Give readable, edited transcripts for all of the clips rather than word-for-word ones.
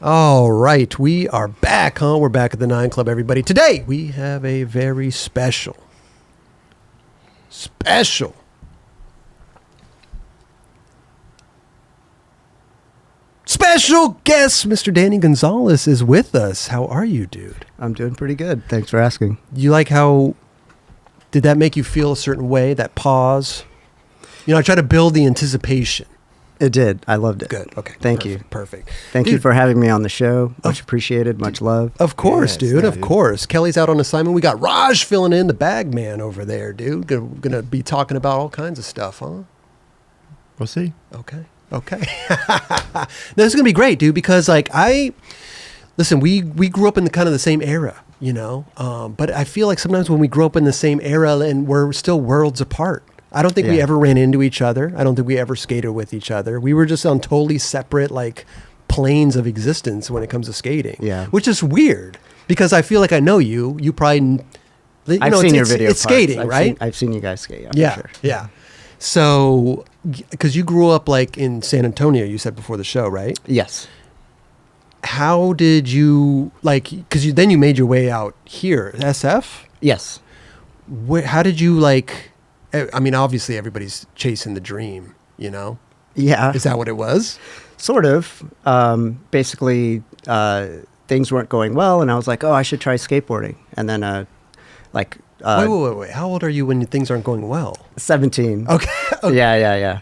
All right, we are back, huh? We're back at the 9 Club, everybody. Today, we have a very special guest. Mr. Danny Gonzalez is with us. How are you, dude? I'm doing pretty good. Thanks for asking. You like how, did that make you feel a certain way, that pause? You know, I try to build the anticipation. It did. I loved it. Good. Okay. Thank you. Perfect. Thank you for having me on the show. Much appreciated. Much love. Of course, dude. Of course. Kelly's out on assignment. We got Raj filling in the bag man over there, dude. Gonna be talking about all kinds of stuff, huh? We'll see. Okay. This is gonna be great, dude, because like listen, we grew up in the kind of the same era, you know? But I feel like sometimes when we grow up in the same era and we're still worlds apart. I don't think we ever ran into each other. I don't think we ever skated with each other. We were just on totally separate like planes of existence when it comes to skating. Yeah. Which is weird because I feel like I know you. You probably, I've seen your video. It's skating, right? I've seen you guys skate. Yeah. For sure. Yeah. So, because you grew up like in San Antonio, you said before the show, right? Yes. How did you like? Because then you made your way out here, SF. Yes. How did you like? I mean, obviously everybody's chasing the dream, you know? Yeah. Is that what it was? Sort of. Basically, things weren't going well, and I was like, oh, I should try skateboarding. And then, wait. How old are you when things aren't going well? 17. Okay. Yeah.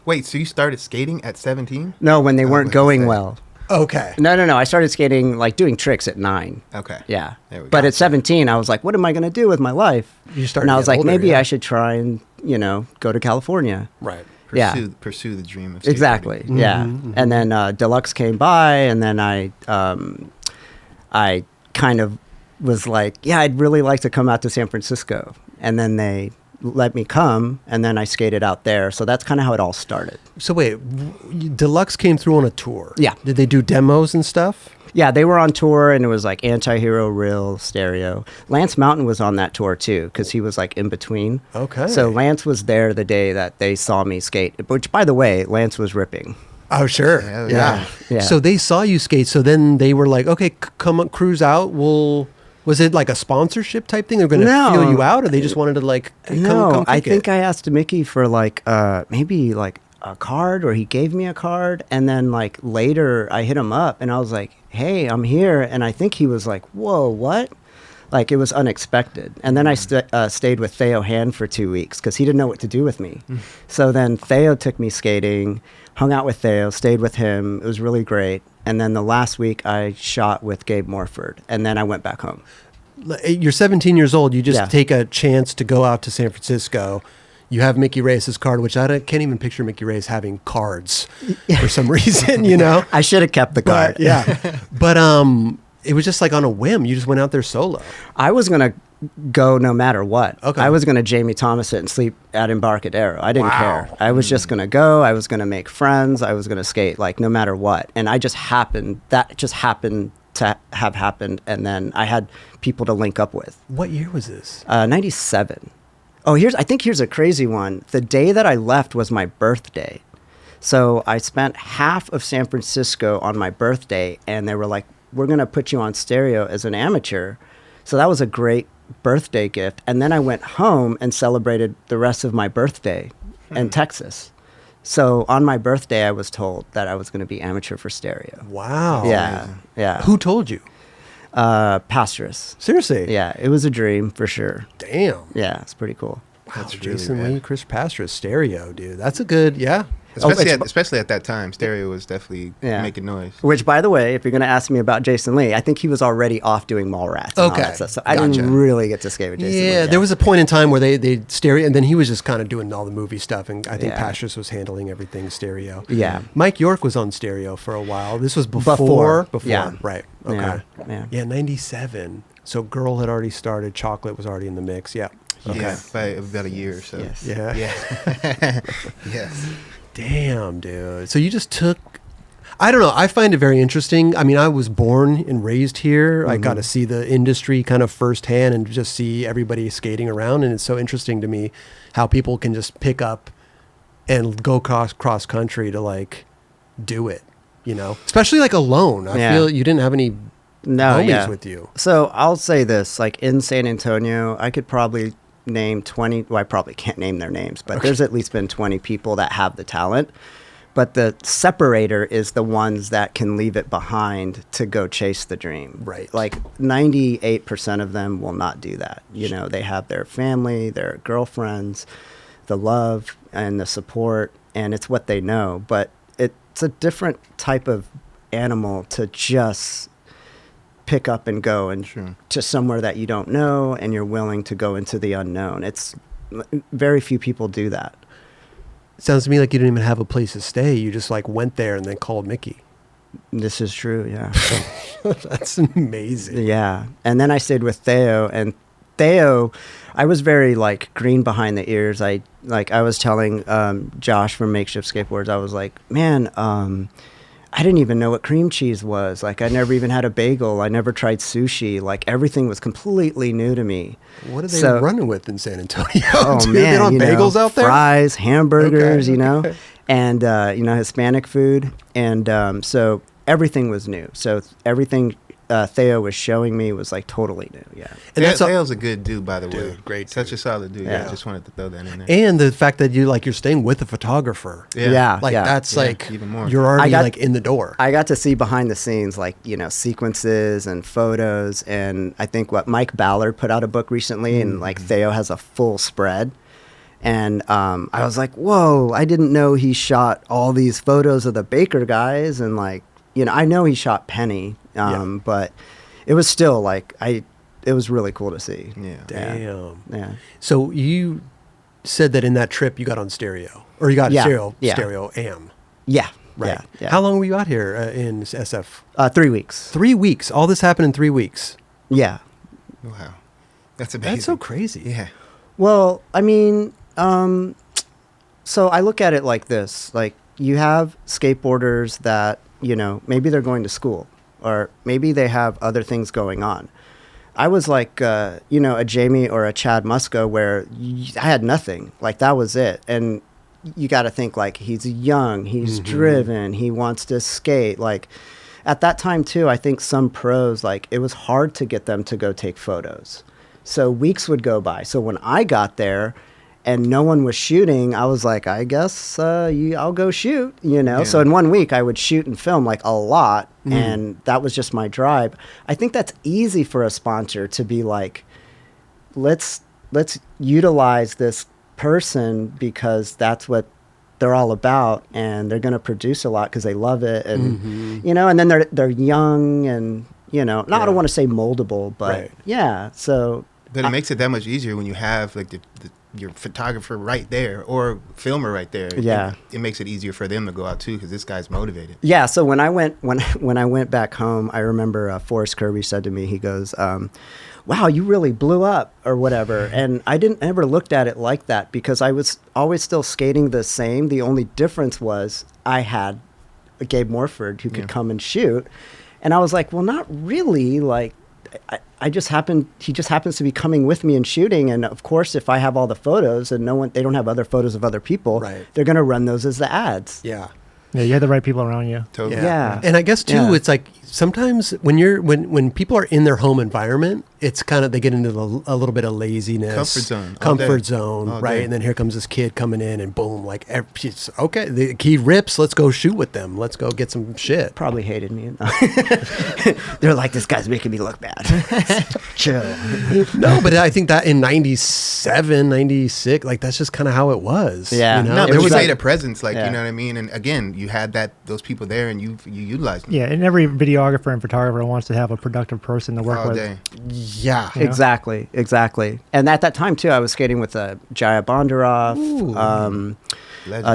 Wait, so you started skating at 17? No, when they weren't going well. Okay. No. I started skating, like doing tricks at 9. Okay. Yeah. There we But go. at 17, I was like, what am I going to do with my life? You started and I to was get like, older, maybe yeah. I should try and, go to California. Right. Pursue the dream of skateboarding. Exactly. Mm-hmm, Yeah. mm-hmm. And then Deluxe came by, and then I kind of was like, yeah, I'd really like to come out to San Francisco. And then they let me come, and then I skated out there. So that's kind of how it all started. So wait, Deluxe came through on a tour. Yeah. Did they do demos and stuff? Yeah, they were on tour, and it was like Anti-Hero, Real, Stereo. Lance Mountain was on that tour too, because he was like in between. Okay. So Lance was there the day that they saw me skate, which, by the way, Lance was ripping. Oh, sure. Yeah. So they saw you skate. So then they were like, okay, come on, cruise out. Was it like a sponsorship type thing? They're going to feel you out, or they just wanted to like, hey, come I kick think it? I asked Mickey for like maybe like a card, or he gave me a card, and then like later I hit him up and I was like, hey, I'm here, and I think he was like, whoa, what? Like it was unexpected. And then I stayed with Theo Hand for 2 weeks because he didn't know what to do with me. So then Theo took me skating, hung out with Theo, stayed with him. It was really great. And then the last week I shot with Gabe Morford, and then I went back home. You're 17 years old. You just Yeah. take a chance to go out to San Francisco. You have Mickey Reyes' card, which can't even picture Mickey Reyes having cards for some reason, you know? I should have kept the card. But, yeah. But it was just like on a whim. You just went out there solo. I was going to go no matter what. Okay. I was going to Jamie Thomas it and sleep at Embarcadero. I didn't Wow. care. I was just going to go. I was going to make friends. I was going to skate, like, no matter what. And that just happened to have happened. And then I had people to link up with. What year was this? 97. Oh, I think here's a crazy one. The day that I left was my birthday. So I spent half of San Francisco on my birthday, and they were like, we're going to put you on stereo as an amateur. So that was a great birthday gift. And then I went home and celebrated the rest of my birthday in Texas. So on my birthday, I was told that I was going to be amateur for stereo. Wow. Yeah. Who told you? Pastorus. Seriously? Yeah, it was a dream for sure. Damn. Yeah, it's pretty cool. Wow, That's really Jason rad. Lee, Chris Pastor, stereo, dude. That's a good, yeah. Especially at that time, stereo was definitely making noise. Which, by the way, if you're going to ask me about Jason Lee, I think he was already off doing Mallrats and all Okay. that stuff. So I didn't really get to skate with Jason Lee. Yeah, there was a point in time where they stereo, and then he was just kind of doing all the movie stuff, and I think Pastures was handling everything stereo. Yeah. Mike York was on stereo for a while. This was before. Yeah. Right. Okay. Yeah. 97. So Girl had already started. Chocolate was already in the mix. Yeah. Okay. Yeah, by about a year or so. Yes. Yeah. Yeah. Yes. Damn, dude. So you just took... I don't know. I find it very interesting. I mean, I was born and raised here. I got to see the industry kind of firsthand and just see everybody skating around. And it's so interesting to me how people can just pick up and go cross country to like do it. you know, especially like alone. I feel you didn't have any homies with you. So I'll say this, like in San Antonio, I could probably name 20, well, I probably can't name their names, but there's at least been 20 people that have the talent. But the separator is the ones that can leave it behind to go chase the dream. Right. Like 98% of them will not do that. You know, they have their family, their girlfriends, the love and the support, and it's what they know. But it's a different type of animal to just pick up and go and to somewhere that you don't know and you're willing to go into the unknown. It's very few people do that. Sounds to me like you didn't even have a place to stay. You just like went there and then called Mickey. This is true, yeah. That's amazing. Yeah. And then I stayed with Theo, and Theo, I was very like green behind the ears. I was telling Josh from Makeshift Skateboards, I was like, man, I didn't even know what cream cheese was. Like, I never even had a bagel. I never tried sushi. Like, everything was completely new to me. What are they running with in San Antonio? Oh, dude, man. They don't bagels out there? Fries, hamburgers, you know, and, Hispanic food. And so everything was new. So everything Theo was showing me was like totally new. Yeah. And Theo's a good dude, by the way. Great. Such a solid dude. Yeah. I just wanted to throw that in there. And the fact that you're staying with a photographer. That's like even more. You're already in the door. I got to see behind the scenes, like, you know, sequences and photos. And I think Mike Ballard put out a book recently, and like Theo has a full spread. And I was like, whoa, I didn't know he shot all these photos of the Baker guys. And like, you know, I know he shot Penny. But it was still like it was really cool to see. Yeah. Damn. Yeah. So you said that in that trip you got on stereo, or you got stereo AM. Yeah. Right. Yeah. How long were you out here in SF? 3 weeks. 3 weeks. All this happened in 3 weeks. Yeah. Wow. That's amazing. That's so crazy. Yeah. Well, I mean, so I look at it like this. Like, you have skateboarders that, you know, maybe they're going to school, or maybe they have other things going on. I was like, a Jamie or a Chad Musko, where I had nothing. Like, that was it. And you got to think, like, he's young, he's driven, he wants to skate. Like, at that time, too, I think some pros, like, it was hard to get them to go take photos. So weeks would go by. So when I got there and no one was shooting, I was like, I guess I'll go shoot, you know? Yeah. So in 1 week, I would shoot and film like a lot, and that was just my drive. I think that's easy for a sponsor to be like, let's utilize this person because that's what they're all about, and they're going to produce a lot because they love it, and you know, and then they're young and, you know, I don't want to say moldable, but so. But it makes it that much easier when you have like your photographer right there or filmer right there. Yeah, it makes it easier for them to go out too because this guy's motivated. Yeah. So when I went back home, I remember Forrest Kirby said to me, he goes, "Wow, you really blew up," or whatever. And I didn't ever looked at it like that because I was always still skating the same. The only difference was I had Gabe Morford who could come and shoot, and I was like, well, not really. Like, he just happens to be coming with me and shooting. And of course, if I have all the photos and they don't have other photos of other people, they're going to run those as the ads. Yeah. Yeah, you had the right people around you. Totally. Yeah. And I guess too, it's like sometimes when people are in their home environment, it's kind of, they get into a little bit of laziness, comfort zone, right? And then here comes this kid coming in and boom, like okay, the key rips. Let's go shoot with them. Let's go get some shit. Probably hated me. They're like, this guy's making me look bad. Chill. No, but I think that in 97, 96, like that's just kind of how it was. Yeah. You know? No, there was made a presence, like, you know what I mean? And again, you had those people there and you utilized them. Yeah, and every videographer and photographer wants to have a productive person to work all with. Day. Yeah. You know? Exactly. And at that time, too, I was skating with Jaya Bondaroff,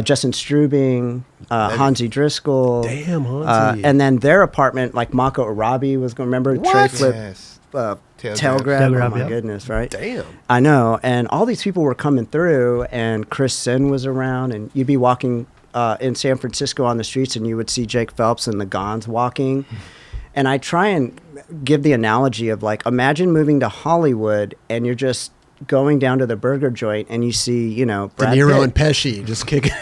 Justin Strubing, Hansi Driscoll. Damn, Hansi. And then their apartment, like Mako Arabi was going to remember. What? Tray flip, tail grab. Oh, my goodness, right? Damn. I know. And all these people were coming through, and Chris Sin was around, and you'd be walking in San Francisco on the streets, and you would see Jake Phelps and the Gons walking. And I try and give the analogy of, like, imagine moving to Hollywood and you're just going down to the burger joint and you see, you know, Brad De Niro Pitt. and Pesci just kicking.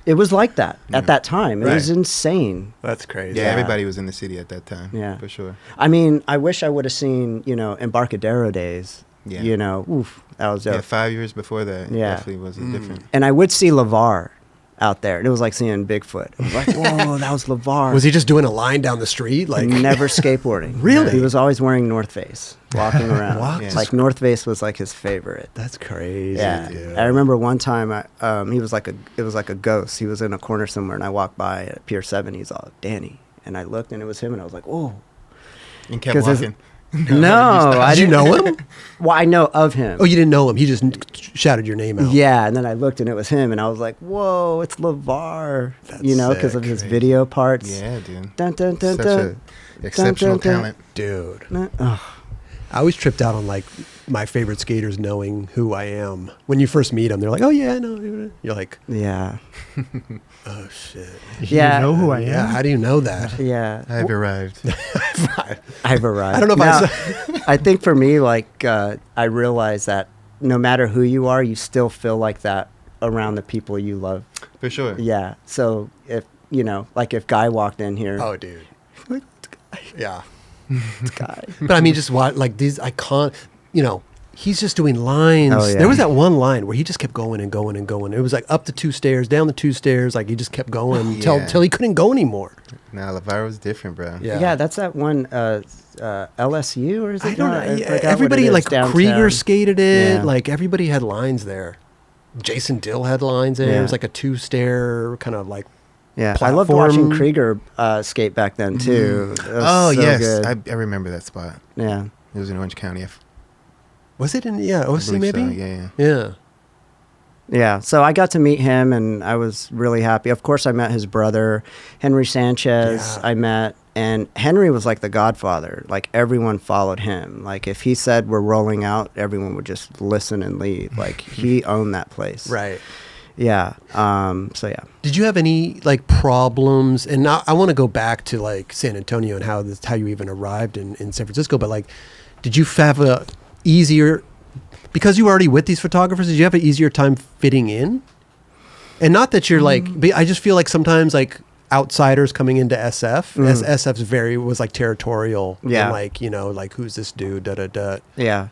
It was like that at that time. It was Right. insane. That's crazy. Yeah, everybody was in the city at that time. Yeah. For sure. I mean, I wish I would have seen, Embarcadero days. Yeah. Oof, that was dope. Yeah, 5 years before that, Yeah. definitely was different. And I would see Lavar out there. It was like seeing Bigfoot. It was like, whoa, that was Lavar. Was he just doing a line down the street? Like, Never skateboarding. Really? He was always wearing North Face, walking around. What? Yeah. Like North Face was like his favorite. that's crazy. Yeah, Dude. I remember one time he was like it was like a ghost. He was in a corner somewhere, and I walked by at Pier 7. He's all Danny, and I looked, and it was him, and I was like, whoa. And kept 'Cause his- walking. No, I Did you didn't know him? Well, I know of him. Oh, you didn't know him. He just shouted your name out. Yeah, and then I looked, and it was him, and I was like, whoa, it's Lavar. That's Because sick. of his Crazy. video parts. Yeah, dude. Dun, dun, dun, Such dun. a exceptional dun. talent. Dude. Ugh. I always tripped out on like my favorite skaters knowing who I am. When you first meet them, they're like, "Oh yeah, I know." You're like, Yeah. "Oh shit." Yeah. You know who I am? Yeah. How do you know that? Yeah. I've arrived. I've arrived. I don't know if Now, I I think for me, like, I realize that no matter who you are, you still feel like that around the people you love. For sure. Yeah. So if, like if Guy walked in here, Oh, dude. Yeah. Guy. But I mean, just what like these icon. He's just doing lines. Oh, yeah. There was that one line where he just kept going and going and going. It was like up the 2 stairs, down the 2 stairs. Like he just kept going Yeah. till he couldn't go anymore. Nah, Lavar was different, bro. Yeah. Yeah, that's that one LSU or is it? I don't know. I Yeah, forgot what everybody it is, like downtown. Krieger skated it. Yeah. Like everybody had lines there. Jason Dill had lines there. Yeah. It was like a 2-stair kind of like. Yeah, I loved watching platform. Krieger skate back then too. It was Oh, so yes. good. I remember that spot. Yeah. It was in Orange County. Was it in OC believe maybe? so, yeah. Yeah. Yeah, so I got to meet him, and I was really happy. Of course, I met his brother, Henry Sanchez. Yeah. I met, and Henry was like the godfather. Like everyone followed him. Like if he said we're rolling out, everyone would just listen and leave. Like he owned that place. Right. Yeah. So yeah. Did you have any like problems? And now I want to go back to like San Antonio and how you even arrived in San Francisco. But like, did you have a easier, because you were already with these photographers, did you have an easier time fitting in? And not that you're like, but I just feel like sometimes like outsiders coming into SF, SF's was like territorial. Yeah. And like, like who's this dude? Da da da. Yeah.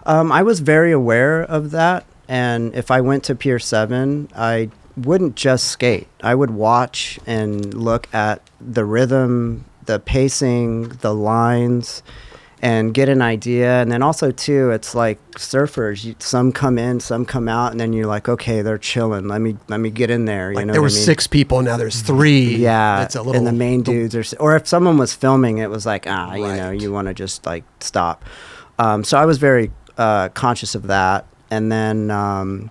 I was very aware of that. And if I went to Pier 7, I wouldn't just skate. I would watch and look at the rhythm, the pacing, the lines, and get an idea. And then also, too, it's like surfers. Some come in, some come out, and then you're like, okay, they're chilling. Let me get in there. Like You know there what were I mean? 6 people, now there's 3. Yeah, It's a little. and the main dudes are, or if someone was filming, it was like, Right. you want to just like stop. So I was very conscious of that, and then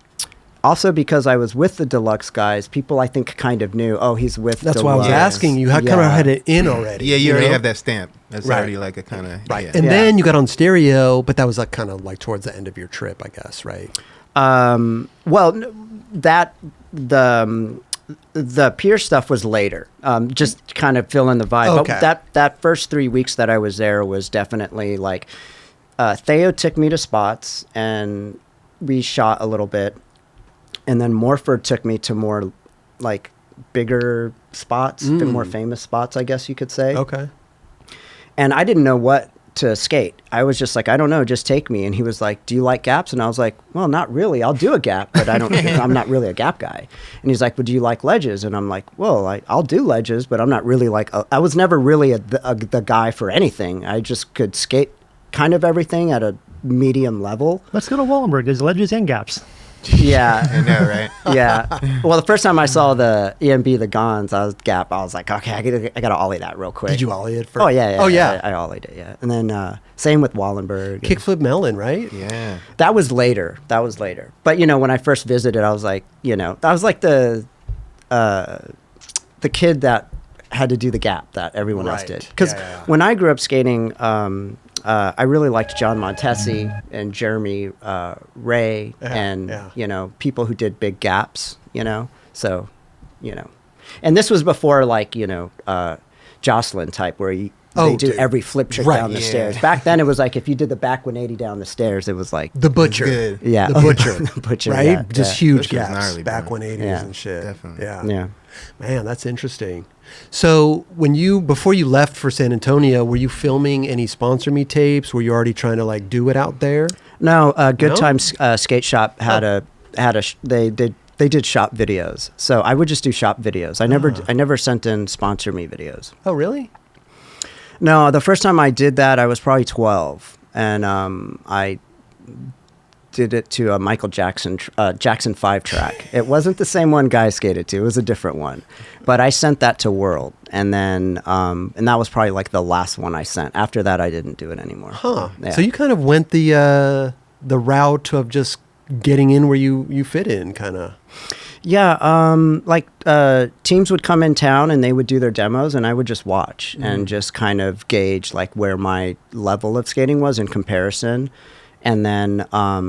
also because I was with the Deluxe guys, people I think kind of knew. Oh, he's with. That's why I was Deluxe. asking you. How kind of had it in already? Yeah, you already know? have that stamp. That's Right. already like a kind of Right. Yeah. And Yeah. then you got on stereo, but that was like kind of like towards the end of your trip, I guess, right? Well, that the Pier stuff was later, just kind of fill in the vibe. Okay. But that first 3 weeks that I was there was definitely like Theo took me to spots and we shot a little bit, and then Morford took me to more like bigger spots, the more famous spots, I guess you could say. Okay. And I didn't know what to skate. I was just like, I don't know, just take me. And he was like, do you like gaps? And I was like, well, not really. I'll do a gap, but I don't. I'm not really a gap guy. And he's like, well, do you like ledges? And I'm like, well, I'll do ledges, but I'm not really like. I was never really the guy for anything. I just could skate kind of everything at a medium level. Let's go to Wallenberg. There's ledges and gaps. Yeah. I know, right? Yeah. Well, the first time I saw the EMB, the Gons, I was like, okay, I gotta ollie that real quick. Did you ollie it? For, Oh yeah. Oh yeah. I ollied it. Yeah. And then same with Wallenberg. Kickflip melon, right? Yeah. That was later. But when I first visited, I was like, I was like the kid that had to do the gap that everyone else Right. did. Because Yeah. when I grew up skating, I really liked John Montesi and Jeremy Ray and people who did big gaps. So, and this was before like Jocelyn type where Oh, they do dude. every flip trick Right, down the yeah. stairs. Back then, it was like if you did the back 180 down the stairs, it was like The butcher. good. yeah, The butcher. the butcher, Right? yeah, Just yeah. huge Butcher's gaps. gnarly, Back bro. 180s Yeah. and shit. Definitely. Yeah. Yeah. Man, that's interesting. So before you left for San Antonio, were you filming any sponsor me tapes? Were you already trying to like do it out there? No, Good No? Times Skate Shop had they did shop videos. So I would just do shop videos. I never sent in sponsor me videos. Oh, really? No, the first time I did that, I was probably 12, and I did it to a Michael Jackson 5 track. It wasn't the same one Guy skated to; it was a different one. But I sent that to World, and then and that was probably like the last one I sent. After that, I didn't do it anymore. Huh. Yeah. So you kind of went the route of just getting in where you fit in, kind of. Yeah, teams would come in town and they would do their demos, and I would just watch and just kind of gauge like where my level of skating was in comparison. And then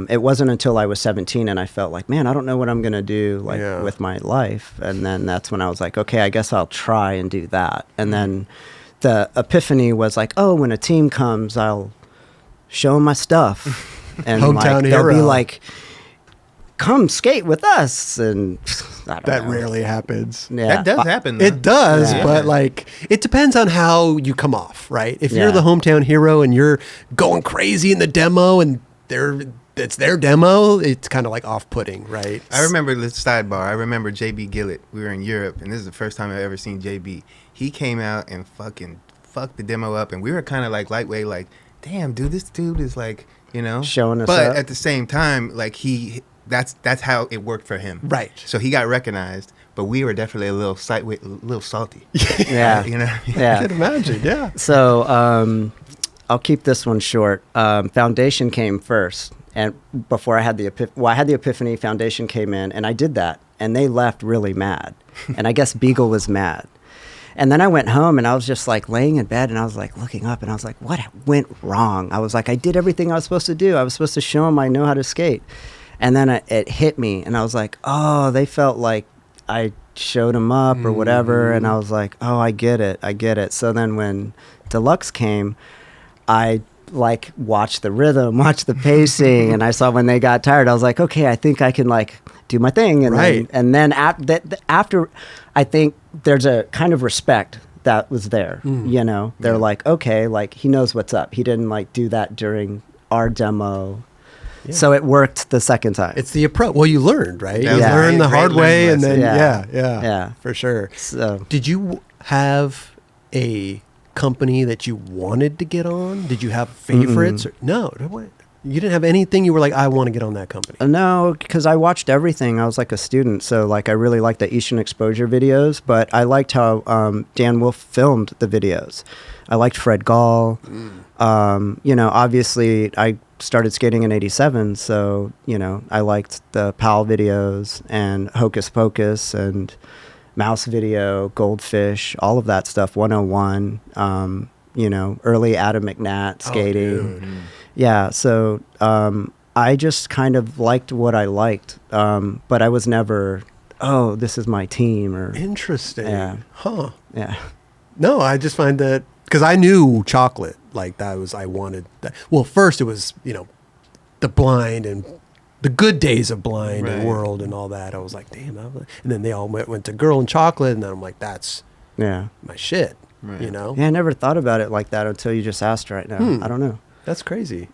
it wasn't until I was 17 and I felt like, man, I don't know what I'm gonna do with my life. And then that's when I was like, okay, I guess I'll try and do that. And then the epiphany was like, oh, when a team comes, I'll show them my stuff, and Hometown they'll be hero. like, come skate with us. And I don't That know. rarely happens. Yeah. That does happen. Though. It does, Yeah. but like it depends on how you come off, right? If you're Yeah. the hometown hero and you're going crazy in the demo and it's their demo, it's kind of like off-putting, right? I remember this sidebar. I remember JB Gillett. We were in Europe, and this is the first time I've ever seen JB. He came out and fucking fucked the demo up, and we were kind of like lightweight, like, damn, dude, this dude is like, Showing us But up. at the same time, like that's how it worked for him. Right. So he got recognized, but we were definitely a little salty. Yeah. You know. I Yeah. can imagine, yeah. So I'll keep this one short. Foundation came first, and before I had the I had the epiphany. Foundation came in, and I did that, and they left really mad, and I guess Beagle was mad. And then I went home, and I was just like laying in bed, and I was like looking up, and I was like, what went wrong? I was like, I did everything I was supposed to do. I was supposed to show them I know how to skate. And then it hit me, and I was like, oh, they felt like I showed them up or whatever. And I was like, oh, I get it. So then when Deluxe came, I like watched the rhythm, watched the pacing, and I saw when they got tired, I was like, okay, I think I can like do my thing. And Right. then after, I think there's a kind of respect that was there, They're like, okay, like he knows what's up. He didn't like do that during our demo. Yeah. So it worked the second time. It's the approach. Well, you learned, right? That You was a learned the great hard way, and then learning Yeah. for sure. So Did you have a company that you wanted to get on? Did you have favorites? Or, no, you didn't have anything. You were like, I want to get on that company. no, because I watched everything. I was like a student, so like I really liked the Eastern Exposure videos, but I liked how Dan Wolf filmed the videos. I liked Fred Gall. Obviously I started skating in '87, so I liked the PAL videos and Hocus Pocus and Mouse Video, Goldfish, all of that stuff. 101, early Adam McNatt skating. dude. Yeah, so I just kind of liked what I liked, but I was never, oh, this is my team, or Interesting. Yeah. Huh. yeah. No, I just find that because I knew chocolate, like I wanted that. Well, first it was, the Blind and the good days of Blind and Right. World and all that. I was like, damn. And then they all went to Girl and Chocolate, and then I'm like, that's Yeah. my shit, Right. Yeah, I never thought about it like that until you just asked right now. I don't know. That's crazy.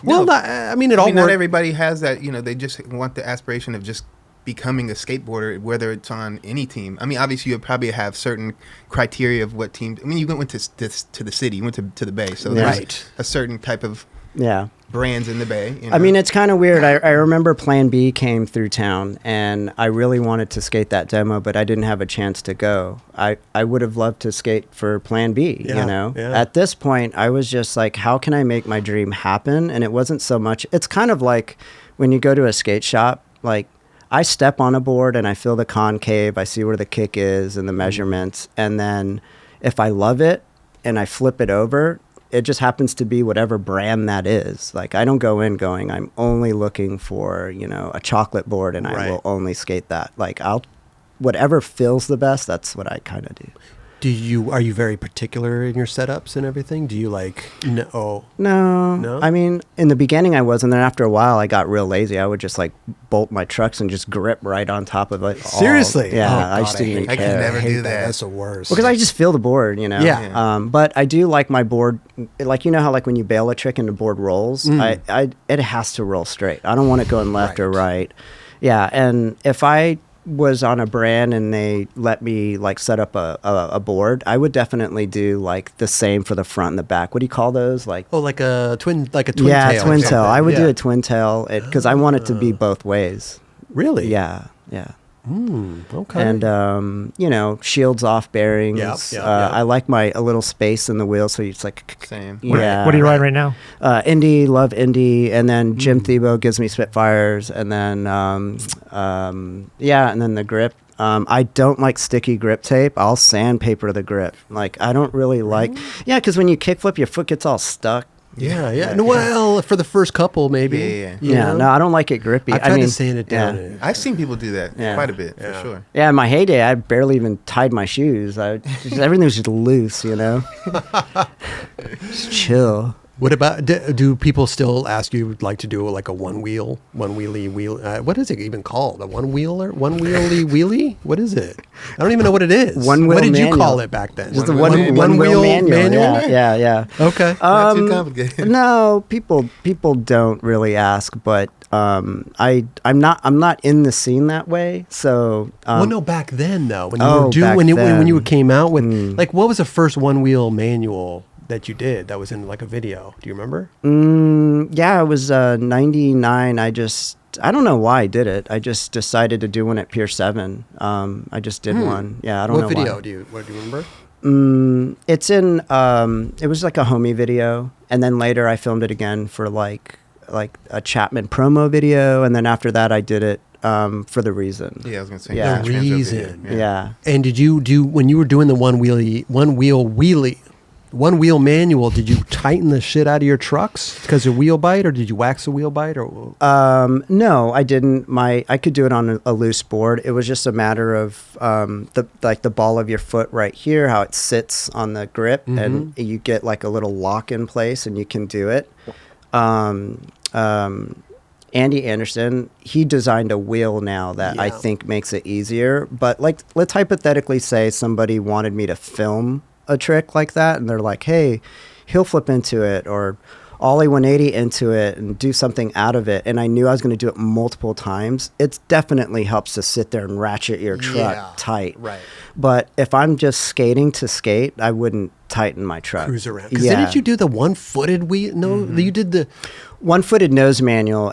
Well, No. I mean, it all not worked. everybody has that. They just want the aspiration of just becoming a skateboarder, whether it's on any team. I mean, obviously, you probably have certain criteria of what team. I mean, you went to the city, you went to the Bay, so there's Right. a certain type of Yeah. brands in the Bay. I mean, it's kind of weird. I remember Plan B came through town, and I really wanted to skate that demo, but I didn't have a chance to go. I would have loved to skate for Plan B, Yeah. At this point, I was just like, how can I make my dream happen? And it wasn't so much, it's kind of like when you go to a skate shop, like I step on a board and I feel the concave, I see where the kick is and the measurements, and then if I love it and I flip it over, it just happens to be whatever brand that is. Like I don't go in going, I'm only looking for, a chocolate board and I Right. will only skate that. Like whatever feels the best, that's what I kind of do. Are you very particular in your setups and everything? Do you like No. No? I mean, in the beginning I was, and then after a while I got real lazy. I would just like bolt my trucks and just grip right on top of it. Seriously? Yeah, Oh, I God, just didn't even I care. could never hate do that. That's the worst. Because I just feel the board, you know. Yeah. But I do like my board, like you know how like when you bail a trick and the board rolls, it has to roll straight. I don't want it going left or right. Yeah, and if I was on a brand and they let me like set up a board, I would definitely do like the same for the front and the back. What do you call those? Like like a twin yeah, tail. or twin tail. something. I would do Yeah. a twin tail because I want it to be both ways. Really? Yeah. Okay. And you know, shields off bearings. Yeah. I like a little space in the wheel, so it's like Same. Yeah. What are you riding right now? Indy, love Indy, and then Jim Thiebaud gives me Spitfires, and then and then the grip. I don't like sticky grip tape. I'll sandpaper the grip. Like I don't really like. Yeah, because when you kickflip, your foot gets all stuck. Yeah. No, well, for the first couple, maybe. Yeah. you know? No, I don't like it grippy. I've tried to sand it down. Yeah. I've seen people do that quite a bit, for sure. Yeah, in my heyday, I barely even tied my shoes. Everything was just loose, you know. Just chill. What about, do people still ask you like to do like a one wheelie wheel? What is it even called? A one wheelie wheelie? What is it? I don't even know what it is. One wheel What did manual. you call it back then? Just a One one wheel wheel manual. Yeah. Okay. Not too complicated. No, people don't really ask, but I'm not in the scene that way. So Well, no, back then though, when you Oh, were back when you then. came out with like, what was the first one wheel manual that you did that was in like a video? Do you remember? yeah, it was 99. I don't know why I did it. I just decided to do one at Pier 7. I just did one. Yeah, I don't know What video why. do you remember? It's in it was like a homie video, and then later I filmed it again for like a Chapman promo video, and then after that I did it for The Reason. Yeah, I was gonna say Yeah. the The transfer Reason. video. Yeah. And did you do, when you were doing the one wheel manual, did you tighten the shit out of your trucks because of wheel bite, or did you wax a wheel bite, or? No, I didn't. I could do it on a loose board. It was just a matter of the ball of your foot right here, how it sits on the grip, and you get like a little lock in place, and you can do it. Andy Anderson, he designed a wheel now that I think makes it easier. But like, let's hypothetically say somebody wanted me to film a trick like that, and they're like, hey, heel flip into it or ollie 180 into it and do something out of it, and I knew I was going to do it multiple times, it definitely helps to sit there and ratchet your truck tight. Right. But if I'm just skating to skate, I wouldn't tighten my truck. Cruise around. Because didn't you do the one-footed wheel? No, you did the... One-footed nose manual,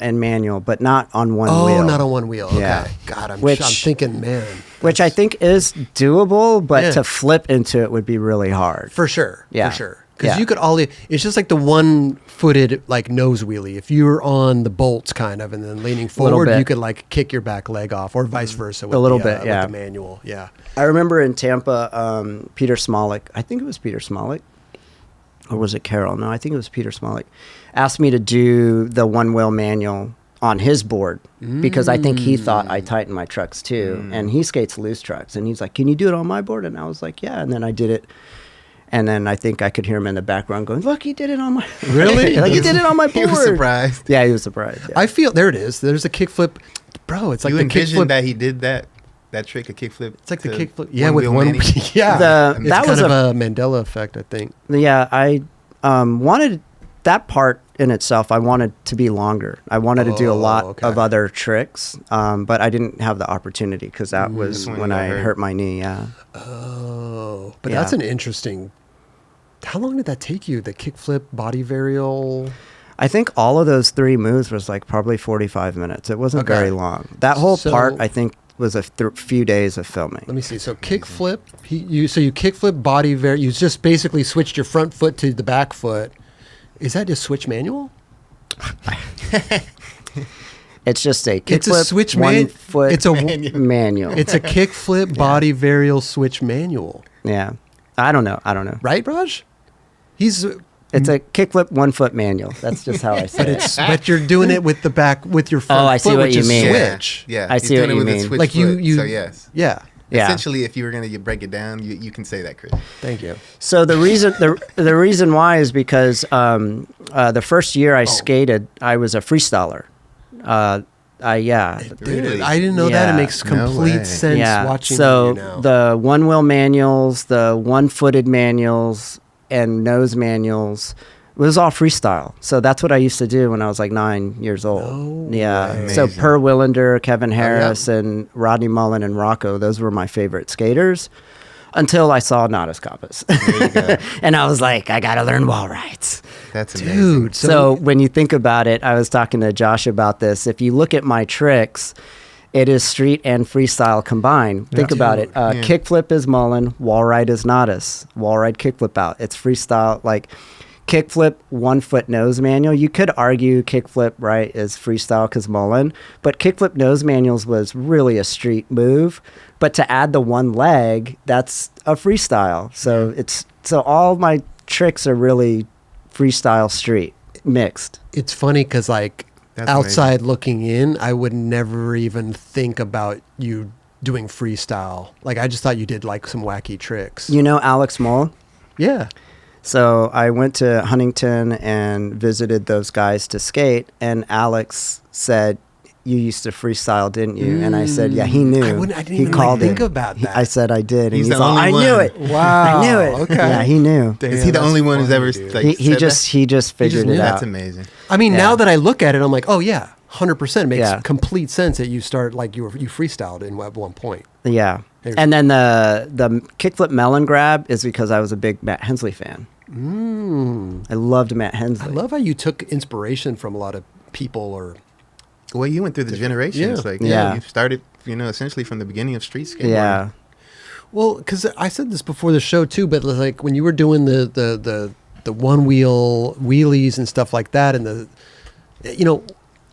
but not on one wheel. Oh, not on one wheel. Okay. Yeah. God, I'm Which- thinking, man. Which I think is doable, but Yeah. to flip into it would be really hard. For sure. Yeah. For sure. Because Yeah. you could ollie... It's just like the one-footed, like, nose wheelie. If you were on the bolts, kind of, and then leaning forward, bit. you could, like, kick your back leg off, or vice versa. With little the, bit, yeah. With the manual, yeah. I remember in Tampa, Peter Smolik, I think it was Peter Smolik, or was it Carroll? No, I think it was Peter Smolik, asked me to do the one-wheel manual on his board because I think he thought I tightened my trucks too. And he skates loose trucks. And he's like, can you do it on my board? And I was like, yeah. And then I did it. And then I think I could hear him in the background going, look, he did it on my... Really? Like, he did it on my board. He was surprised. Yeah, he was surprised. Yeah. I feel... There it is. There's a kickflip. Bro, it's like You the envisioned kickflip... that he did that trick, a kickflip. It's like the to kickflip. Yeah, with wheel one... mani? yeah. The- It's that kind was of a Mandela effect, I think. Yeah, I wanted that part in itself. I wanted to be longer. I wanted to do a lot of other tricks, but I didn't have the opportunity because that was when when you got I hurt. hurt my knee. Yeah. Oh, but Yeah. that's an interesting... How long did that take you? The kickflip, body varial... I think all of those three moves was like probably 45 minutes. It wasn't Okay. very long. That whole So- part, I think, was a few days of filming. Let me see. So kickflip, you kickflip, body varial. You just basically switched your front foot to the back foot. Is that just switch manual? It's just a kickflip, It's a switch one foot It's a manual. It's a kickflip, body varial, switch manual. Yeah. I don't know. Right, Raj? He's... It's a kickflip, 1 foot manual. That's just how I say But it. it's but you're doing it with the back with your front I see foot, what which you is mean. switch. Yeah. I he's see what doing it you with a mean. switch Like foot, you so yes. Yeah. Yeah. Essentially, if you were going to break it down, you can say that, Chris. Thank you. So the reason why is because the first year I skated, I was a freestyler. Dude, Really? I didn't know that. Yeah. It makes No complete way. sense watching so you now. the one wheel manuals, the one-footed manuals, and nose manuals, it was all freestyle. So that's what I used to do when I was like 9 years old. No Yeah. way. So Amazing. Per Willender, Kevin yeah. Harris, and Rodney Mullen and Rocco, those were my favorite skaters until I saw Nadas Kappas. There you go. And I was like, I got to learn wall rides. That's amazing. Dude, So when you think about it, I was talking to Josh about this. If you look at my tricks, it is street and freestyle combined. Think about it. Yeah. Kickflip is Mullen, Wallride is Nadas. Wallride kickflip out. It's freestyle. Like kickflip, 1 foot nose manual. You could argue kickflip, right, is freestyle because Mullen, but kickflip nose manuals was really a street move. But to add the one leg, that's a freestyle. So all my tricks are really freestyle street mixed. it's funny because like That's outside looking in, I would never even think about you doing freestyle. Like I just thought you did like some wacky tricks. You know Alex Moll? Yeah. So I went to Huntington and visited those guys to skate, and Alex said, "You used to freestyle, didn't you?" And I said, "Yeah." He knew. I didn't he even called think it. about that. I said, "I did." And He's he's the all, only "I one. knew it. Wow. I knew it." Okay. Yeah, he knew. Damn, Is he the that's only one who's funny, ever dude. like He said just figured knew it that. out. That's amazing. I mean, Yeah. now that I look at it, I'm like, oh yeah, 100%. It makes Yeah. complete sense that you start like you freestyled at one point. Yeah. There's- And then the kickflip melon grab is because I was a big Matt Hensley fan. I loved Matt I Hensley. love how you took inspiration from a lot of people or Well, you went through the generations. Yeah. Like, Yeah. you started, essentially from the beginning of street skateboarding. Yeah. well, because I said this before the show too, but like when you were doing the one wheel wheelies and stuff like that, and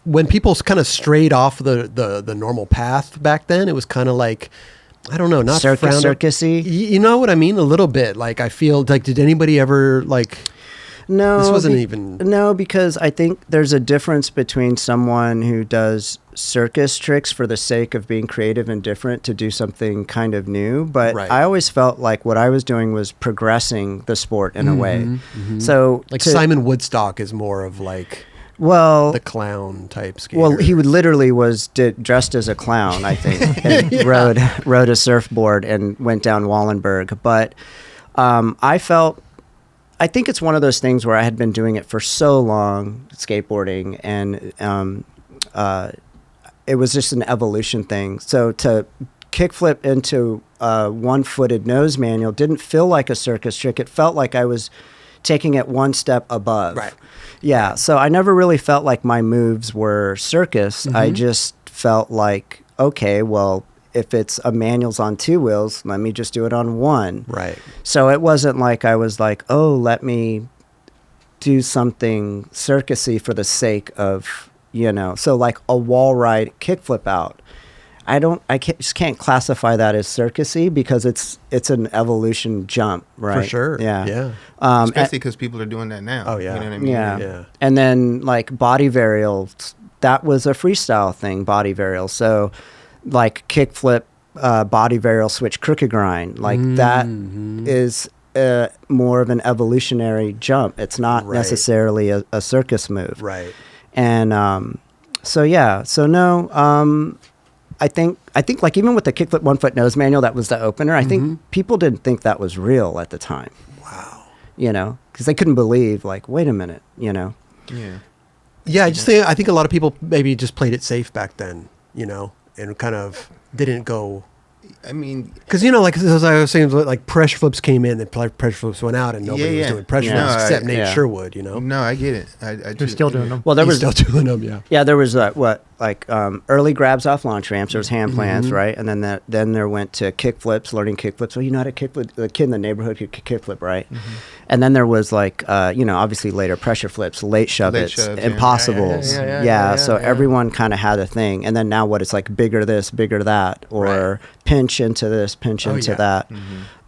when people kind of strayed off the normal path back then, it was kind of like, I don't know, not Circusy. You know what I mean? A little bit. Like I feel like, did anybody ever like? No, This wasn't even- No, because I think there's a difference between someone who does circus tricks for the sake of being creative and different to do something kind of new. But Right. I always felt like what I was doing was progressing the sport in a way. So Like to- Simon Woodstock is more of like well, the clown type skater. well, he would literally was dressed as a clown, I think, and rode a surfboard and went down Wallenberg. But I think it's one of those things where I had been doing it for so long, skateboarding, and it was just an evolution thing. So to kickflip into a one-footed nose manual didn't feel like a circus trick. It felt like I was taking it one step above. Right. Yeah. So I never really felt like my moves were circus. I just felt like, okay, well, if it's a manuals on 2 wheels, let me just do it on 1. Right. So it wasn't like I was like, oh, let me do something circusy for the sake of, so like a wall ride kickflip out. Just can't classify that as circusy because it's an evolution jump, right? For sure. Yeah. Yeah. Especially because people are doing that now. Oh, yeah. You know what I mean? Yeah. Yeah. And then like body varials, that was a freestyle thing, body varial. So like kickflip, body varial switch crooked grind, like that is more of an evolutionary jump. It's not Right. necessarily a circus move. Right. And so no, I think like even with the kickflip 1 foot nose manual, that was the opener. I think people didn't think that was real at the time. Wow. Because they couldn't believe like, wait a minute, Yeah. Yeah, I think a lot of people maybe just played it safe back then, and kind of didn't go. I mean, Because, like as I was saying, like pressure flips came in and pressure flips went out and nobody was Yeah. doing pressure Yeah. flips No, except Nate yeah. Sherwood, no, I get it. I They're still doing them. Well, there He's was still doing them, yeah. there was early grabs off launch ramps. There was hand plans, right? And then there went to kickflips, learning kickflips. Well, you know how to kickflip. The kid in the neighborhood could kickflip, right? And then there was obviously later pressure flips, late shove Late its, shoves, yeah. impossibles. Yeah. So everyone kind of had a thing. And then now what? It's like bigger this, bigger that, or pinch into this, pinch into yeah.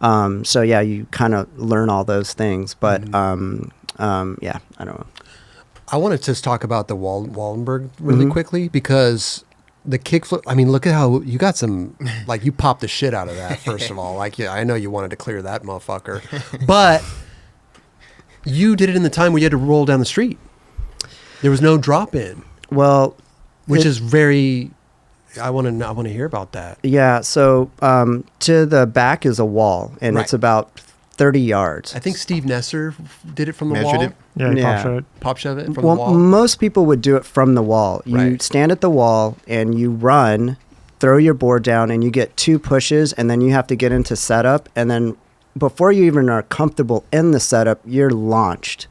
that. So yeah, you kind of learn all those things. But yeah, I don't know. I want to just talk about the Wallenberg really quickly because the kickflip. I mean, look at how you got some. Like you popped the shit out of that. First of all, like yeah, I know you wanted to clear that motherfucker, but you did it in the time where you had to roll down the street. There was no drop in. Well, which is very. I want to hear about that. Yeah. So to the back is a wall, and Right. it's about 30 yards. I think Steve Nesser did it from the Measured wall. it. Yeah, Yeah. Pop shove it from Well, the wall. most people would do it from the wall. You Right. stand at the wall and you run, throw your board down, and you get 2 pushes, and then you have to get into setup. And then before you even are comfortable in the setup, you're launched.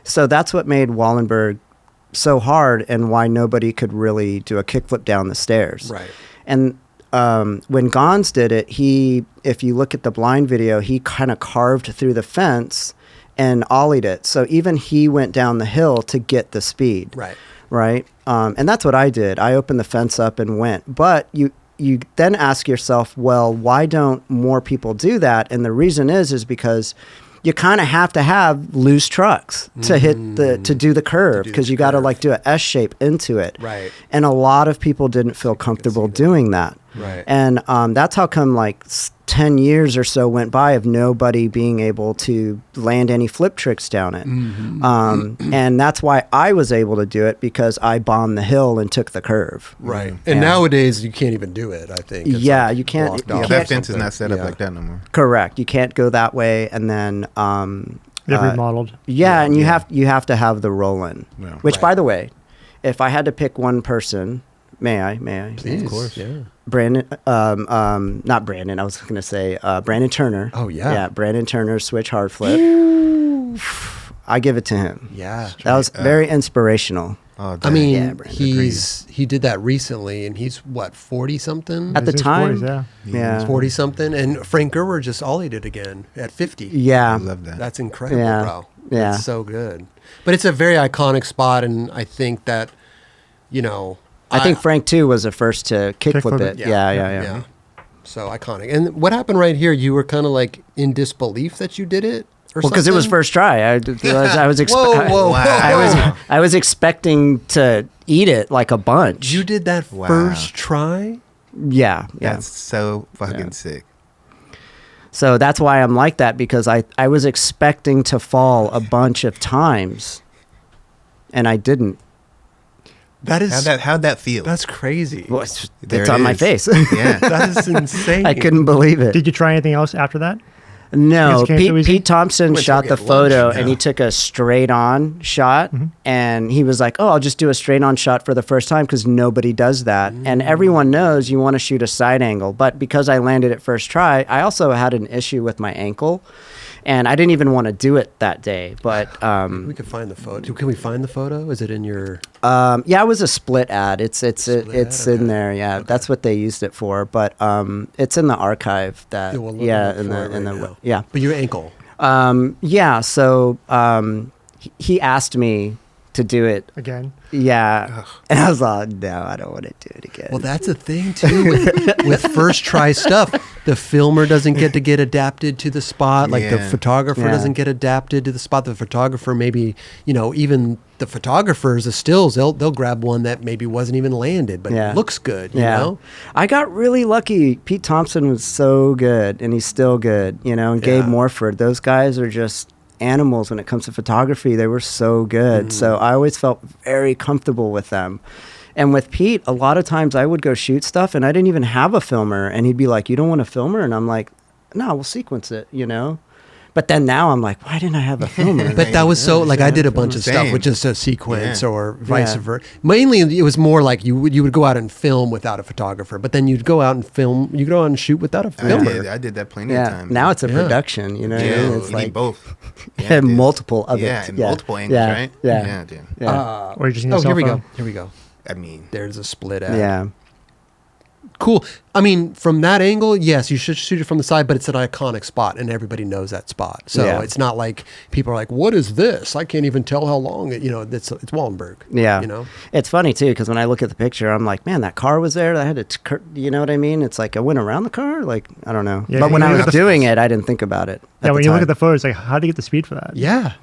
So that's what made Wallenberg so hard and why nobody could really do a kickflip down the stairs. Right. And when Gonz did it, if you look at the blind video, he kind of carved through the fence and ollied it. So even he went down the hill to get the speed. Right. Right. And that's what I did. I opened the fence up and went. But you then ask yourself, well, why don't more people do that? And the reason is because you kind of have to have loose trucks to hit to do the curve, because you got to like do an S shape into it. Right. And a lot of people didn't feel comfortable doing that. Right. And that's how come like 10 years or so went by of nobody being able to land any flip tricks down it. And that's why I was able to do it, because I bombed the hill and took the curve. Right. Yeah. And nowadays you can't even do it, I think. It's Yeah, like you can't- blocked you off Yeah, or that fence is something. not set up Yeah. like that no more. Correct. You can't go that way. And then They've remodeled. yeah, and you have to have the roll in. Yeah. Which, Right. by the way, if I had to pick one person, may I? Please. Of course. Yeah. Brandon, not Brandon. I was going to say Brandon Turner. Oh, yeah. Yeah, Brandon Turner switch hard flip. I give it to him. Yeah. That was very inspirational. Oh, I dang. mean, Yeah, Brandon. he did that recently, and he's what 40 something, At the He's in his time, 40s, yeah. Yeah. 40 something, and Frank Gerwer just ollied it again at 50. I Yeah. love that. That's incredible, Yeah. bro. Yeah. It's so good. But it's a very iconic spot, and I think that, I think Frank too was the first to kickflip Kickflip it. it. Yeah. So iconic. And what happened right here? You were kind of like in disbelief that you did it, or Well, because it was something? first try. I was Whoa. I was expecting to eat it like a bunch. You did that Wow. first try. Yeah. That's so fucking Yeah. sick. So that's why I'm like that, because I was expecting to fall a bunch of times, and I didn't. That is How'd that feel? that's crazy. Well, it's There it's it on my is. face. Yeah. That is insane. I couldn't believe it. Did you try anything else after that? No, It came so easy? Pete Thompson Went to shot go the get lunch. photo, Yeah. and he took a straight on shot, and he was like, "Oh, I'll just do a straight on shot for the first time, because nobody does that." And everyone knows you want to shoot a side angle, but because I landed it first try, I also had an issue with my ankle, and I didn't even want to do it that day. But We could find the photo. Can we find the photo? Is it in your? yeah, it was a split ad. It's ad, okay. in there. Yeah, that's what they used it for. But it's in the archive. That Yeah, we'll look yeah, for in it the right now. yeah. But your ankle. Yeah, so he asked me to do it. Again? Yeah. And I was like, no, I don't want to do it again. Well, that's the thing too with first try stuff. The filmer doesn't get to get adapted to the spot. Like the Yeah. photographer Yeah. doesn't get adapted to the spot. The photographer maybe, even the photographers, the stills, they'll grab one that maybe wasn't even landed, but Yeah. it looks good. You yeah. know? I got really lucky. Pete Thompson was so good, and he's still good, and Gabe Yeah. Morford. Those guys are just animals when it comes to photography. They were so good. So I always felt very comfortable with them. And with Pete, a lot of times I would go shoot stuff, and I didn't even have a filmer, and he'd be like, "You don't want a filmer?" And I'm like, "No, we'll sequence it," But then now I'm like, why didn't I have a filmer? But that was so like I did a bunch of stuff Same. with just a sequence Yeah. or vice Yeah. versa. Mainly, it was more like you would go out and film without a photographer, but then you'd go out and film. You go out and shoot without a filmer. I did that plenty of Yeah, times. now it's a Yeah. production, yeah, It's you like need both. and dude. multiple of Yeah, it. and multiple angles, yeah. right? Yeah, Yeah, dude. yeah, Or you just need a Oh, cell here we phone? go. Here we go. I mean, There's a split ad. yeah. Cool. I mean, from that angle, yes, you should shoot it from the side, but it's an iconic spot, and everybody knows that spot. So Yeah. it's not like people are like, "What is this? I can't even tell how long it." It's Wallenberg. Yeah. It's funny too, because when I look at the picture, I'm like, man, that car was there. I had to, you know what I mean? It's like I went around the car. Like, I don't know. Yeah, but when you I look was at the- doing it, I didn't think about it. Yeah, when you look time. at the photos, like, how do you get the speed for that? Yeah.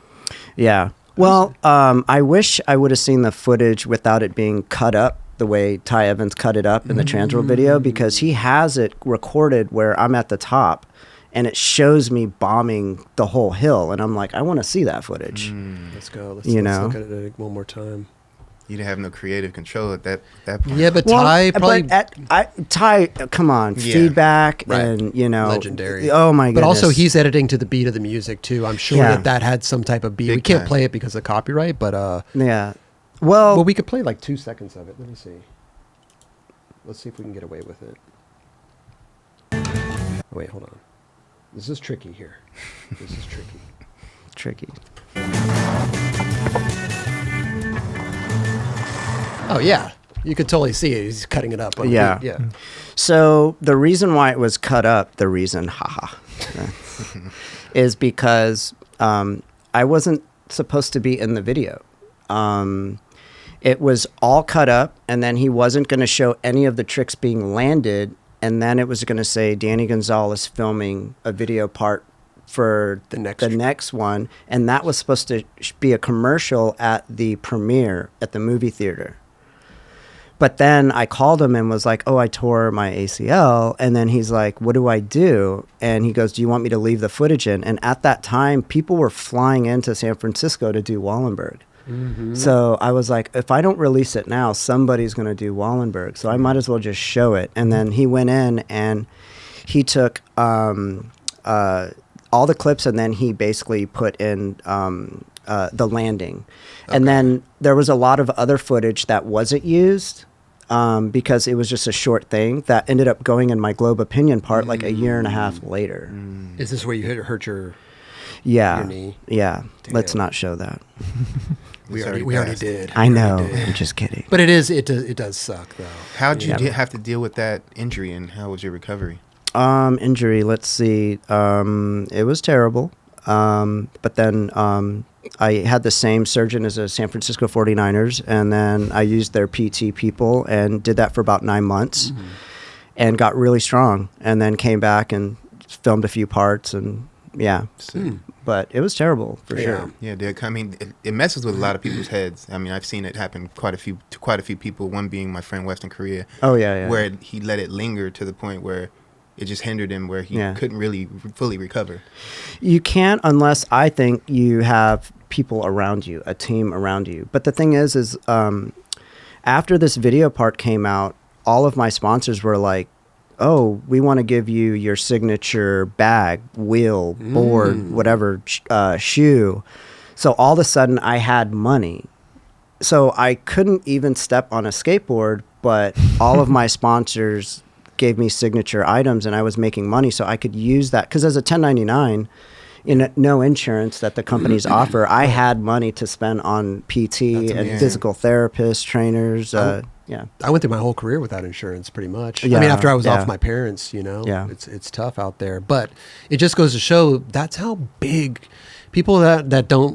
Yeah. Well, I wish I would have seen the footage without it being cut up the way Ty Evans cut it up in the Transworld video, because he has it recorded where I'm at the top and it shows me bombing the whole hill, and I'm like, I want to see that footage. Let's go. Let's You look know? at it one more time. You didn't have no creative control at that point. Yeah, but Ty probably Ty, come on, Yeah. feedback Right. and, you know, legendary. Oh my goodness. But also he's editing to the beat of the music too. I'm sure Yeah. that had some type of beat. Big We can't time. play it because of copyright, but yeah. Well, well, we could play like 2 seconds of it. Let me see. Let's see if we can get away with it. Oh, wait, hold on. This is tricky here. This is tricky. Oh yeah, you could totally see it. He's cutting it up. On the Yeah. beat. Yeah. So the reason why it was cut up, is because I wasn't supposed to be in the video. It was all cut up, and then he wasn't going to show any of the tricks being landed, and then it was going to say Danny Gonzalez filming a video part for The next next one, and that was supposed to be a commercial at the premiere at the movie theater. But then I called him and was like, oh, I tore my ACL. And then he's like, what do I do? And he goes, do you want me to leave the footage in? And at that time, people were flying into San Francisco to do Wallenberg. So I was like, if I don't release it now, somebody's going to do Wallenberg. So I might as well just show it. And then he went in and he took all the clips, and then he basically put in the landing. And then there was a lot of other footage that wasn't used because it was just a short thing that ended up going in my Globe Opinion part like a year and a half later. Is this where you hurt your Yeah. knee? Yeah. Let's Damn. not show that. We already already passed. did. I We know. already did. I'm just kidding. But it does suck though. How'd you Yeah. have to deal with that injury, and how was your recovery? Injury, let's see. It was terrible. But then I had the same surgeon as the San Francisco 49ers, and then I used their PT people and did that for about 9 months and got really strong, and then came back and filmed a few parts, and yeah. But it was terrible for sure. Yeah, Dick. I mean, it messes with a lot of people's heads. I mean, I've seen it happen to quite a few people. One being my friend Weston Korea. Oh yeah. Where he let it linger to the point where it just hindered him, where he couldn't really fully recover. You can't unless I think you have people around you, a team around you. But the thing is after this video part came out, all of my sponsors were like, oh, we want to give you your signature bag, wheel, board, whatever, shoe. So all of a sudden I had money. So I couldn't even step on a skateboard, but all of my sponsors gave me signature items, and I was making money, so I could use that. Because as a 1099, no insurance that the companies offer, I had money to spend on PT and physical therapists, trainers. Yeah. I went through my whole career without insurance, pretty much. Yeah, I mean, after I was yeah. off my parents, you know, Yeah. it's tough out there. But it just goes to show that's how big people that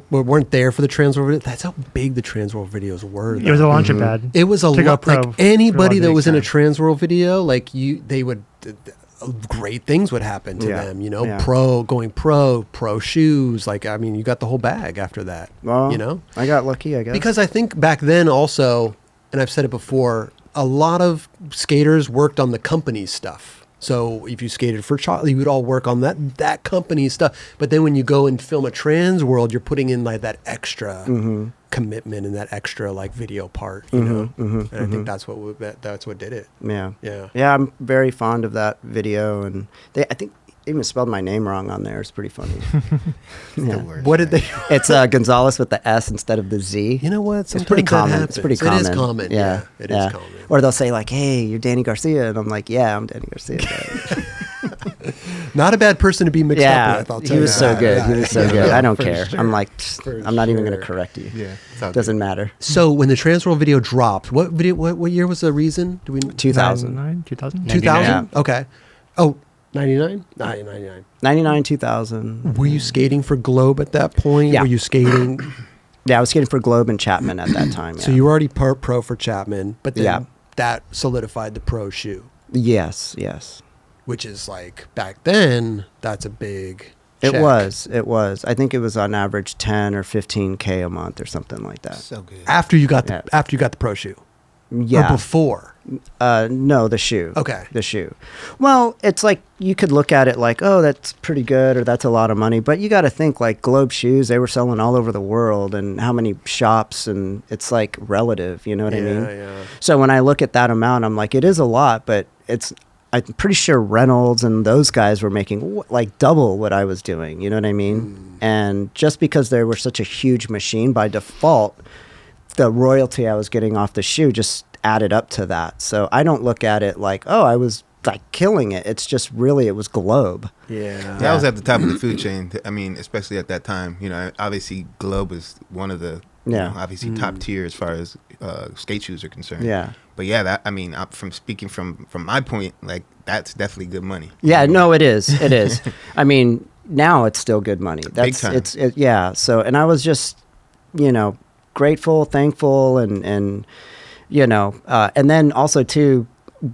weren't there for the Transworld. That's how big the Transworld videos were. It was a launching pad. It was a to go lot. pro Like for a lot anybody of that the was in a time. Transworld video, like they would. Great things would happen to Yeah. them, you know. Yeah. Pro shoes. Like, I mean, you got the whole bag after that. Well, you know, I got lucky, I guess. because I think back then also, and I've said it before, a lot of skaters worked on the company's stuff. So if you skated for Charlie, you would all work on that company's stuff. But then when you go and film a Transworld, you're putting in like that extra commitment and that extra like video part, you know. And I think that's what did it. Yeah. Yeah. Yeah, I'm very fond of that video, and I think they even spelled my name wrong on there. It's pretty funny. The worst, What did man. they? It's Gonzalez with the S instead of the Z. You know what? It's pretty Sometimes that common. happens. It's pretty common. It is common. Yeah, it is common. Or they'll say like, "Hey, you're Danny Garcia," and I'm like, "Yeah, I'm Danny Garcia." Not a bad person to be mixed up with. I'll tell he you was so that. good. He was so good. I don't For care. sure. I'm like, For I'm not even going to sure. correct you. Yeah, it's all Doesn't good. matter. So when the Transworld video dropped, what video? What year was the reason? Do we 2000, 2000? 2000? Okay. Oh, 99? 99. 99, 2000. Were you skating for Globe at that point? Yeah. Were you skating? Yeah, I was skating for Globe and Chapman at that time. So yeah. you were already pro for Chapman, but then Yeah. that solidified the pro shoe, Yes. which is like back then, that's a big It check. was. I think it was on average 10 or 15K a month or something like that. So good. After you got Yeah. the pro shoe. Yeah. Or before? No, the shoe. Okay. The shoe. Well, it's like you could look at it like, oh, that's pretty good or that's a lot of money. But you got to think like Globe shoes, they were selling all over the world and how many shops, and it's like relative, you know what I mean? Yeah. So when I look at that amount, I'm like, it is a lot, but I'm pretty sure Reynolds and those guys were making like double what I was doing, you know what I mean? And just because they were such a huge machine, by default, the royalty I was getting off the shoe just added up to that. So I don't look at it like, oh, I was like killing it. It's just really, it was Globe. Yeah. That was at the top of the food chain. I mean, especially at that time. You know, obviously Globe was one of the obviously top tier as far as skate shoes are concerned. Yeah. But yeah, that, I mean, from speaking from my point, like that's definitely good money. Yeah, no, it is. It is. I mean, now it's still good money. That's Big time. Yeah. So, and I was just, you know, grateful, thankful, and you know, and then also too,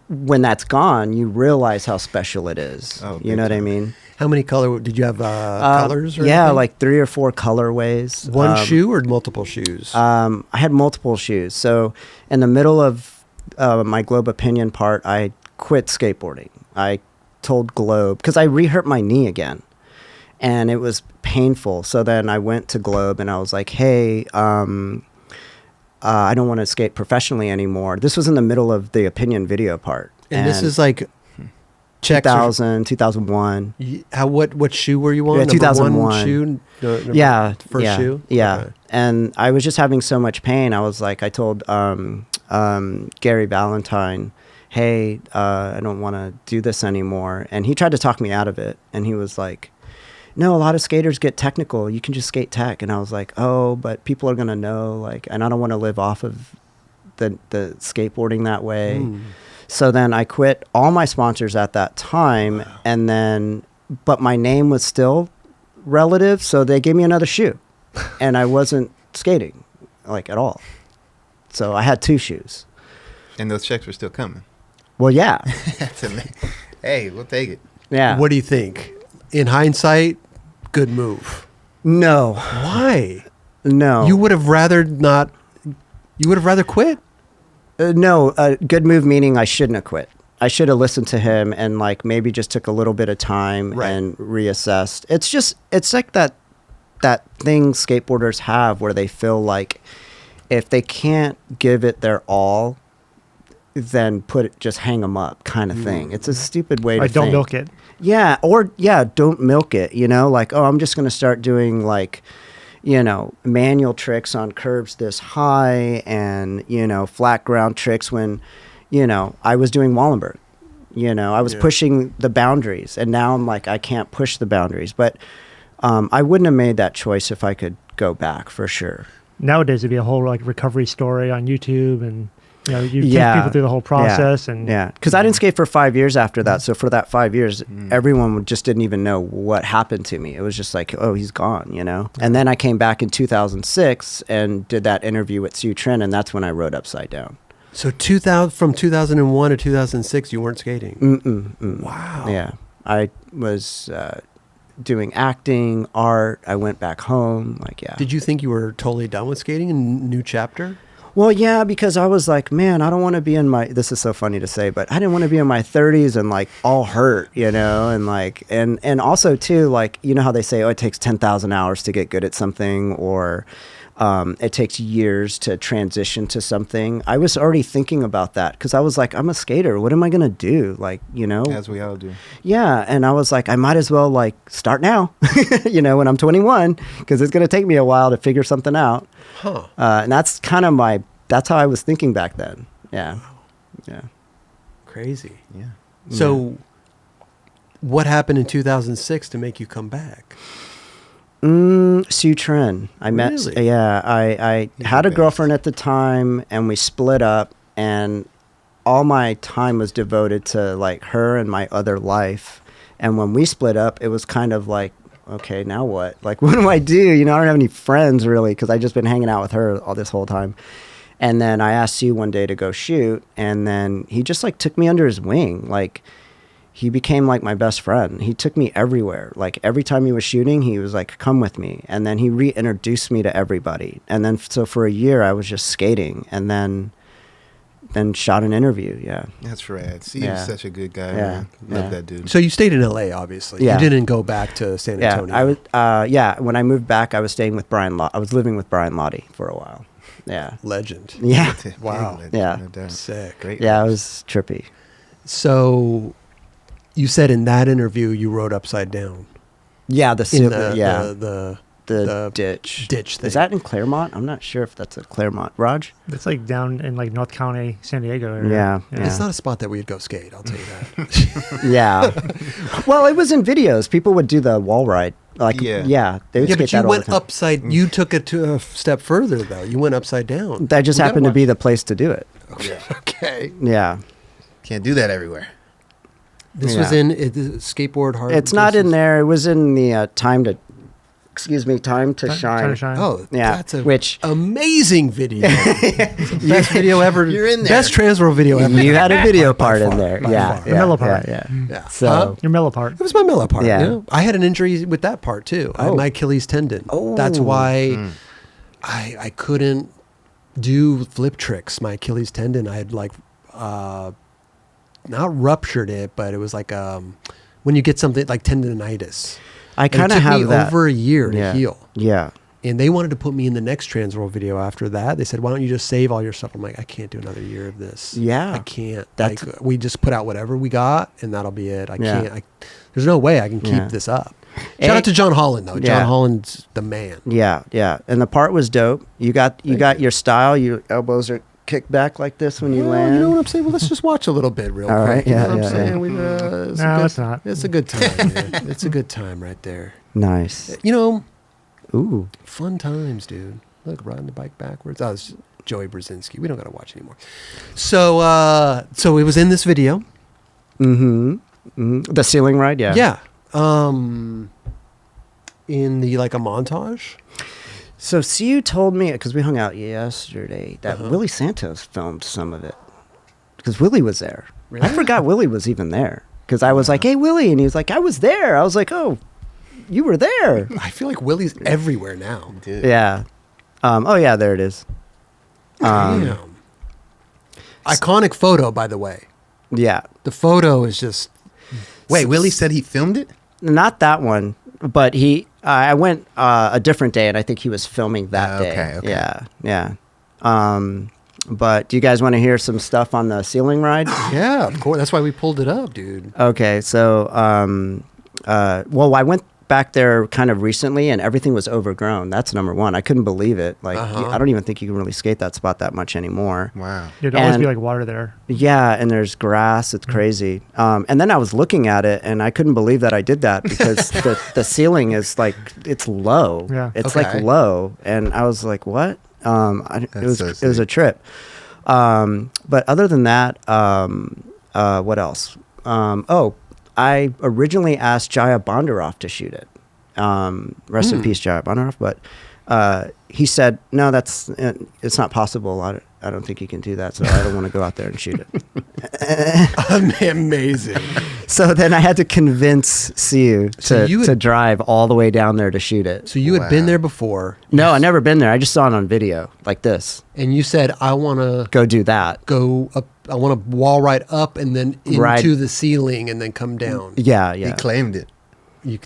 when that's gone, you realize how special it is. Oh, you know what I time. mean? How many did you have colors? Or yeah, anything? like 3 or 4 colorways. One shoe or multiple shoes? I had multiple shoes. So in the middle of my Globe Opinion part, I quit skateboarding. I told Globe, because I re-hurt my knee again. And it was painful. So then I went to Globe and I was like, hey, I don't want to skate professionally anymore. This was in the middle of the opinion video part. and this is like checks. 2001. What shoe were you on? Yeah, Number 2001. one shoe? First shoe? Yeah. Okay. And I was just having so much pain. I was like, I told Gary Valentine, hey, I don't want to do this anymore. And he tried to talk me out of it. And he was like, no, a lot of skaters get technical. You can just skate tech. And I was like, oh, but people are going to know, like, and I don't want to live off of the skateboarding that way. So then I quit all my sponsors at that time. Wow. And then, but my name was still relative. So they gave me another shoe and I wasn't skating like at all. So I had 2 shoes. And those checks were still coming. Well, yeah. Hey, we'll take it. Yeah. What do you think? In hindsight, good move. No. Why? No. You would have rather not. You would have rather quit. No. Good move meaning I shouldn't have quit. I should have listened to him and like maybe just took a little bit of time and reassessed. It's like that thing skateboarders have where they feel like if they can't give it their all, then just hang them up kind of thing. It's a stupid way to think. Don't milk it. Yeah, don't milk it, you know, like, oh, I'm just going to start doing like, you know, manual tricks on curbs this high and, you know, flat ground tricks when, you know, I was doing Wallenberg. You know, I was pushing the boundaries and now I'm like, I can't push the boundaries. But I wouldn't have made that choice if I could go back for sure. Nowadays, it'd be a whole like recovery story on YouTube and, you know, you take people through the whole process. Because I didn't skate for 5 years after that. So for that 5 years, everyone just didn't even know what happened to me. It was just like, oh, he's gone, you know? And then I came back in 2006 and did that interview with Sue Trin, and that's when I rode Upside Down. So from 2001 to 2006, you weren't skating? Wow. Yeah. I was doing acting, art. I went back home. Did you think you were totally done with skating and new chapter? Well, yeah, because I was like, man, I don't want to be in my, this is so funny to say, but I didn't want to be in my 30s and like all hurt, you know, and like, and also too, like, you know how they say, oh, it takes 10,000 hours to get good at something, or it takes years to transition to something. I was already thinking about that because I was like, I'm a skater. What am I going to do? Like, you know, As we all do. Yeah. And I was like, I might as well like start now, you know, when I'm 21, because it's going to take me a while to figure something out. Huh. And that's kind of that's how I was thinking back then. Yeah. Yeah. Crazy. Yeah. So what happened in 2006 to make you come back? Sue Trin. I met, Really? I had a girlfriend at the time and we split up and all my time was devoted to like her and my other life. And when we split up, it was kind of like, okay, now what? Like, what do I do? You know, I don't have any friends really because I just been hanging out with her all this whole time. And then I asked Sue one day to go shoot. And then he just like took me under his wing. Like, he became like my best friend. He took me everywhere. Like every time he was shooting, he was like, come with me. And then he reintroduced me to everybody. And then so for a year I was just skating. And then then shot an interview. Yeah. That's rad. See, Yeah. he's such a good guy. Yeah. Man. Love Yeah. that dude. So you stayed in LA, obviously. Yeah. You didn't go back to San Yeah, Antonio. I was. When I moved back, I was staying with Brian. I was living with Brian Lottie for a while. Yeah. Legend. Yeah. Wow. Yeah. No doubt. Sick. Great. Yeah, it was trippy. So you said in that interview you rode upside down Yeah, in the ditch. ditch thing. Is that in Claremont? I'm not sure if that's a Claremont. Raj? It's like down in like North County, San Diego area. Yeah. It's not a spot that we'd go skate. I'll tell you that. Yeah. Well, it was in videos. People would do the wall ride. Like, Yeah. they would Yeah, skate but you that all went the time. upside. You took it to a step further, though. You went upside down. That just We gotta happened to watch- be the place to do it. Okay. Yeah. Can't do that everywhere. This Yeah. was in skateboard hard. It's not in there. It was in the Time to Shine. Time to shine. Oh, Yeah, That's a which- amazing video. It's the best video ever. You're in there. Best transfer video ever. You had a video part far, in there. by Yeah, far. yeah, mellow part. Yeah. Yeah. So Huh? Your mellow part. It was my mellow part. Yeah. Yeah. I had an injury with that part too. I had Oh. my Achilles tendon. Oh. That's why I couldn't do flip tricks. My Achilles tendon, I had like not ruptured it, but it was like when you get something like tendonitis. I And kind it of took have me that. over a year to Yeah. heal. Yeah. And they wanted to put me in the next Transworld video after that. They said, "Why don't you just save all your stuff?" I'm like, "I can't do another year of this. Yeah. I can't. That's- Like, we just put out whatever we got, and that'll be it. I Yeah. can't. There's no way I can keep Yeah. this up." And- Shout out to John Holland though. John Yeah. Holland's the man. Yeah, yeah. And the part was dope. You got your style. Your elbows are kicked back like this when you Well, land. you know what I'm saying? Well, let's just watch a little bit real All quick. right, You know yeah, what I'm yeah, saying? yeah. It's No, a good, it's not. It's a good time, man. It's a good time right there. Nice. You know, Ooh. fun times, dude. Look, riding the bike backwards. Oh, it's Joey Brzezinski. We don't got to watch anymore. So, so it was in this video. Mm-hmm. Mm-hmm. The ceiling ride. Yeah. Yeah. In the like a montage. So CU told me, because we hung out yesterday, that Uh-huh. Willie Santos filmed some of it. Because Willie was there. Really? I forgot Willie was even there. Because I was like, "Hey, Willie." And he was like, "I was there." I was like, "Oh, you were there." I feel like Willie's everywhere now. Dude. Yeah. Oh, yeah, there it is. Damn. Iconic photo, by the way. Yeah. The photo is just. Wait, Willie said he filmed it? Not that one, but I went a different day, and I think he was filming that day. Okay. Yeah, yeah. But do you guys want to hear some stuff on the ceiling ride? Yeah, of course. That's why we pulled it up, dude. Okay, so well, I went back there kind of recently, and everything was overgrown. That's number one. I couldn't believe it. Like, I don't even think you can really skate that spot that much anymore. Wow. There'd always And- be like water there. Yeah, and there's grass. It's crazy. And then I was looking at it, and I couldn't believe that I did that because the ceiling is like, it's low. Yeah. It's Okay. like low, and I was like, what? It That's so was a trip. But other than that, what else? I originally asked Jaya Bondaroff to shoot it. Rest in peace, Jaya Bondaroff. But he said, no, it's not possible. I don't think you can do that, so I don't want to go out there and shoot it. Amazing. So then I had to convince CU So you to had- drive all the way down there to shoot it. So you had been Wow. there before. No, I never been there. I just saw it on video like this. And you said, I want to Go do that. go up. I want to wall ride up and then into Right. the ceiling and then come down. Yeah, He yeah. claimed it.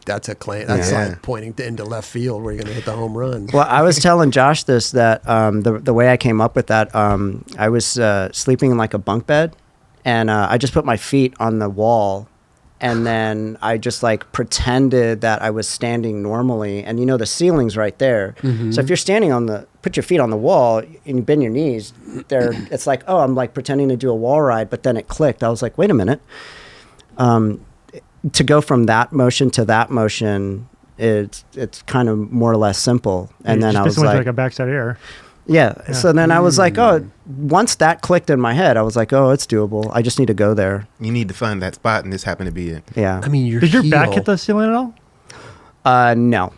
That's a claim. That's Yeah. like pointing into left field where you're going to hit the home run. Well, I was telling Josh this, that the way I came up with that, I was sleeping in like a bunk bed, and I just put my feet on the wall, and then I just like pretended that I was standing normally, and the ceiling's right there. So if you're standing put your feet on the wall and you bend your knees, it's like, oh, I'm like pretending to do a wall ride, but then it clicked. I was like, wait a minute. To go from that motion to that motion, it's kind of more or less simple. And then I was went to like, like a backside air. yeah. So then I was like, oh, once that clicked in my head, I was like, oh, it's doable. I just need to go there. You need to find that spot, and this happened to be it. Yeah. I mean, Did your back hit the ceiling at all? No.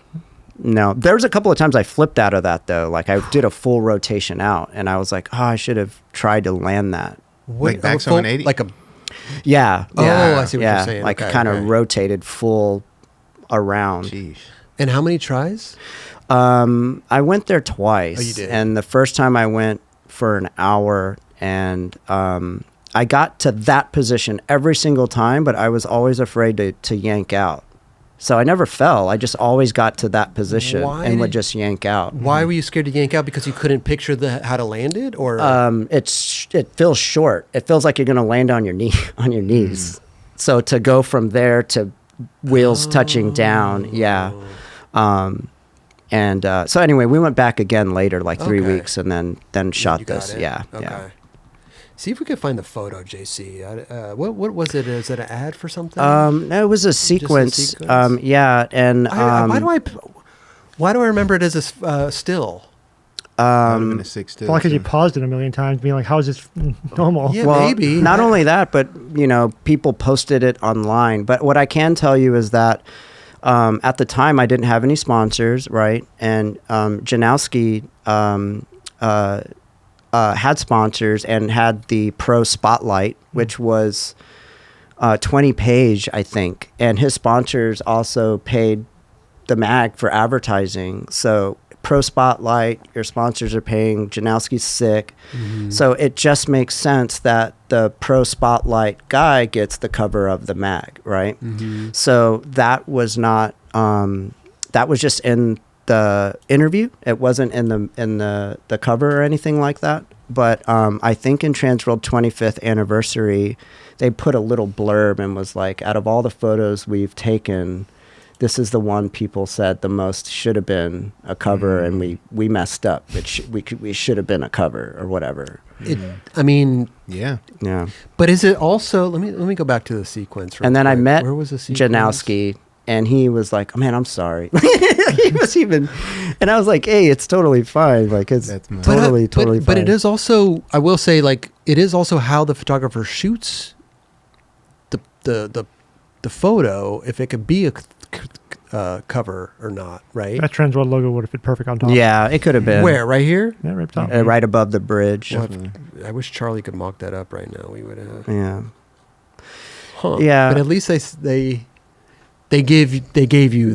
There was a couple of times I flipped out of that though. Like I did a full rotation out, and I was like, oh, I should have tried to land that. Like back to 180? Like a. Yeah. Oh, yeah, I see what yeah. you're saying. Like Okay, kind of okay. rotated full around. Jeez. And how many tries? I went there twice. Oh, you did? And the first time I went for an hour, and I got to that position every single time, but I was always afraid to yank out. So I never fell. I just always got to that position and would just yank out. Why were you scared to yank out? Because you couldn't picture how to land it, or it feels short. It feels like you're going to land on your knees. So to go from there to wheels touching down, yeah. So anyway, we went back again later, like 3 weeks, and then shot this. Yeah, yeah. See if we could find the photo, JC. What was it? Is it an ad for something? No, it was a sequence. Yeah, and why do I remember it as a still? Probably because you paused it a million times, being like, "How is this normal?" Yeah, maybe. Not only that, but people posted it online. But what I can tell you is that at the time I didn't have any sponsors, right? And Janowski had sponsors and had the Pro Spotlight, which was 20-page, I think. And his sponsors also paid the mag for advertising. So Pro Spotlight, your sponsors are paying, Janowski's sick. Mm-hmm. So it just makes sense that the Pro Spotlight guy gets the cover of the mag, right? Mm-hmm. So that was not, that was just in the interview. It wasn't in the cover or anything like that. But I think in Transworld 25th anniversary, they put a little blurb and was like, out of all the photos we've taken, this is the one people said the most should have been a cover, and we messed up. We should have been a cover or whatever. I mean, yeah. But is it also? Let me go back to the sequence. And then quick. I met Where was the sequence? Janowski, and he was like, "Oh man, I'm sorry." He was even, and I was like, "Hey, it's totally fine. Like it's totally fine." But it is also, I will say, like it is also how the photographer shoots the photo, if it could be a cover or not, right? That Transworld logo would have fit perfect on top. Yeah, it could have been. Where? Right here? Yeah, right top. Right above the bridge. I wish Charlie could mock that up right now. We would have. Yeah. Huh. Yeah. But at least they gave you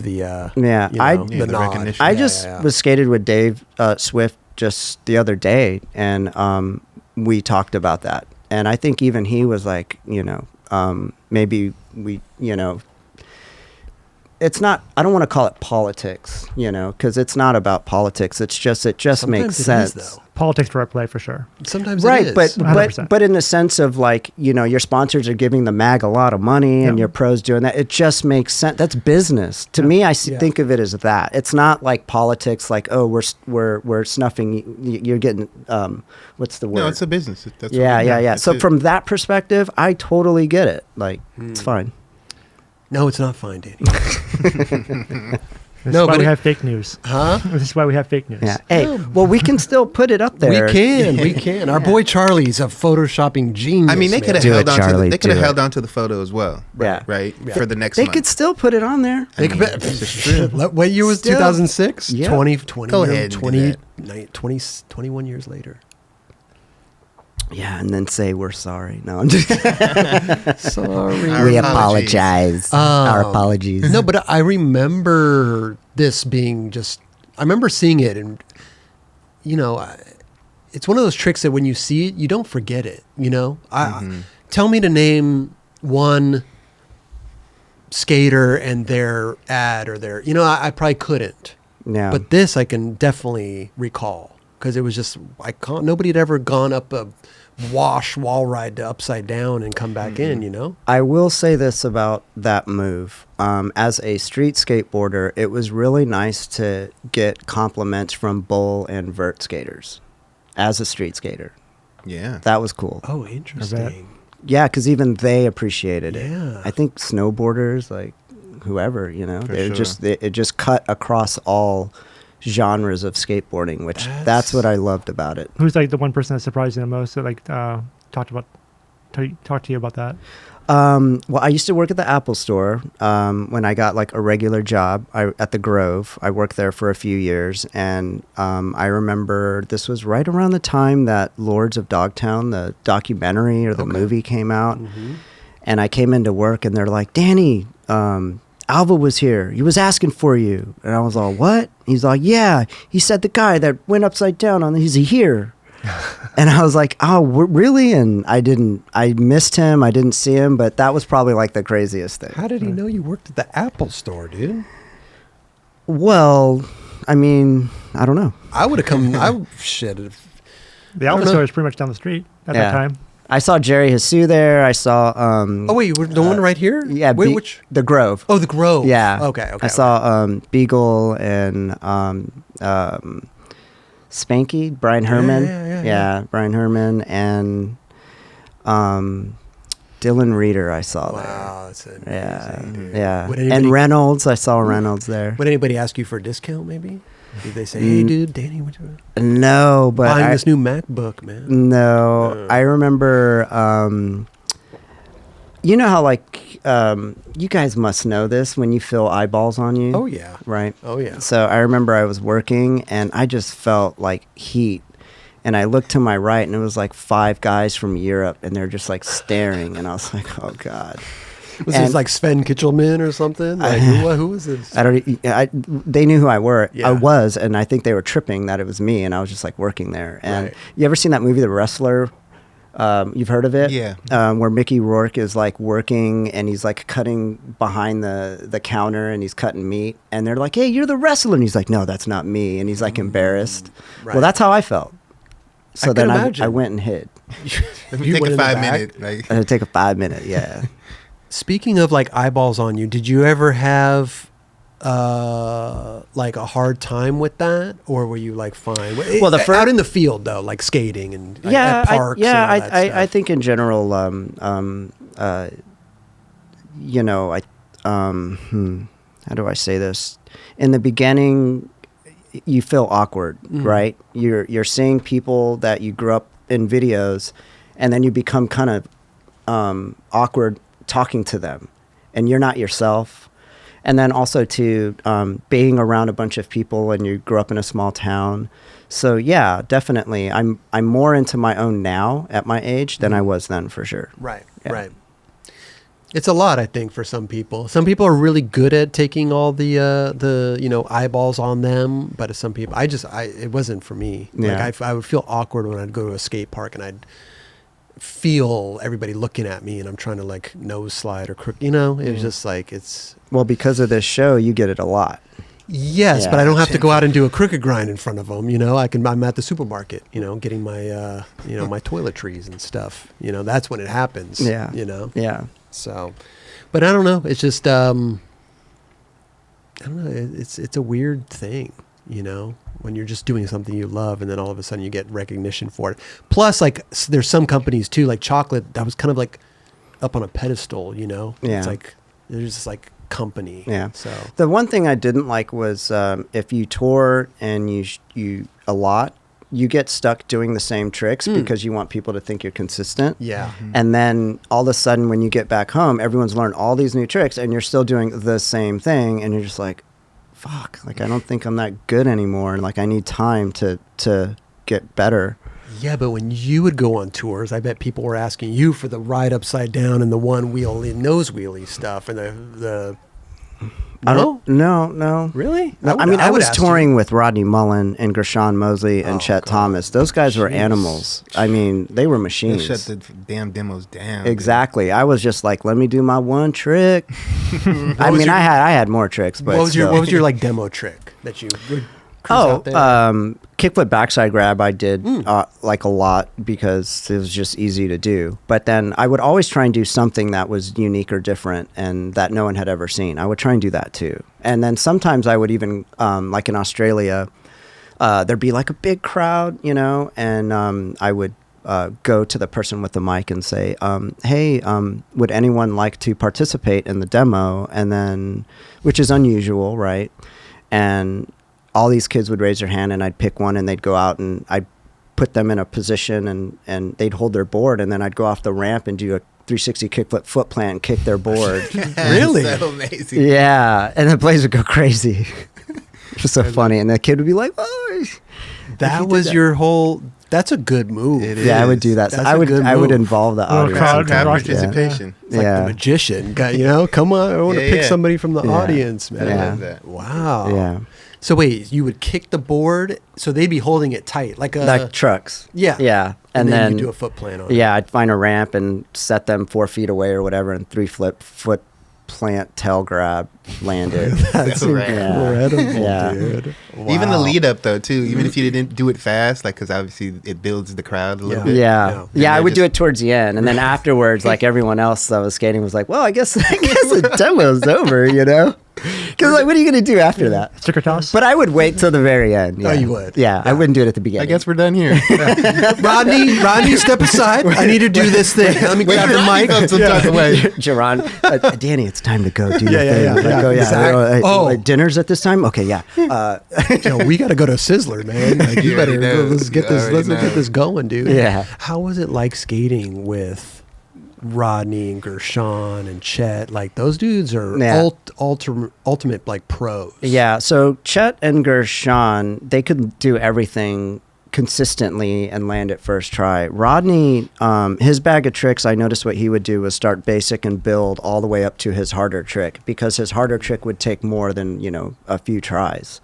the the nod. recognition. I just was skated with Dave Swift just the other day, and we talked about that. And I think even he was like, maybe we, it's not, I don't want to call it politics, because it's not about politics. It just Sometimes makes it sense. is, though. Politics direct play for sure. Sometimes Right, it is. but in the sense of like, your sponsors are giving the mag a lot of money and your pros doing that. It just makes sense. That's business. To me, I think of it as that. It's not like politics, like, oh, we're snuffing, you're getting, what's the word? No, it's a business. That's Yeah. So from that perspective, I totally get it. Like, it's fine. No, it's not fine, Danny. This is why we have fake news. Huh? This is why we have fake news. Yeah. Hey, well, we can still put it up there. We can. Our boy Charlie's a photoshopping genius. I mean, they could have held on to the photo as well. Yeah. Right? Yeah. For the next They month. could still put it on there. This is true. What year was Still. 2006? Yeah. 20, Go ahead and do 21 years later. Yeah, and then say we're sorry. No, I'm just Sorry. Our we apologies. apologize. Our apologies. No, but I remember this being I remember seeing it, and, it's one of those tricks that when you see it, you don't forget it, Tell me to name one skater and their ad or their, I probably couldn't. Yeah. But this I can definitely recall. Because it was just nobody had ever gone up a Wallride to upside down and come back in, I will say this about that move. As a street skateboarder, it was really nice to get compliments from bowl and vert skaters as a street skater. Yeah. That was cool. Oh, interesting. Yeah, because even they appreciated it. Yeah. I think snowboarders, like whoever, For it just cut across all genres of skateboarding, which that's what I loved about it. Who's like the one person that surprised you the most that talked to you about that? Well, I used to work at the Apple Store when I got like a regular job at the Grove. I worked there for a few years, and I remember this was right around the time that Lords of Dogtown, the documentary or the movie came out. Mm-hmm. And I came into work, and they're like, "Danny, Alva was here. He was asking for you." And I was all, "What?" He's like, "Yeah, he said the guy that went upside down he's here." And I was like, oh, really? And I missed him. I didn't see him, but that was probably like the craziest thing. How did he know you worked at the Apple store, dude? Well, I mean, I don't know. I would have come. Shit. The Apple store is pretty much down the street at that time. I saw Jerry Hasu there. I saw. Oh wait, you were the one right here? Yeah. Wait, which? The Grove. Oh, the Grove. Yeah. Okay. I saw Beagle and Spanky, Brian Herman. Yeah, Brian Herman and Dylan Reeder. I saw there. Wow, that's amazing. Yeah. And Reynolds. I saw Reynolds there. Would anybody ask you for a discount? Maybe. Did they say, "Hey, dude, Danny, what you?" No, but buying this new MacBook, man. No, I remember. You know how like you guys must know this when you feel eyeballs on you. Oh yeah. Right. Oh yeah. So I remember I was working and I just felt like heat, and I looked to my right and it was like 5 guys from Europe and they're just like staring, and I was like, oh god. Was this like Sven Kitchelman or something? Like, who was this? They knew who I Yeah. was, and I think they were tripping that it was me, and I was just like working there. And you ever seen that movie, The Wrestler? You've heard of it? Yeah. Where Mickey Rourke is like working, and he's like cutting behind the counter, and he's cutting meat, and they're like, "Hey, you're the wrestler," and he's like, "No, that's not me," and he's like embarrassed. Right. Well, that's how I felt. So then imagine. I went and hid. Let me take a 5-minute. I had to take a 5-minute. Yeah. Speaking of like eyeballs on you, did you ever have like a hard time with that, or were you like fine? Well, out in the field though, like skating and like, at parks. I think in general, you know, how do I say this? In the beginning, you feel awkward, right? You're seeing people that you grew up in videos, and then you become kind of awkward talking to them, and you're not yourself. And then also to being around a bunch of people, and you grew up in a small town. So yeah, definitely, I'm more into my own now at my age than I was then, for sure. Right, Yeah. right. It's a lot, I think, for some people. Some people are really good at taking all the eyeballs on them, but some people, it wasn't for me. Yeah. Like I would feel awkward when I'd go to a skate park and I'd feel everybody looking at me and I'm trying to like nose slide or crook. It was just like it's. Well, because of this show, you get it a lot. Yes, but I don't have to go out and do a crooked grind in front of them. I'm at the supermarket, getting my my toiletries and stuff. That's when it happens. Yeah. Yeah. So, but I don't know. It's just I don't know. It's a weird thing, when you're just doing something you love and then all of a sudden you get recognition for it. Plus, like there's some companies too, like chocolate, that was kind of like up on a pedestal. Yeah. It's like there's this like company. Yeah. So the one thing I didn't like was if you tour and you a lot, you get stuck doing the same tricks because you want people to think you're consistent. Yeah. And then all of a sudden when you get back home, everyone's learned all these new tricks and you're still doing the same thing, and you're just like, fuck, like I don't think I'm that good anymore, and like I need time to get better. Yeah, but when you would go on tours, I bet people were asking you for the ride upside down and the one wheel nose wheelie stuff and the No. Really? No, I was touring with Rodney Mullen and Gershon Mosley and Chet Thomas. Those guys were animals. I mean, they were machines. They shut the damn demos down. Exactly. I was just like, let me do my one trick. I had more tricks, but what was your like demo trick that you would cruise out there? Kickflip backside grab I did like a lot because it was just easy to do. But then I would always try and do something that was unique or different and that no one had ever seen. I would try and do that too. And then sometimes I would even, like in Australia, there'd be like a big crowd, and I would go to the person with the mic and say, hey, would anyone like to participate in the demo? And then, which is unusual, right? And all these kids would raise their hand, and I'd pick one, and they'd go out, and I'd put them in a position, and they'd hold their board, and then I'd go off the ramp and do a 360 kickflip foot plant and kick their board. Really? So amazing. Yeah, and the players would go crazy. It was so funny, and the kid would be like, "Oh, that was your whole." That's a good move. Yeah, I would do that. So I would involve the audience. Crowd participation. It's like the magician. Come on, I want to pick somebody from the audience, man. I love that. Wow. Yeah. So wait, you would kick the board, so they'd be holding it tight, like trucks. Yeah. Yeah. And then you do a foot plant on it. Yeah, I'd find a ramp and set them 4 feet away or whatever, and 3 foot plant tail grab, land it. That's incredible, Yeah. dude. Even the Wow. lead up though too. Even if you didn't do it fast, like because obviously it builds the crowd a little bit. Yeah, Yeah. I would just- do it towards the end, and then afterwards, like everyone else that was skating was like, "Well, I guess the demo's over," you know? Because like, what are you gonna do after that? Sticker toss. But I would wait till the very end. Yeah. Oh, you would? Yeah, I wouldn't do it at the beginning. I guess we're done here. Rodney, step aside. I need to do this thing. Let me grab the mic. Some type of way. Jerron, Danny, it's time to go do your Yeah, thing. yeah, Like, yeah. oh, yeah. Exactly. Like, dinner's at this time? Okay, yeah. Yo, we got to go to Sizzler, man. Like, you You better already know. let's get You this. already Let's know. get this going, dude. Yeah. How was it like skating with Rodney and Gershon and Chet? Like those dudes are Yeah. ultimate like pros. Yeah, so Chet and Gershon, they could do everything consistently and land it first try. Rodney, his bag of tricks, I noticed what he would do was start basic and build all the way up to his harder trick, because his harder trick would take more than, a few tries.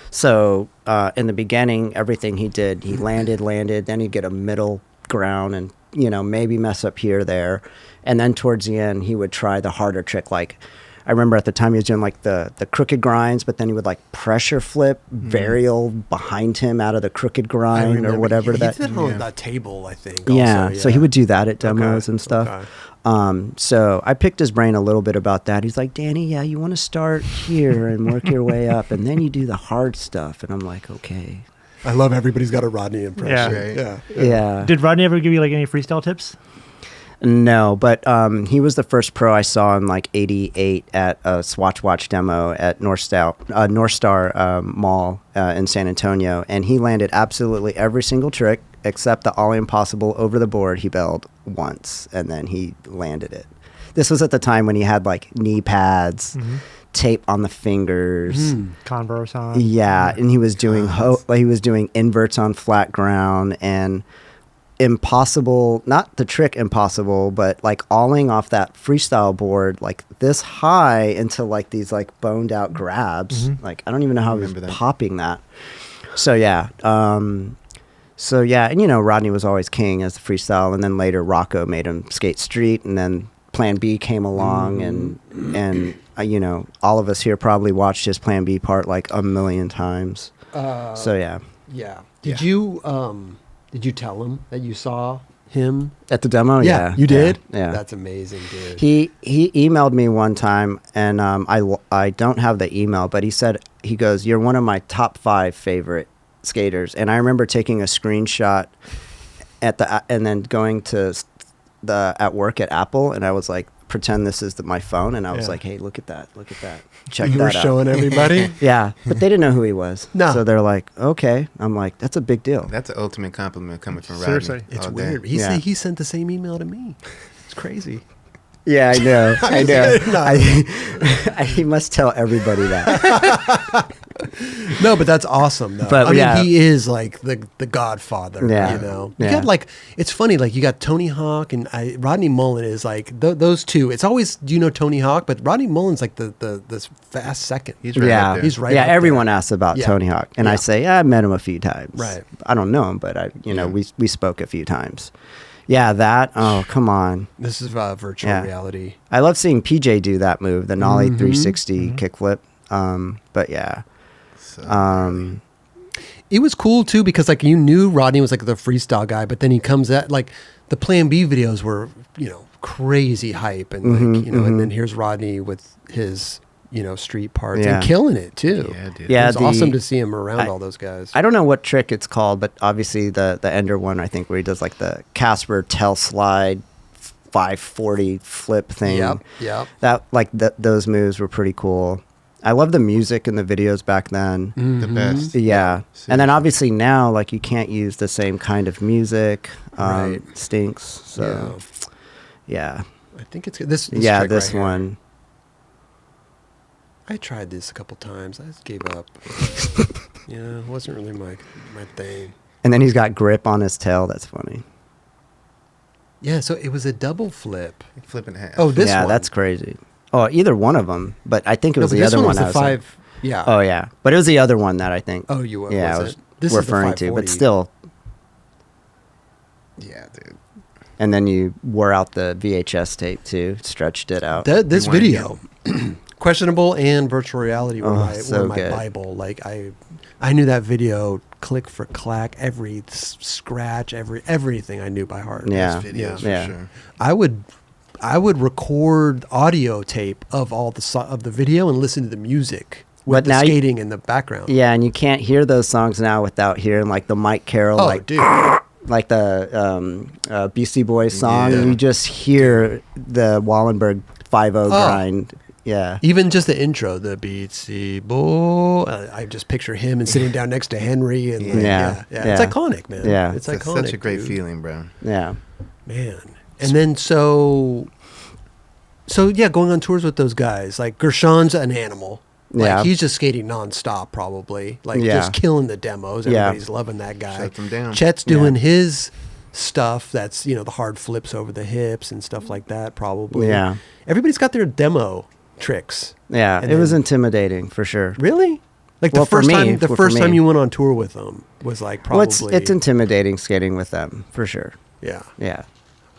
So in the beginning, everything he did, he landed, then he'd get a middle ground and, maybe mess up here, there. And then towards the end, he would try the harder trick. Like, I remember at the time he was doing like the crooked grinds, but then he would like pressure flip varial behind him out of the crooked grind or whatever. He that did it on that table, I think. yeah, also, so he would do that at demos and stuff. Okay. So I picked his brain a little bit about that. He's like, Danny, yeah, you want to start here and work your way up, and then you do the hard stuff. And I'm like, okay. I love everybody's got a Rodney impression. Yeah. Yeah. Did Rodney ever give you like any freestyle tips? No, but he was the first pro I saw in like '88 at a Swatch Watch demo at North Star Mall in San Antonio, and he landed absolutely every single trick except the ollie impossible over the board. He bailed once, and then he landed it. This was at the time when he had like knee pads, tape on the fingers. Converse on. Yeah, and he was doing inverts on flat ground and impossible, not the trick impossible, but like alling off that freestyle board like this high into like these like boned out grabs. Like I don't even know how he was popping that. So yeah. And Rodney was always king as the freestyle, and then later Rocco made him skate street, and then Plan B came along, and all of us here probably watched his Plan B part like a million times. So yeah. Yeah. Did you tell him that you saw him At the demo? Yeah. You did? Yeah. That's amazing, dude. He emailed me one time, and I don't have the email, but he goes, "You're one of my top 5 favorite skaters." And I remember taking a screenshot and then going to at work at Apple, and I was like, pretend this is my phone, and I was like, hey, look at that, check you that were out. showing everybody? Yeah, but they didn't know who he was. No. So they're like, okay. I'm like, that's a big deal. That's an ultimate compliment coming from Rodney. Seriously. It's all day. weird. He sent the same email to me. It's crazy. Yeah, I know. I know. No. He must tell everybody that. No, but that's awesome, though. But, I mean, yeah. he is like the godfather, Yeah. you know? Yeah. You got like, it's funny, like you got Tony Hawk and Rodney Mullen is like, those two. It's always, do you know Tony Hawk? But Rodney Mullen's like the fast second. He's right up there. He's right Yeah, up everyone there. asks about Yeah. Tony Hawk, and Yeah. I say, I met him a few times. Right. I don't know him, but we spoke a few times. Yeah, that. Oh, come on. This is virtual Yeah. reality. I love seeing PJ do that move, the nollie 360 kickflip. But yeah. So, It was cool too because like you knew Rodney was like the freestyle guy, but then he comes at like the Plan B videos were crazy hype and like and then here's Rodney with his street parts Yeah. and killing it too. Yeah, dude. Yeah, it was awesome to see him around I- all those guys. I don't know what trick it's called, but obviously the Ender one, I think, where he does like the Casper tail slide 540 flip thing. Yep. That those moves were pretty cool. I love the music in the videos back then. the best. Yeah. And then obviously now, like, you can't use the same kind of music. Right. Stinks. So, yeah. I think it's this Yeah, trick this right here. one. I tried this a couple times. I just gave up. It wasn't really my thing. And then he's got grip on his tail. That's funny. Yeah, so it was a double flip. Flipping half. Oh, this yeah, one. that's crazy. Oh, either one of them. But I think it No, was but the this other one one. was the I was like- five. Yeah. Oh yeah, but it was the other one that I think. Oh, you were. Yeah, I was was it? This is the referring to, but 540. still. Yeah, dude. And then you wore out the VHS tape too, stretched it out. This Rewind video, questionable and virtual reality were so were my good. Bible. Like I knew that video click for clack, every scratch, everything I knew by heart. Yeah. Those videos Yeah. for sure. I would record audio tape of all of the video and listen to the music with But the now skating in the background. Yeah, and you can't hear those songs now without hearing like the Mike Carroll, Oh, like dude. like the Beastie Boys song. Yeah. You just hear the Wallenberg 5/0 grind. Yeah. Even just the intro, the Beatsy Boy. I just picture him and sitting down next to Henry, and like, Yeah. It's Yeah. iconic, man. Yeah. It's That's iconic. such a great dude. feeling, bro. Yeah. Man. And then so yeah, going on tours with those guys, like Gershon's an animal. Like Yeah. he's just skating nonstop, probably. Like Yeah. just killing the demos. Yeah. Everybody's loving that guy. Shut them down. Chet's doing his stuff. That's the hard flips over the hips and stuff like that. Probably. Yeah. Everybody's got their demo tricks. Yeah. And It was then- intimidating for sure. Really? Like Well, the for first me- time, for first time me. you went on tour with them was like probably. Well, it's intimidating skating with them for sure. Yeah. Yeah.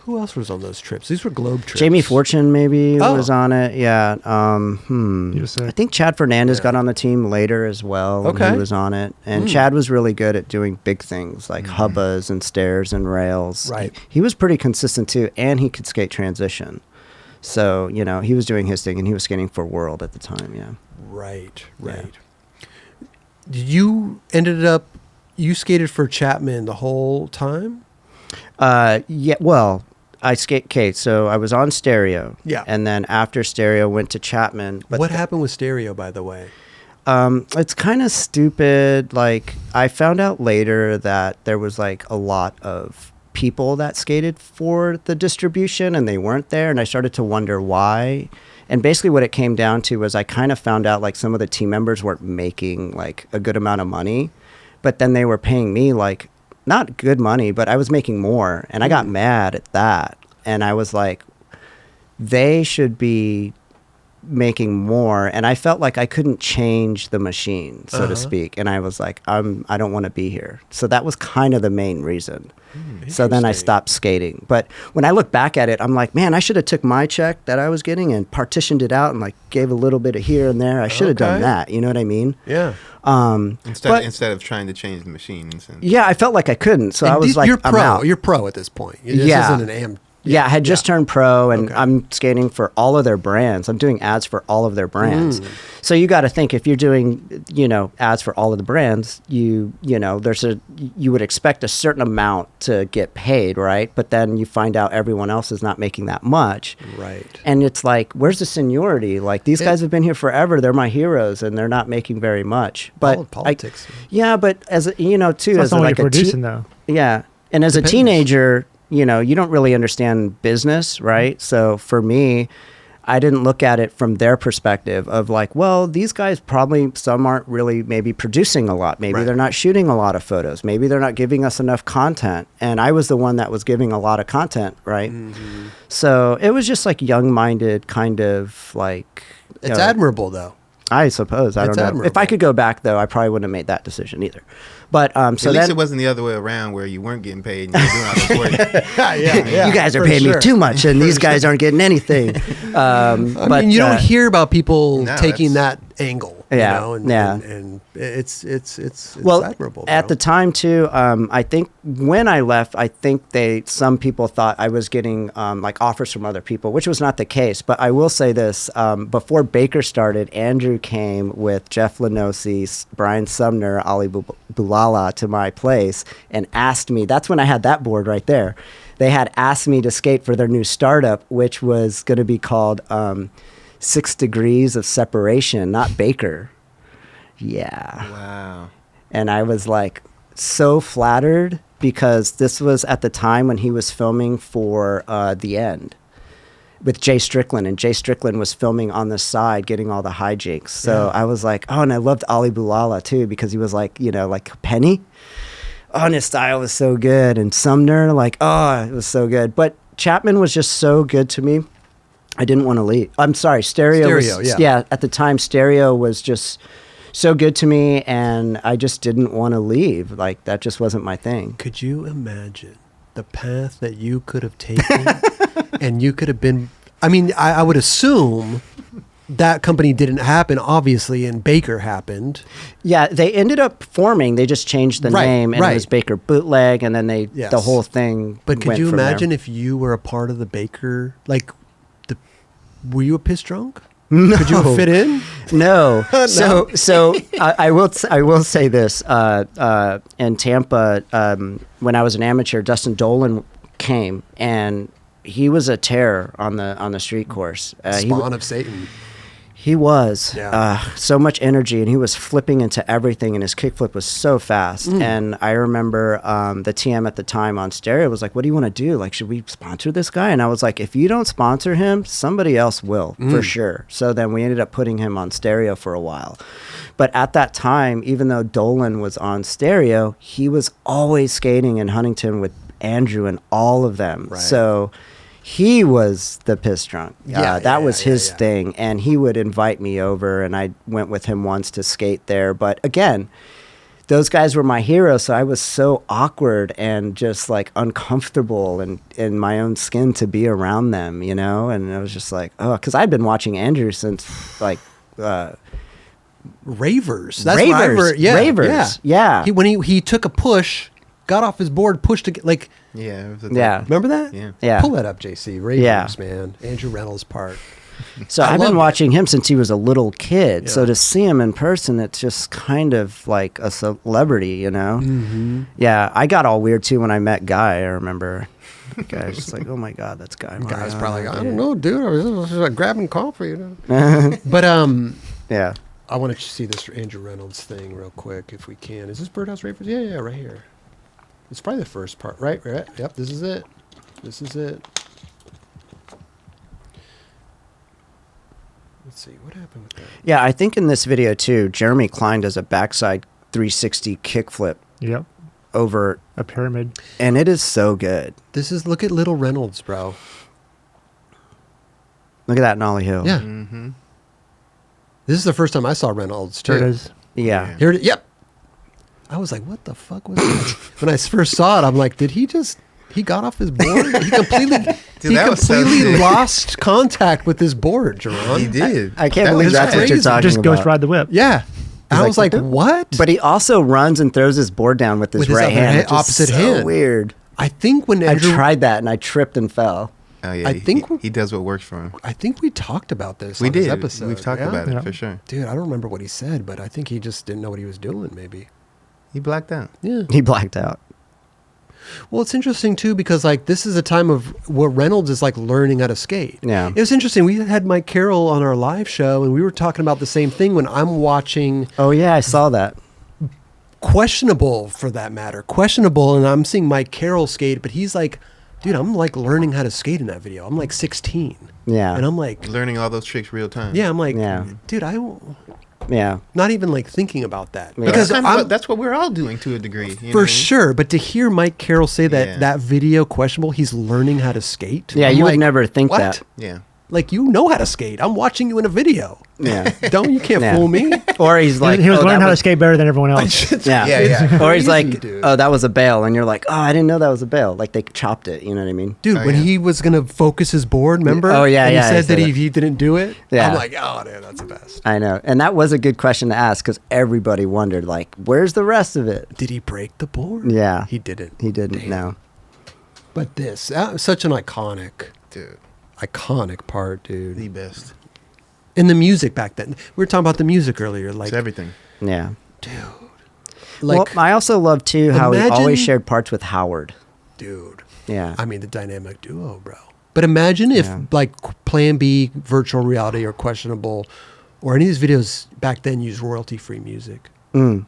Who else was on those trips? These were globe trips. Jamie Fortune maybe Oh. was on it. Yeah. He was sick. I think Chad Fernandez Yeah. got on the team later as well. When Okay. he was on it, and Chad was really good at doing big things like hubbas and stairs and rails. Right. He was pretty consistent too, and he could skate transition. So he was doing his thing, and he was skating for World at the time. Yeah. Right. Yeah. Right. You ended up. You skated for Chapman the whole time. Yeah. Well, I skate. Okay, so I was on Stereo. Yeah. And then after Stereo, went to Chapman. But What happened with Stereo, by the way? It's kind of stupid. Like, I found out later that there was like a lot of people that skated for the distribution and they weren't there. And I started to wonder why. And basically what it came down to was I kind of found out like some of the team members weren't making like a good amount of money, but then they were paying me like not good money, but I was making more. And I got mad at that. And I was like, they should be making more, and I felt like I couldn't change the machine, so to speak. And I was like, I don't want to be here. So that was kind of the main reason. So then I Interesting. stopped skating. But when I look back at it, I'm like, man, I should have took my check that I was getting and partitioned it out and like gave a little bit of here and there. I should have done Okay. that. You know what I mean? Yeah. But- Instead of trying to change the machines. And Yeah, I felt like I couldn't. So I was like, you're I'm pro. out. You're pro at this point. This Yeah. isn't an AM. Yeah, I had just turned pro, and Okay. I'm skating for all of their brands. I'm doing ads for all of their brands. Mm. So you got to think, if you're doing, ads for all of the brands, you would expect a certain amount to get paid, right? But then you find out everyone else is not making that much. Right. And it's like, where's the seniority? Like, these guys have been here forever. They're my heroes, and they're not making very much. But Politics. yeah, but as too, That's as not what like you're a producing, though. yeah. And as Depends. a teenager, you don't really understand business, right? So for me, I didn't look at it from their perspective of like, well, these guys probably, some aren't really maybe producing a lot. Maybe Right. they're not shooting a lot of photos. Maybe they're not giving us enough content. And I was the one that was giving a lot of content, right? Mm-hmm. So it was just like young-minded kind of like... It's admirable, though. I suppose. I It's don't know. admirable. If I could go back, though, I probably wouldn't have made that decision either. But so at least then... it wasn't the other way around where you weren't getting paid and you were doing all this work. yeah. You guys are for paying sure. me too much, and these guys aren't getting anything. I mean, you don't hear about people No, taking that that's- angle. Yeah, You know, and, yeah. and it's well, admirable. at bro. the time too. I think when I left, I think some people thought I was getting like offers from other people, which was not the case. But I will say this: before Baker started, Andrew came with Jeff Lenosi, Brian Sumner, Ali Bulala to my place and asked me. That's when I had that board right there. They had asked me to skate for their new startup, which was going to be called 6 Degrees of Separation, not Baker. Yeah. Wow. And I was like so flattered because this was at the time when he was filming for The End with Jay Strickland, and Jay Strickland was filming on the side getting all the hijinks. So I was like, oh, and I loved Ali Bulala too because he was like, like Penny. Oh, and his style was so good. And Sumner, like, oh, it was so good. But Chapman was just so good to me. I didn't want to leave. I'm sorry, Stereo was, Stereo, yeah. yeah, at the time, Stereo was just so good to me, and I just didn't want to leave. Like, that just wasn't my thing. Could you imagine the path that you could have taken and you could have been, I mean, I would assume that company didn't happen, obviously, and Baker happened. Yeah, they ended up forming. They just changed the name, and it was Baker Bootleg, and then the whole thing. But could you imagine if you were a part of the Baker, like, were you a piss drunk? No. Could you fit in? No. So I will say this. In Tampa, when I was an amateur, Dustin Dolan came, and he was a terror on the street course. Spawn of Satan. He was. Yeah. So much energy, and he was flipping into everything, and his kickflip was so fast. And I remember the TM at the time on stereo was like, what do you want to do? Like, should we sponsor this guy? And I was like, if you don't sponsor him, somebody else will, for sure. So then we ended up putting him on stereo for a while. But at that time, even though Dolan was on stereo, he was always skating in Huntington with Andrew and all of them. Right. So he was the piss drunk. That was his thing. And he would invite me over, and I went with him once to skate there. But again, those guys were my heroes. So I was so awkward and just like uncomfortable and in my own skin to be around them, you know? And I was just like, oh, because I'd been watching Andrew since like... Ravers. That's Ravers. Ravers. Yeah. He took a push, got off his board, pushed to get, like... Yeah. Remember that? Yeah. Pull that up, JC. Ravers, man. Andrew Reynolds' part. So I've been watching him since he was a little kid. Yeah. So to see him in person, it's just kind of like a celebrity, you know? Mm-hmm. Yeah. I got all weird too when I met Guy. I remember. Guy was just like, oh my God, that's Guy. Guy was probably like, I don't know, dude. I was just like grabbing coffee, you know? But, yeah. I want to see this Andrew Reynolds thing real quick if we can. Is this Birdhouse Ravers? Yeah, right here. It's probably the first part, right? Yep, this is it. Let's see, what happened with that? Yeah, I think in this video too, Jeremy Klein does a backside 360 kickflip. Yep. Over a pyramid. And it is so good. Look at little Reynolds, bro. Look at that Nollie Hill. Yeah. Mm-hmm. This is the first time I saw Reynolds, too. Here it is. Yeah. Here it is. Yep. I was like, what the fuck was that? When I first saw it, I'm like, he got off his board? He completely lost contact with his board, Jerron. He did. I can't believe that's what you're talking Just about. ghost ride the whip. Yeah. I was like, what? But he also runs and throws his board down with his right hand. Opposite so hand. Weird. I think when I tried that and I tripped and fell. Oh yeah, I think he does what works for him. I think we talked about this. We on did. This episode. We've talked about it for sure. Dude, I don't remember what he said, but I think he just didn't know what he was doing. Maybe he blacked out. Yeah, he blacked out. Well, it's interesting too because like this is a time of where Reynolds is like learning how to skate. Yeah, it was interesting. We had Mike Carroll on our live show, and we were talking about the same thing when I'm watching. Oh yeah, I saw that. Questionable for that matter. Questionable, and I'm seeing Mike Carroll skate, but he's like, dude, I'm like learning how to skate in that video. I'm like 16. Yeah. And I'm like learning all those tricks real time. Yeah, I'm like, dude, I don't. Yeah. Not even like thinking about that. Yeah. Because that's what we're all doing to a degree. For sure. But to hear Mike Carroll say that video questionable, he's learning how to skate. Yeah, you would never think that. Yeah. Like, you know how to skate. I'm watching you in a video. Yeah. You can't fool me. Or he's like, he was learning how to skate better than everyone else. Yeah. Or he's like, dude. Oh, that was a bail. And you're like, oh, I didn't know that was a bail. Like, they chopped it. You know what I mean? Dude, when he was going to focus his board, remember? Oh, yeah, and yeah. He said that he didn't do it. Yeah. I'm like, oh, dude, that's the best. I know. And that was a good question to ask because everybody wondered, like, where's the rest of it? Did he break the board? Yeah. He didn't. He didn't, no. But this, such an iconic part, dude. The best. And the music back then. We were talking about the music earlier. Like, it's everything. Yeah. Dude. Like, well, I also love, too, how he always shared parts with Howard. Dude. Yeah. I mean, the dynamic duo, bro. But imagine if, like, Plan B, virtual reality, or questionable, or any of these videos back then used royalty-free music. Mm.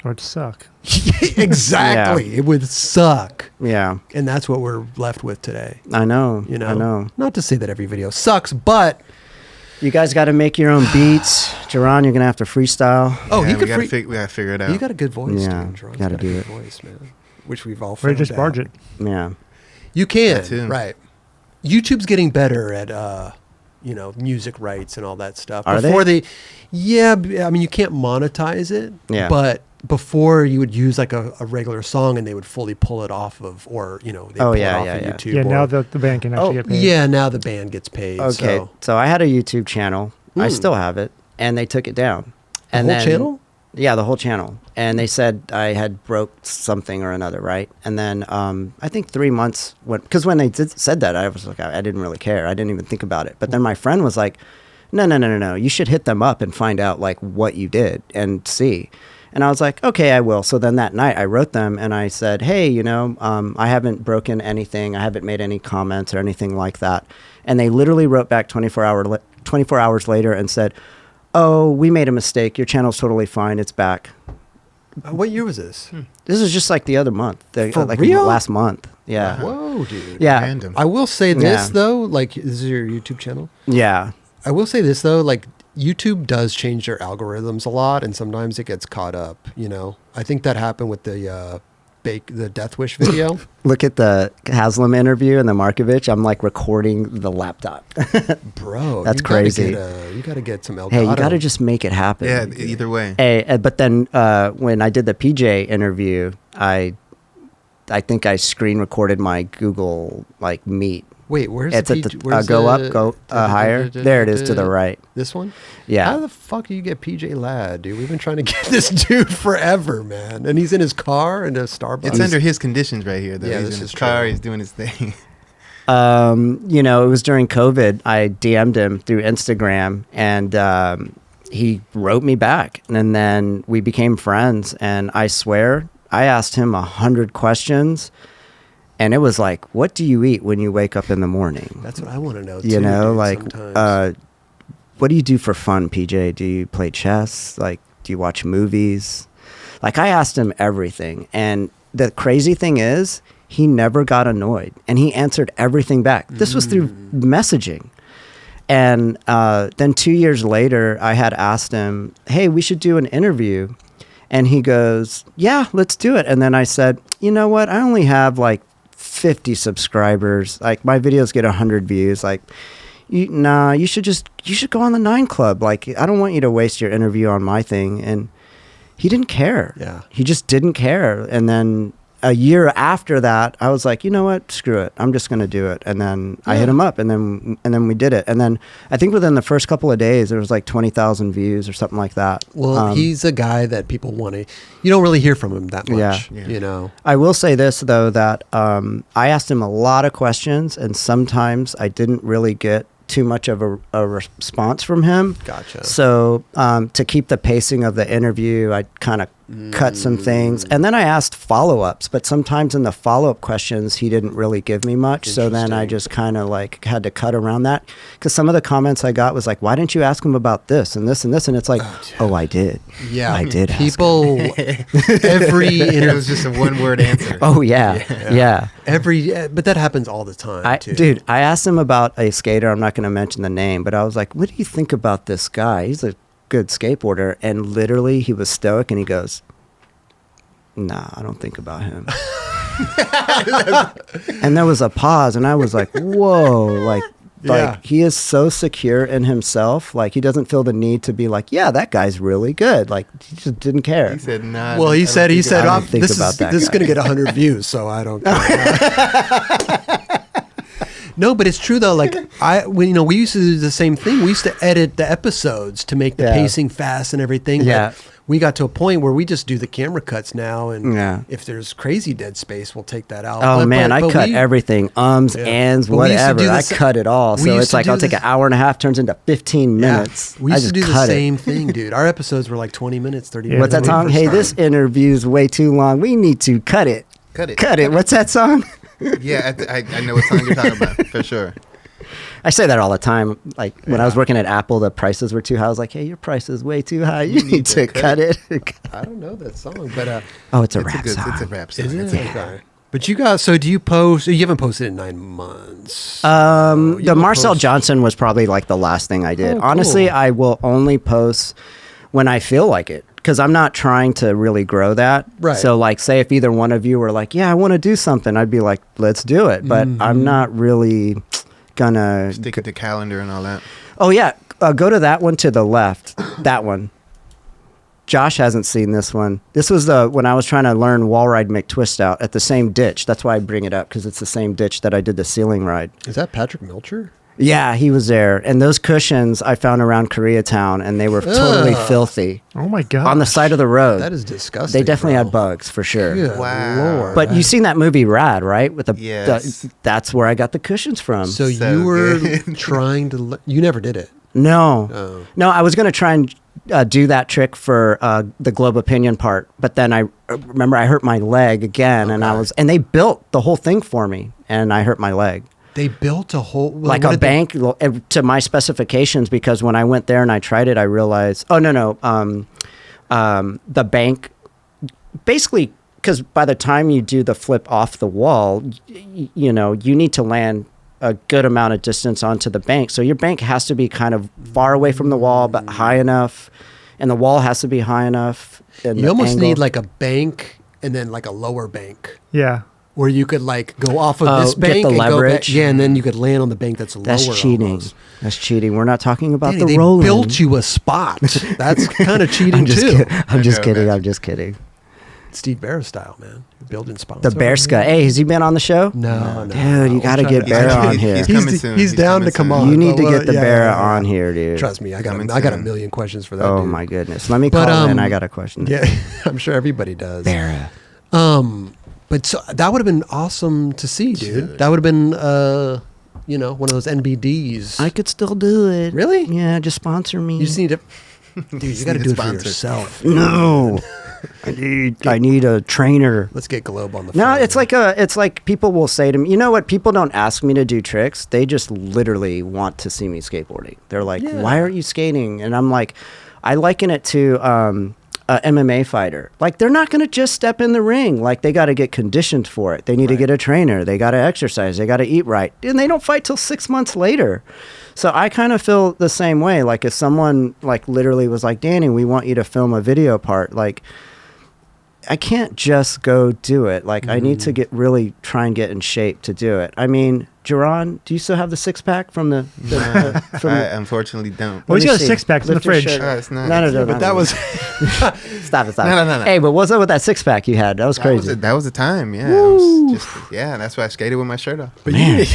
Or it'd suck. Exactly. It would suck. Yeah. And that's what we're left with today. I know. You know? I know. Not to say that every video sucks, but... You guys got to make your own beats. Jerron, you're going to have to freestyle. Oh, we got to figure it out. You got a good voice, dude. Jerron's got to do it. Voice, man. Which we've all found out. Or just barge it. Yeah. You can, right. YouTube's getting better at music rights and all that stuff. Are before they? Yeah, I mean, you can't monetize it. Yeah. But before you would use like a regular song and they would fully pull it off of, or they pull it off of YouTube. Yeah, or, now the band can actually get paid. Yeah, now the band gets paid. Okay, so I had a YouTube channel. I still have it, and they took it down. And the whole channel? Yeah, the whole channel. And they said I had broke something or another, right? And then I think 3 months because when they said that, I was like, I didn't really care. I didn't even think about it. But then my friend was like, no. You should hit them up and find out like what you did and see. And I was like, okay, I will. So then that night I wrote them and I said, hey, I haven't broken anything. I haven't made any comments or anything like that. And they literally wrote back 24 hours later and said, oh, we made a mistake. Your channel's totally fine. It's back. What year was this? This is just like the other month. For like real? last month. Yeah. Whoa, dude. Yeah. Random. I will say this, Yeah. though. Like, this is your YouTube channel? Yeah. I will say this, though. Like, YouTube does change their algorithms a lot, and sometimes it gets caught up, I think that happened with the Death Wish video. Look at the Haslam interview and the Markovich. I'm like recording the laptop. Bro, That's you gotta crazy. You got to get some Elgato. Hey, you got to just make it happen. Yeah, either way. Hey, but then when I did the PJ interview, I think I screen recorded my Google like Meet. Wait, where's It's the at the go higher. There it is to the right. This one? Yeah. How the fuck do you get PJ Ladd, dude? We've been trying to get this dude forever, man. And he's in his car in a Starbucks. It's under his conditions right here, though. Yeah, He's this in is his car. true. He's doing his thing. It was during COVID. I DM'd him through Instagram, and he wrote me back, and then we became friends. And I swear, I asked him 100 questions, and it was like, "What do you eat when you wake up in the morning?" That's what I want to know, too, You know, dude, like, sometimes. what do you do for fun, PJ? Do you play chess? Like, do you watch movies? Like, I asked him everything, and the crazy thing is, he never got annoyed, and he answered everything back. This was through messaging. And then 2 years later, I had asked him, hey, we should do an interview. And he goes, yeah, let's do it. And then I said, you know what? I only have like 50 subscribers. Like, my videos get 100 views. Like, you should go on the 9 Club. Like, I don't want you to waste your interview on my thing. And he didn't care. Yeah. He just didn't care. And then a year after that, I was like, you know what? Screw it. I'm just going to do it. And then I hit him up, and then we did it. And then I think within the first couple of days, there was like 20,000 views or something like that. Well, he's a guy that people want to. You don't really hear from him that much. Yeah. I will say this, though, that I asked him a lot of questions, and sometimes I didn't really get too much of a response from him. Gotcha. So to keep the pacing of the interview, I kind of cut some things. And then I asked follow-ups, but sometimes in the follow-up questions, he didn't really give me much. So then I just kind of like had to cut around that. Because some of the comments I got was like, why didn't you ask him about this and this and this? And it's like, oh, I did. Yeah. I did ask People, every It interview. was just a one-word answer. Oh, yeah. But that happens all the time, too. Dude, I asked him about a skater. I'm not going to mention the name, but I was like, what do you think about this guy? He's a good skateboarder. And literally he was stoic and he goes, nah, I don't think about him. And there was a pause and I was like, whoa, like he is so secure in himself. Like, he doesn't feel the need to be like, yeah, that guy's really good. Like, he just didn't care. He said, nah. Well, he said, I don't think this about is that this is guy." going to get 100 views, so I don't care. No, but it's true though. Like, we used to do the same thing. We used to edit the episodes to make the pacing fast and everything. Yeah. But we got to a point where we just do the camera cuts now, and Yeah. if there's crazy dead space, we'll take that out. Oh, man, I but cut we- everything. Ands, But we used to whatever. do the I sa- cut it all. we So used it's to like do I'll take this- an hour and a half, turns into 15 minutes. We I used to just do the cut same it. thing, dude. Our episodes were like 20 minutes, 30 Yeah, minutes. What's that when we song? first Hey, started. this interview's way too long. We need to cut it. Cut it. Cut it. What's that song? Yeah, I know what song you're talking about, for sure. I say that all the time. Like, when I was working at Apple, the prices were too high. I was like, hey, your price is way too high. You need to cut it. I don't know that song, but Oh, it's a It's rap song. It's a rap song. is It's it? a- Okay. But you guys, so do you post? You haven't posted in 9 months. The will Marcel post- Johnson was probably like the last thing I did. Oh, cool. Honestly, I will only post when I feel like it, because I'm not trying to really grow that. Right. So, like, say if either one of you were like, yeah, I want to do something, I'd be like, let's do it. But I'm not really gonna Stick at the calendar and all that. Oh yeah, go to that one to the left. That one. Josh hasn't seen this one. This was when I was trying to learn Wallride Mctwist out at the same ditch. That's why I bring it up, because it's the same ditch that I did the ceiling ride. Is that Patrick Milcher? Yeah, he was there. And those cushions I found around Koreatown, and they were totally filthy. Oh my god! On the side of the road. That is disgusting. They definitely bro. had bugs for sure. Good Wow. Lord. But you seen that movie Rad, right? With the, Yes. that's where I got the cushions from. So you So were good. trying to. You never did it. No, Oh. no, I was going to try and do that trick for the Globe Opinion part, but then I remember I hurt my leg again, and they built the whole thing for me, and I hurt my leg. They built a whole Like a bank to my specifications, because when I went there and I tried it, I realized, the bank, basically, because by the time you do the flip off the wall, you need to land a good amount of distance onto the bank. So your bank has to be kind of far away from the wall, but high enough, and the wall has to be high enough. You almost need like a bank and then like a lower bank. Yeah. Where you could like go off of this get bank the and leverage. go back. Yeah, and then you could land on the bank that's lower. That's cheating. Almost. That's cheating. We're not talking about Danny, the they rolling. built you a spot. That's kind of cheating too. I'm just know, kidding. man. I'm just kidding. Steve Bear style, man. Building spots. The Bearska. Hey, has he been on the show? No. Dude, you got to get Bear on here. He's coming soon. He's down coming to come soon. on. You need to Well, get the yeah, Bear yeah, yeah. on here, dude. Trust me, I got Coming a soon. million questions for that. Oh dude. my goodness. Let me call in. I got a question. Yeah, I'm sure everybody does. Bear. But so that would have been awesome to see, dude. That would have been, one of those NBDs. I could still do it. Really? Yeah, just sponsor me. You just need to, dude. You got to need do a it for sponsor. yourself. No. I need a trainer. Let's get Globe on the phone. No, it's like people will say to me, you know what? People don't ask me to do tricks. They just literally want to see me skateboarding. They're like, Yeah. why aren't you skating? And I'm like, I liken it to a MMA fighter. Like, they're not going to just step in the ring. Like, they got to get conditioned for it. They need to get a trainer. They got to exercise. They got to eat right. And they don't fight till 6 months later. So I kind of feel the same way. Like, if someone like literally was like, Danny, we want you to film a video part, like, I can't just go do it. Like, I need to try and get in shape to do it. I mean, Jerron, do you still have the 6-pack from the I unfortunately don't. Well, he's got a see. 6-pack in the Lift your fridge. shirt. It's not. No. But that was. Stop it. No. Hey, but what's up with that 6-pack you had? That was crazy. That was the time. Yeah. It was just, that's why I skated with my shirt off. But Man.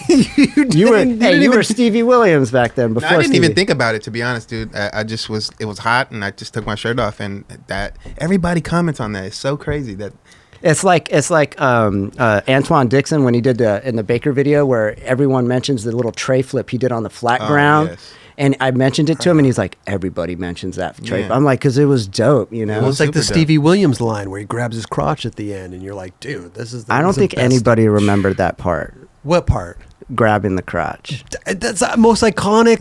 You were Steve. Stevie Williams back then. No, Before I didn't Stevie. even think about it, to be honest, dude. I just was. It was hot, and I just took my shirt off, and that everybody comments on that. It's so crazy that. It's like Antoine Dixon when he did in the Baker video where everyone mentions the little tray flip he did on the flat ground. Yes. And I mentioned it to him, and he's like, everybody mentions that tray. Yeah. I'm like, because it was dope, you know? Well, it's like the Super dope. Stevie Williams line where he grabs his crotch at the end, and you're like, dude, this is. I don't think best. anybody remembered that part, What part? grabbing the crotch. That's the most iconic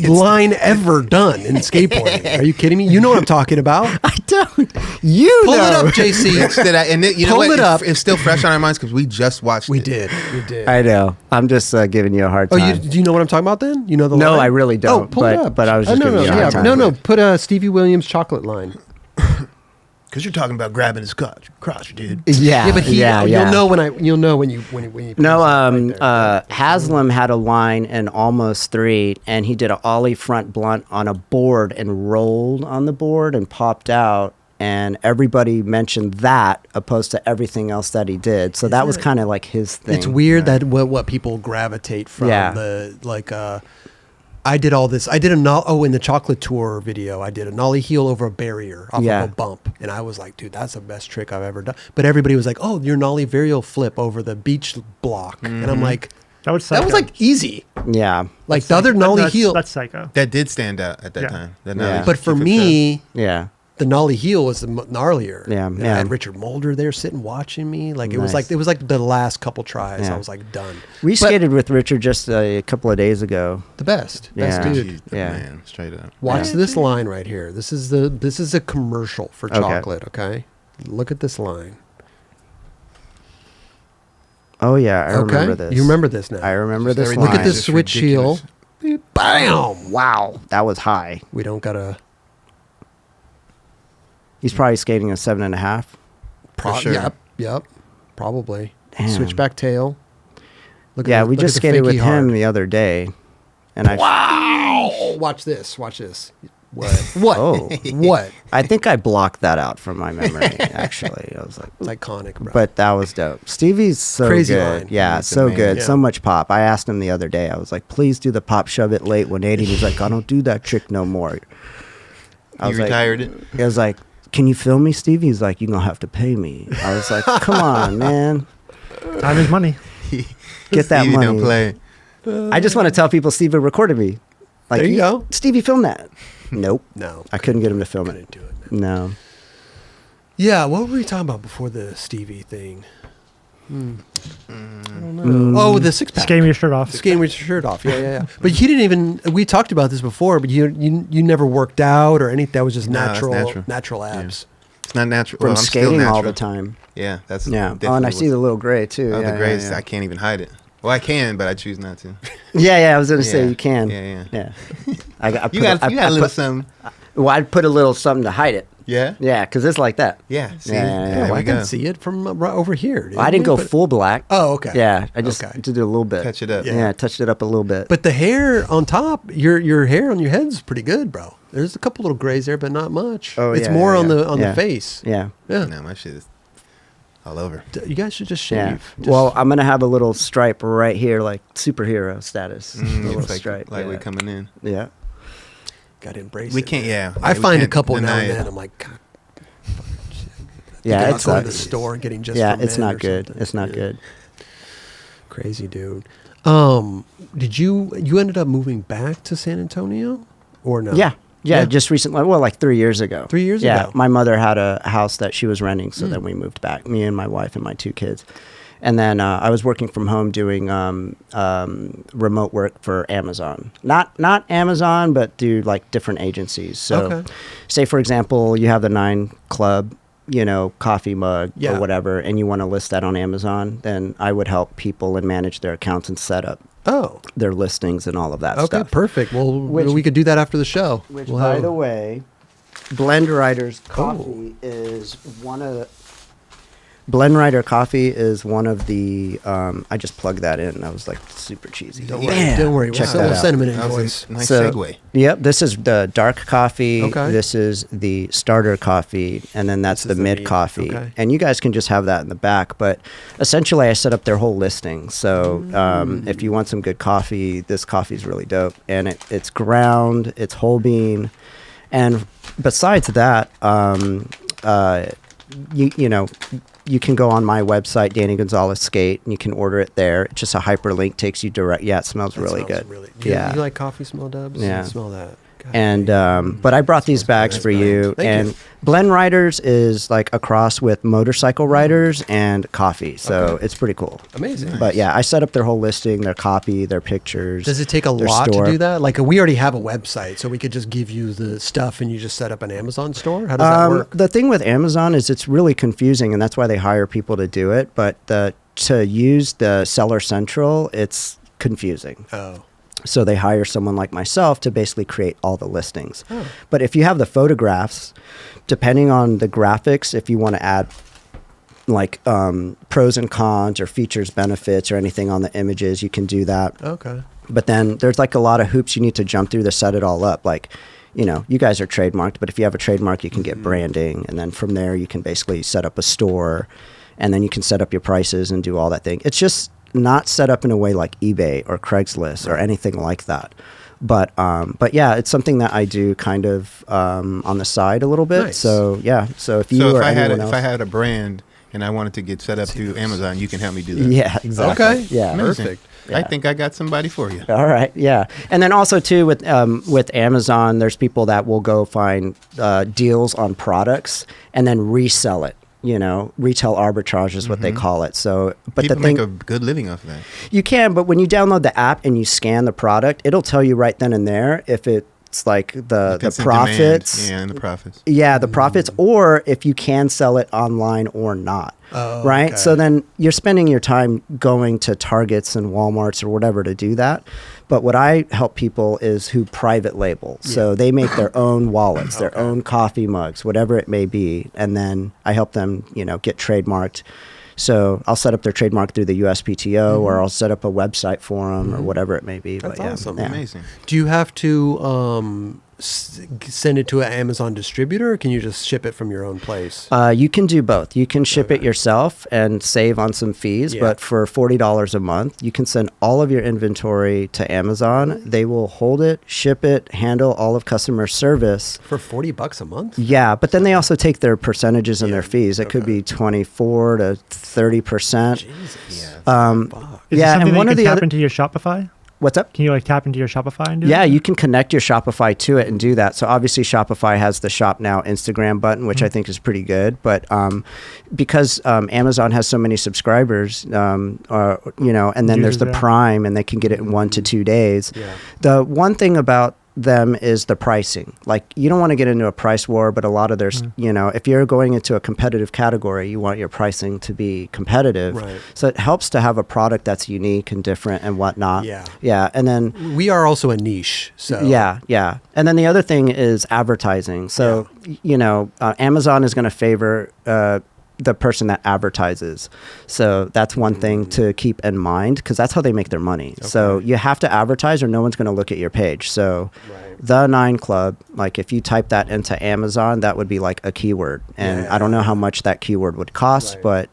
line ever done in skateboarding. Are you kidding me? You know what I'm talking about. I don't. You Pull know. it up, JC. And you know Pull what? it up. It's still fresh on our minds because we just watched We it. did. I know. I'm just giving you a hard Oh, time. do you know what I'm talking about then? You know the No, line? I really don't, Oh, pull it but- up. but I was just giving you a hard time. No, put a Stevie Williams chocolate line. Because you're talking about grabbing his crotch, dude. Yeah, Yeah, but yeah. you'll know when you. No, right there. Haslam had a line in Almost 3, and he did an ollie front blunt on a board and rolled on the board and popped out, and everybody mentioned that opposed to everything else that he did. So that was it? kind of like his thing. It's weird that what people gravitate from. Yeah. I did all this. I did in the chocolate tour video. I did a nollie heel over a barrier off Yeah. of a bump, and I was like, dude, that's the best trick I've ever done. But everybody was like, oh, your nollie varial flip over the beach block, and I'm like, That was that was psycho. like easy. Yeah, Like the other nollie That's- heel. That's psycho. That did stand out at that Yeah. time. Yeah. Nollie But for kickflip me, yeah. the nollie heel was the gnarlier. Yeah, And I yeah. had Richard Mulder there sitting watching me. Like it was Nice. like the last couple tries. Yeah. I was like done. We But skated with Richard just a couple of days ago. the best Yeah. dude. Jeez, Yeah. Man, straight up. Watch Yeah. this line right here. This is a commercial for Okay. chocolate. Okay, look at this line. Oh yeah, I Okay, remember this. you remember this now. I remember Just this everything Look line. at this Just switch heel. ridiculous. Bam! Wow, that was high. We don't gotta. He's probably skating a 7.5. For sure. Yep. Probably. Damn. Switchback tail. Look Yeah, at we look just at the skated with fakey him hard. the other day, and Wow! Watch this. What? What? Oh. What? I think I blocked that out from my memory. Actually, I was like, It's iconic, bro. but that was dope. Stevie's so Crazy good. line. Yeah, He's so amazing. good. Yeah. So much pop. I asked him the other day. I was like, please do the pop shove it late 180. And he's like, I don't do that trick no more. I You was like, retired it. I was like, can you film me, Stevie? He's like, you're going to have to pay me. I was like, come on, man. Time is money. Get that Stevie money. don't play. I just want to tell people Stevie recorded me. Like, There you go. Stevie, film that. Nope. No, I couldn't get him to film I it. didn't do it. Man. No. Yeah, what were we talking about before the Stevie thing? I don't know. Oh, the six pack. Skating your shirt off. Skating with your shirt off. Yeah. But he didn't even. We talked about this before, but you never worked out or anything. That was just No, it's natural natural. abs. It's not natural. From Well, I'm still skating all natural. the time. Yeah, that's Yeah. Oh, and definitely I see the little gray, too. Oh, yeah, the grays. Yeah, I can't even hide it. Well, I can, but I choose not to. yeah, I was going to say Yeah. you can. Yeah. I got You got a little something. Well, I'd put a little something to hide it. Yeah. Yeah, because it's like that. Yeah. See, Yeah, there Oh, we I go. can see it from right over here. Dude. Well, I didn't go But- full black. Oh, okay. Yeah, I just Okay. did it a little bit. Touch it up. Yeah, I touched it up a little bit. But the hair on top, your hair on your head's pretty good, bro. There's a couple little grays there, but not much. Oh, it's yeah, more yeah, on yeah. the Yeah. the face. yeah. Yeah. No, my shit is all over. You guys should just shave. Yeah. Just- Well, I'm gonna have a little stripe right here, like superhero status. A little It's like stripe. lightweight yeah. coming in. Yeah. gotta embrace We it. can't. Yeah. I we find a can't couple now deny and it. then. I'm like, God, Yeah, thinking it's about going not. to the store and getting just Yeah, for it's men not or good. something. It's not Yeah. good. Crazy, dude. Did you ended up moving back to San Antonio or no? Yeah. Yeah. Just recently. Well, like 3 years ago. 3 years Yeah, ago. my mother had a house that she was renting, so then we moved back. Me and my wife and my 2 kids. And then I was working from home doing remote work for Amazon. Not Amazon, but do like different agencies. So, Okay. say for example, you have the 9 Club, coffee mug Yeah. or whatever, and you want to list that on Amazon, then I would help people and manage their accounts and set up Oh, their listings and all of that okay, stuff. perfect. Well, Which- we could do that after the show. Which, We'll by have- the way, Blend Rider's coffee is one of the. Blend Rider coffee is one of the. I just plugged that in. That was like super cheesy. Don't worry. Bam! Don't worry. Check We'll that out. send him an That invoice. was a nice So- segue. Yep, this is the dark coffee. Okay. This is the starter coffee, and then that's This the is the mid meat. coffee. Okay. And you guys can just have that in the back. But essentially, I set up their whole listing. So if you want some good coffee, this coffee is really dope, and it's ground, it's whole bean, and besides that, you can go on my website, Danny Gonzalez Skate, and you can order it there. It's just a hyperlink, takes you direct. Yeah, it smells That really smells good. Really, Yeah. You like coffee smell, Dubs? Yeah. Smell that. God And dang. but I brought these bags That's for you. nice. Thank and you. Blend Riders is like a cross with motorcycle riders and coffee, so Okay. it's pretty cool. Amazing. But yeah, I set up their whole listing, their copy, their pictures. Does it take a their lot store. to do that? Like we already have a website, so we could just give you the stuff and you just set up an Amazon store. How does that work? The thing with Amazon is it's really confusing, and that's why they hire people to do it. But to use the Seller Central, it's confusing. Oh, So they hire someone like myself to basically create all the listings. Oh. But if you have the photographs, depending on the graphics, if you want to add like pros and cons or features, benefits, or anything on the images, you can do that. okay. But then there's like a lot of hoops you need to jump through to set it all up. Like, you guys are trademarked, but if you have a trademark, you can get branding. And then from there, you can basically set up a store, and then you can set up your prices and do all that thing. It's just not set up in a way like eBay or Craigslist or anything like that. But yeah, it's something that I do kind of on the side a little bit. Nice. So yeah, so if you So or if anyone else, I had a brand and I wanted to get set up through Amazon, you can help me do that. yeah, exactly. Okay. Yeah. Amazing. Perfect. I think I got somebody for you. All right, yeah, and then also too with Amazon, there's people that will go find deals on products and then resell it. Retail arbitrage is what they call it. So, but People the thing make a good living off of that. you can, but when you download the app and you scan the product, it'll tell you right then and there if it's like the Consent profits. demand, yeah, and the profits. Yeah, the profits, or if you can sell it online or not. Oh, right? okay. So then you're spending your time going to Targets and Walmarts or whatever to do that. But what I help people is who private label. So they make their own wallets, their own coffee mugs, whatever it may be. And then I help them, get trademarked, So I'll set up their trademark through the USPTO, or I'll set up a website for them, or whatever it may be. That's but awesome. Yeah. Amazing. Do you have to send it to an Amazon distributor, or can you just ship it from your own place? You can do both. You can ship it yourself and save on some fees, but for $40 a month, you can send all of your inventory to Amazon. They will hold it, ship it, handle all of customer service. For $40 a month? Yeah, but then they also take their percentages and their fees. It could be 24 to 30%. Jesus. Yeah. Is it something that you can tap into your Shopify? What's up? Can you like tap into your Shopify and do it? Yeah, you can connect your Shopify to it and do that. So obviously Shopify has the Shop Now Instagram button, which I think is pretty good. But because Amazon has so many subscribers, you know, and then there's the Prime, and they can get it in 1 to 2 days. Yeah. The one thing about them is the pricing. Like, you don't want to get into a price war, but a lot of their, you know, if you're going into a competitive category, you want your pricing to be competitive. Right. So it helps to have a product that's unique and different and whatnot. Yeah. Yeah. And then we are also a niche. So yeah. And then the other thing is advertising. So, you know, Amazon is going to favor the person that advertises. So that's one thing to keep in mind, because that's how they make their money. Okay. So you have to advertise or no one's going to look at your page. So The 9 Club, like if you type that into Amazon, that would be like a keyword. And I don't know how much that keyword would cost, but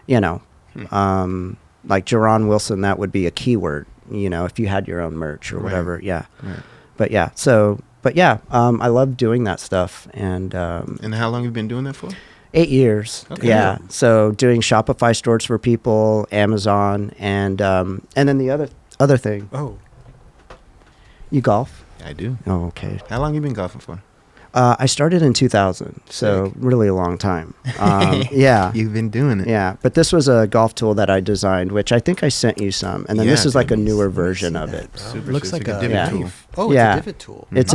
you know, like Jerron Wilson, that would be a keyword, you know, if you had your own merch or whatever. Yeah. But yeah, I love doing that stuff. And how long have you been doing that for? 8 years. Okay. Yeah. So doing Shopify stores for people, Amazon, and then the other thing. Oh. You golf? I do. Oh, okay. How long have you been golfing for? I started in 2000, so really a long time. Yeah. You've been doing it. Yeah, but this was a golf tool that I designed, which I think I sent you some, and then this is like a newer version of it. Super, Looks like a divot tool. Oh, it's a divot tool. It's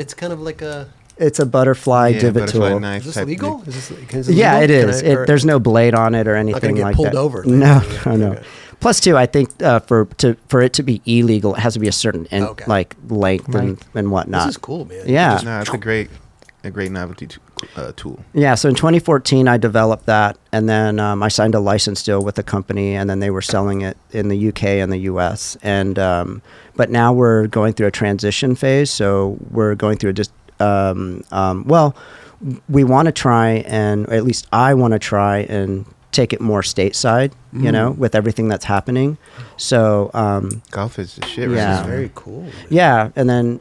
It's kind of like a... It's a butterfly divot tool. Knife is this legal? Is this yeah, legal? it is. There's no blade on it or anything get like pulled that. over. No. Okay. Plus, too, I think for it to be illegal, it has to be a certain like length and whatnot. This is cool, man. Yeah, no, it's a great novelty tool. Yeah, so in 2014, I developed that, and then I signed a license deal with a company, and then they were selling it in the UK and the US. And but now we're going through a transition phase, so we're going through we want to try, and or at least I want to try and take it more stateside, you know, with everything that's happening. So golf is the shit. Yeah, this is very cool. Man. Yeah, and then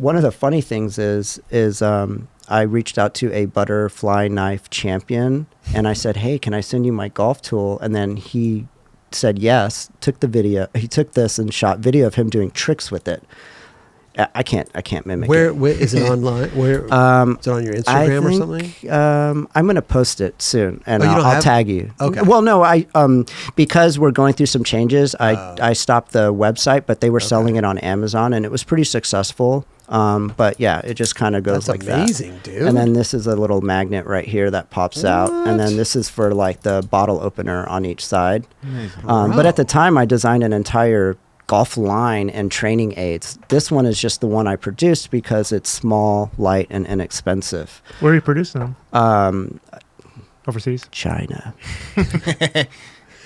one of the funny things is I reached out to a butterfly knife champion, and I said, "Hey, can I send you my golf tool?" And then he said yes. Took the video. He took this and shot video of him doing tricks with it. I can't mimic Where it. is it online? Where is it on your Instagram or something? I'm gonna post it soon, and Oh, I'll tag you. Okay. Well, no, I because we're going through some changes. I stopped the website, but they were selling it on Amazon, and it was pretty successful. But yeah, it just kind of goes like that. That's amazing, dude. And then this is a little magnet right here that pops out, and then this is for like the bottle opener on each side. Amazing. But at the time, I designed an entire golf line and training aids. This one is just the one I produced because it's small, light, and inexpensive. Where are you producing them? Overseas? China.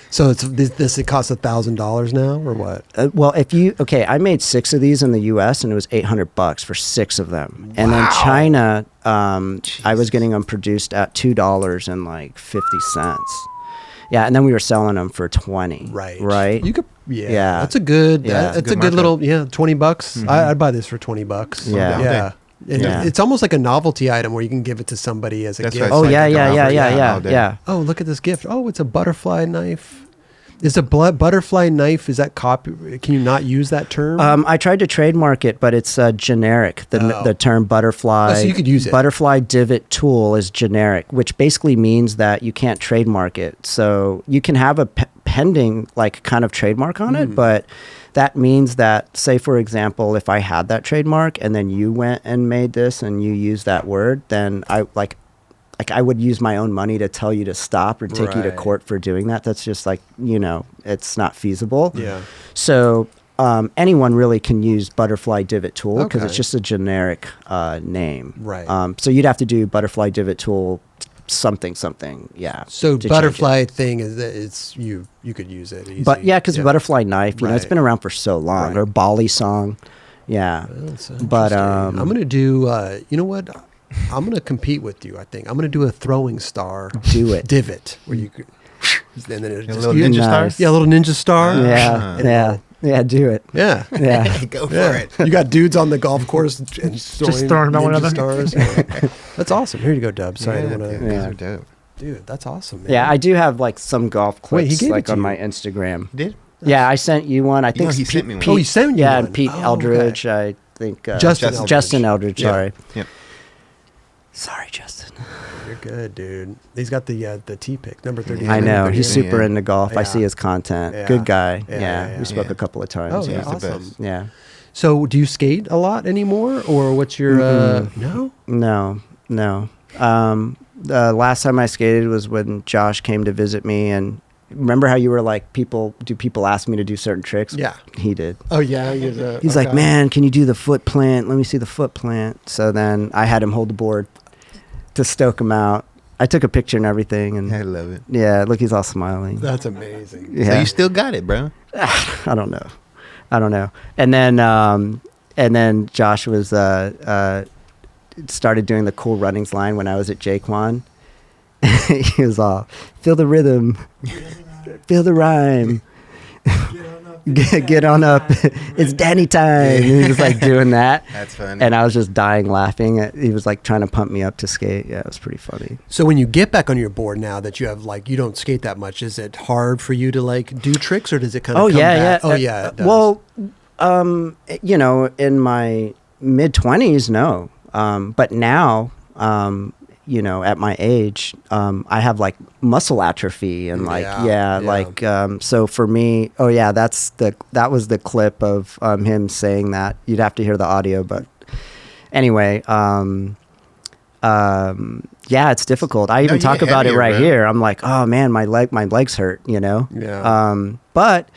So it costs $1,000 now, or what? Well, I made 6 of these in the U.S. and it was $800 for 6 of them. And then China, I was getting them produced at $2.50. Yeah, and then we were selling them for $20. Right. You could. Yeah. That's a good. Yeah. That's a good little. $20. Mm-hmm. I'd buy this for $20. Yeah. It's almost like a novelty item where you can give it to somebody as a gift. Oh yeah. Oh, look at this gift. Oh, it's a butterfly knife. Is a butterfly knife? Is that Can you not use that term? I tried to trademark it, but it's generic. The term butterfly. So you could use it. Butterfly divot tool is generic, which basically means that you can't trademark it. So you can have a pending like kind of trademark on it, but that means that, say for example, if I had that trademark and then you went and made this and you used that word, then I would use my own money to tell you to stop or take you to court for doing that. That's just like, it's not feasible. Yeah. So anyone really can use butterfly divot tool because it's just a generic name. Right. So you'd have to do butterfly divot tool something. Yeah. So to change butterfly it. thing is that it's you could use it easy. But yeah, because butterfly knife, it's Right. been around for so long. Right. Or Bali song. Yeah. That's But, interesting. um, I'm gonna do. You know what? I'm gonna compete with you. I think I'm gonna do a throwing star. Do it. Divot where you could. And then it A just, little you- ninja Nice. star. Yeah, a little ninja star. Yeah, do it. Yeah. Yeah. Go for Yeah. it. You got dudes on the golf course and throwing them at one ninja another. stars. Yeah. That's awesome. Here you go, Dub. Sorry, I Yeah, don't wanna, dude, Yeah. these are dope. dude. That's awesome. Man. Yeah, I do have like some golf Wait, he clips gave it like to on you. my Instagram. You did? Yeah, I sent you one. I think he Pete, sent me one. Oh, he sent you Yeah, one. and Pete Oh, Eldridge. I think Justin Eldridge. Yeah. Sorry. Yep. Sorry, Justin. You're good, dude. He's got the T pick number 30. Yeah, I know yeah. he's super into golf. I Yeah. see his content. Yeah. Good guy. Yeah, Yeah, yeah, we spoke yeah. a couple of times. Oh, yeah. yeah, He's the awesome. best. Yeah. So, do you skate a lot anymore, or what's your? No. No. The last time I skated was when Josh came to visit me, and remember how you were like, people ask me to do certain tricks? Yeah. He did. Oh yeah. He's like, man, can you do the foot plant? Let me see the foot plant. So then I had him hold the board to stoke him out. I took a picture and everything, and I love it. yeah, look, he's all smiling. That's amazing. Yeah. So you still got it, bro. I don't know. And then Josh was started doing the cool runnings line when I was at Jaquan. He was all, feel the rhythm, feel the rhyme, get on up. It's Danny time. And he was like doing that. That's funny. And I was just dying laughing. He was like trying to pump me up to skate. Yeah, it was pretty funny. So when you get back on your board now that you have you don't skate that much, is it hard for you to do tricks, or does it kind of? Oh yeah. Oh yeah. It does. Well, in my mid-20s, no. But now, at my age, I have like muscle atrophy and so for me, that was the clip of him saying that. You'd have to hear the audio, but anyway, it's difficult. I even talk about it right here. I'm like, oh man, my legs hurt, Yeah. But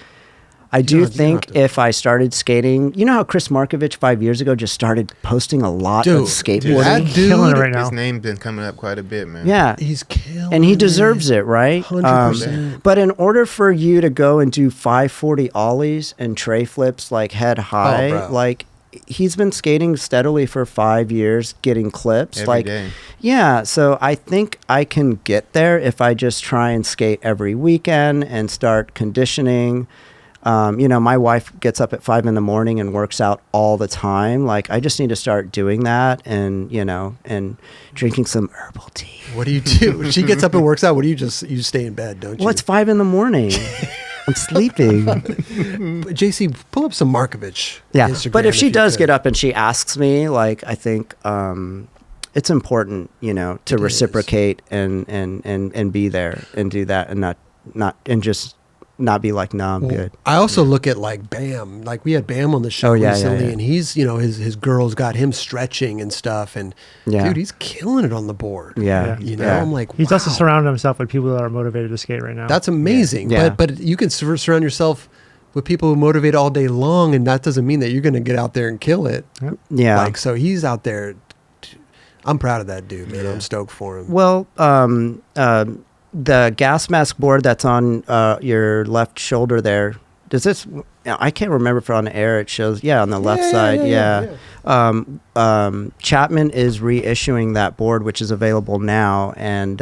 I do you think don't have to- if I started skating, you know how Chris Markovich 5 years ago just started posting a lot of Dude, skateboarding? that He's killing it dude, right now. His name's been coming up quite a bit, man. Yeah. he's killing. And he deserves it, right? 100%. But in order for you to go and do 540 ollies and tray flips like head high, bro. like he's been skating steadily for 5 years, getting clips. Every day. Yeah, so I think I can get there if I just try and skate every weekend and start conditioning. My wife gets up at 5 a.m. and works out all the time. Like, I just need to start doing that and drinking some herbal tea. What do you do? When she gets up and works out, what do you just stay in bed, don't you? Well, it's 5 a.m. I'm sleeping. But JC, pull up some Markovich. Yeah, Instagram but if she you does could. get up and she asks me, like, I think it's important, to It reciprocate and be there and do that and not and just not be like, no, I'm good. I also look at Bam. Like we had Bam on the show Oh, yeah, recently, yeah. and he's his girls got him stretching and stuff, and Yeah. dude, he's killing it on the board. Yeah, Yeah. I'm like, He's also wow. surrounded himself with people that are motivated to skate right now. That's amazing. Yeah. But you can surround yourself with people who motivate all day long, and that doesn't mean that you're going to get out there and kill it. Yeah. So he's out there. I'm proud of that dude, man. Yeah. I'm stoked for him. Well, the gas mask board that's on your left shoulder there, does this, I can't remember if on the air it shows, on the left side, Chapman is reissuing that board, which is available now, and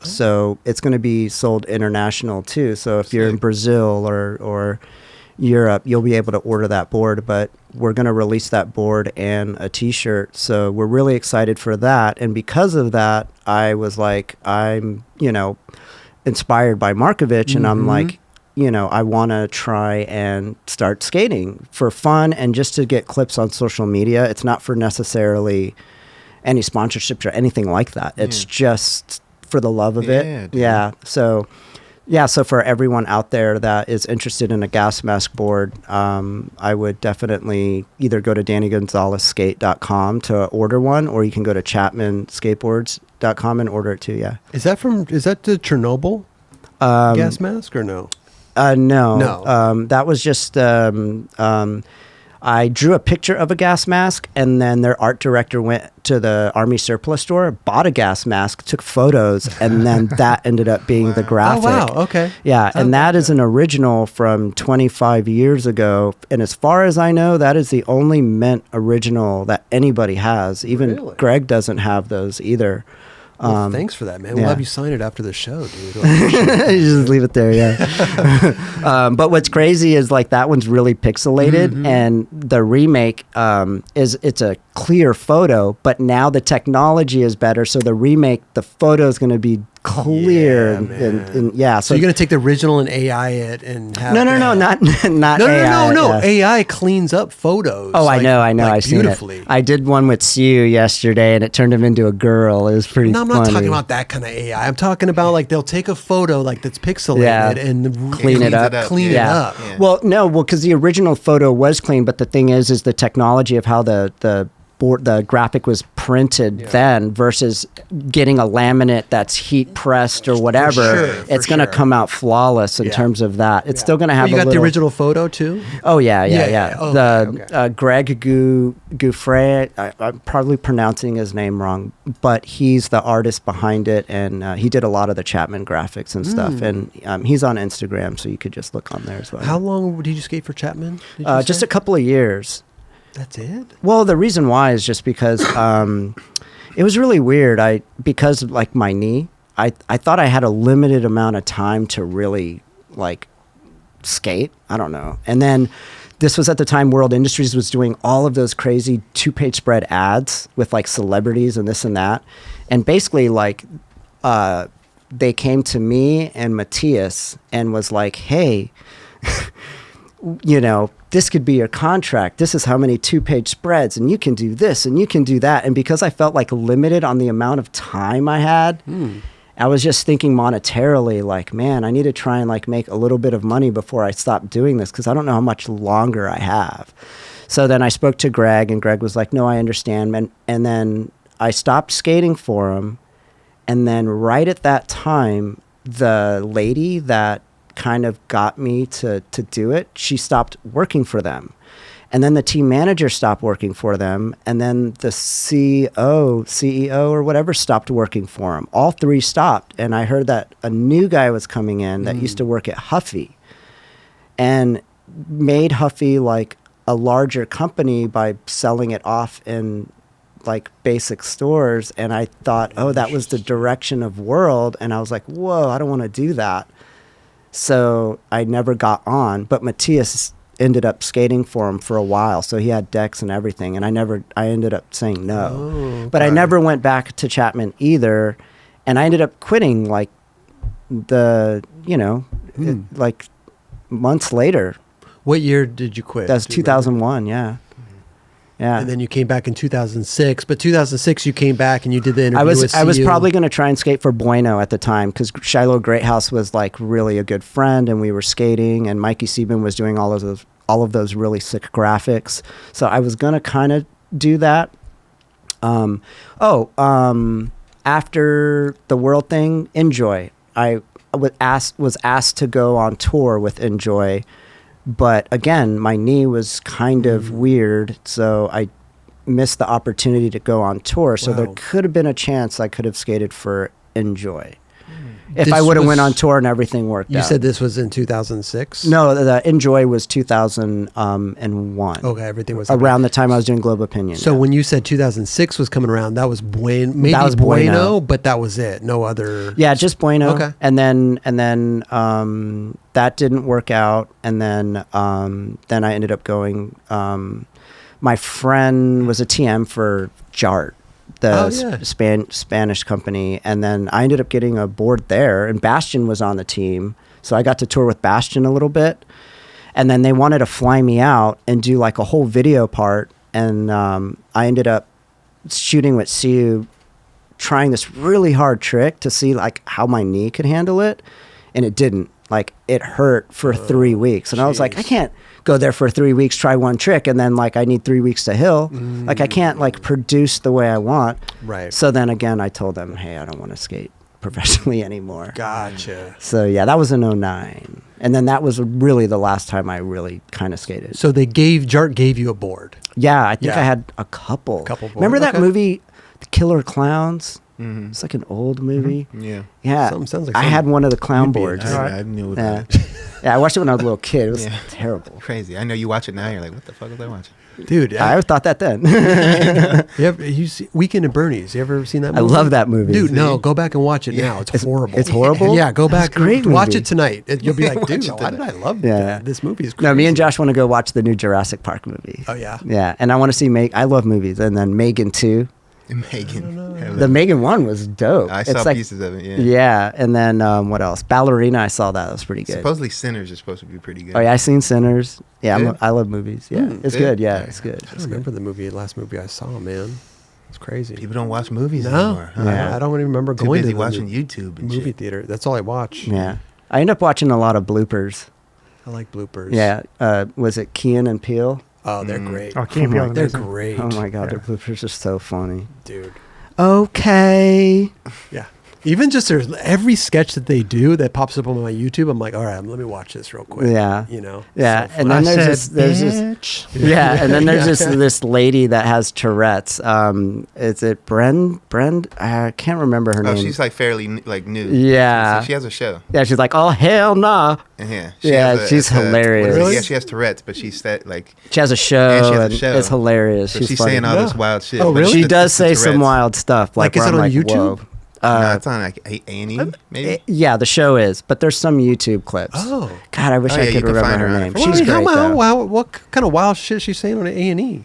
so it's going to be sold international too. So if you're in Brazil or Europe, you'll be able to order that board, but we're going to release that board and a t-shirt. So we're really excited for that. And because of that, I was like, I'm, inspired by Markovich, and I'm like, I want to try and start skating for fun and just to get clips on social media. It's not for necessarily any sponsorships or anything like that. It's just for the love of it. Dude. So for everyone out there that is interested in a gas mask board, I would definitely either go to DannyGonzalezskate.com to order one, or you can go to ChapmanSkateboards.com and order it too. Yeah. Is that the Chernobyl gas mask or no? No. No. That was just I drew a picture of a gas mask, and then their art director went to the Army surplus store, bought a gas mask, took photos, and then that ended up being the graphic. Oh, wow. Okay. Yeah, and that is an original from 25 years ago. And as far as I know, that is the only mint original that anybody has. Even Really? Greg doesn't have those either. Well, thanks for that, man. We'll yeah. have you sign it after the show, dude. You just leave it there, yeah. But what's crazy is like that one's really pixelated, and the remake it's a clear photo, but now the technology is better, so the remake, the photo is going to be clear, and yeah. So you're going to take the original and AI it and have no, not no, AI. no. Yeah. AI cleans up photos. Oh, I know. Like I've seen beautifully. it. I did one with Sue yesterday, and it turned him into a girl. It was pretty. No, I'm funny. not talking about that kind of AI. I'm talking about like they'll take a photo like that's pixelated and clean it up. Clean it up. Yeah. Well, because the original photo was clean, but the thing is the technology of how the graphic was printed then versus getting a laminate that's heat pressed or whatever, it's going to come out flawless in terms of that. It's still going to have you got the original photo too? Oh, yeah. Oh, the Greg Gouffre, I'm probably pronouncing his name wrong, but he's the artist behind it, and he did a lot of the Chapman graphics and stuff, and he's on Instagram, so you could just look on there as well. How long did you skate for Chapman? Just a couple of years. That's it? Well, the reason why is just because it was really weird. Because like my knee, I thought I had a limited amount of time to really like skate. I don't know. And then this was at the time World Industries was doing all of those crazy 2-page spread ads with like celebrities and this and that. And basically like they came to me and Matthias and was like, hey, this could be your contract. This is how many 2-page spreads, and you can do this and you can do that. And because I felt like limited on the amount of time I had, I was just thinking monetarily, like, man, I need to try and like make a little bit of money before I stop doing this because I don't know how much longer I have. So then I spoke to Greg, and Greg was like, no, I understand. And then I stopped skating for him. And then right at that time, the lady that kind of got me to do it, she stopped working for them, and then the team manager stopped working for them, and then the CEO or whatever stopped working for him. All three stopped, and I heard that a new guy was coming in that used to work at Huffy and made Huffy like a larger company by selling it off in like basic stores. And I thought, oh, that was the direction of world, and I was like, whoa, I don't want to do that. So I never got on, but Matthias ended up skating for him for a while. So he had decks and everything. And I ended up saying no, but I never went back to Chapman either. And I ended up quitting like like months later. What year did you quit? That was 2001. Yeah. Yeah. And then you came back in 2006. But 2006, you came back and you did the interview with I was CU. probably going to try and skate for Bueno at the time because Shiloh Greathouse was like really a good friend, and we were skating, and Mikey Sieben was doing all of those really sick graphics. So I was going to kind of do that. After the World thing, Enjoy. I was asked to go on tour with Enjoy. But again, my knee was kind of weird, so I missed the opportunity to go on tour. So there could have been a chance I could have skated for Enjoy. If I would have went on tour and everything worked out. You said this was in 2006? No, the Enjoy was 2001. Okay, everything was around the time I was doing Globe Opinion. So when you said 2006 was coming around, that was Bueno, maybe That was Bueno, Bueno. but that was it. No other. Yeah, just Bueno. Okay. And then that didn't work out. And then I ended up going. My friend was a TM for Jart, the Spanish company, and then I ended up getting a board there, and Bastion was on the team, so I got to tour with Bastion a little bit, and then they wanted to fly me out and do like a whole video part, and I ended up shooting with Siu, trying this really hard trick to see like how my knee could handle it, and it didn't. Like it hurt for 3 weeks, and I was like, I can't go there for 3 weeks, try one trick, and then like I need 3 weeks to heal. Like I can't like produce the way I want. Right. So then again, I told them, hey, I don't want to skate professionally anymore. Gotcha. So yeah, that was in 2009. And then that was really the last time I really kind of skated. So Jart gave you a board. Yeah, I think Yeah. I had a couple. Boards. Remember that Okay. movie, The Killer Clowns? Mhm. It's like an old movie. Yeah. Yeah, Sounds like I had one of the clown You'd be boards. into I knew Yeah. about it. Yeah, I watched it when I was a little kid. It was Yeah. terrible. Crazy. I know you watch it now. You're like, what the fuck was I watching? Dude, I thought that then. you see Weekend at Bernie's. You ever seen that I movie? love that movie. Dude, no, See? go back and watch it now. It's horrible. It's horrible? Yeah, go back. It's a great Watch movie. it tonight. You'll be like, dude, Watch it why did I tonight. love Yeah. that? This movie is crazy. No, me and Josh want to go watch the new Jurassic Park movie. Oh, yeah? Yeah, and I want to see I love movies. And then Megan 2. Megan. The Megan 1 was dope. I It's saw like, pieces of it. Yeah. Yeah, and then what else? Ballerina, I saw that. That was pretty good. Supposedly Sinners is supposed to be pretty good. Oh yeah, I seen Sinners. Yeah, Good? I love movies. Yeah, it's good? good. Yeah, Yeah. it's good. I don't remember the last movie I saw, man. It's crazy. People don't watch movies No, anymore. Huh? Yeah. I don't even remember Too going busy to watching the YouTube and movie shit. theater. That's all I watch. Yeah, I end up watching a lot of bloopers. I like bloopers. Yeah, was it Key and Peele? Oh, they're great. Oh, Key and Peele, they're amazing. great. Oh my god, Yeah. their bloopers are so funny. Dude. Okay. Yeah. Even just every sketch that they do that pops up on my YouTube, I'm like, all right, let me watch this real quick. Yeah. You know? Yeah, So and fun. then I there's said, this bitch. yeah, and then there's Yeah. this lady that has Tourette's. Is it Brend? I can't remember her Oh, name. she's like fairly new. Yeah. So she has a show. Yeah, she's like, oh hell nah. And yeah. Yeah, she's hilarious. what is it? Really? Yeah, she has Tourette's, but she's like. She has a show, And she has a and show. it's hilarious. So She's she's funny. saying all this Yeah. wild shit. Oh, but really? She it's does say Tourette's. some wild stuff. Like, Like, is where it I'm on like, YouTube? whoa. No, it's on like A&E, maybe. Yeah, the show is, but there's some YouTube clips. Oh. God, I wish Oh, I yeah, you could can remember find her her on name. it. She's great, though. What kind of wild shit is she saying on A&E?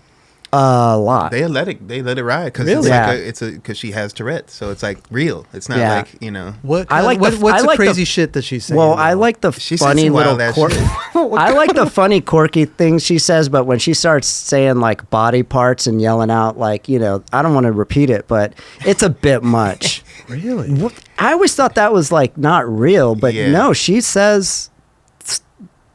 A lot. They let it ride because Really? because she has Tourette's, so it's like real. It's not Yeah. like, you know. What? I like the- what's I the like the- crazy shit that she's saying? Well, I though? like the She said funny some little wild-ass quirky. shit. I like the funny, quirky things she says, but when she starts saying like body parts and yelling out, like, you know, I don't want to repeat it, but it's a bit much. Really? I always thought that was like not real, but Yeah. no, she says,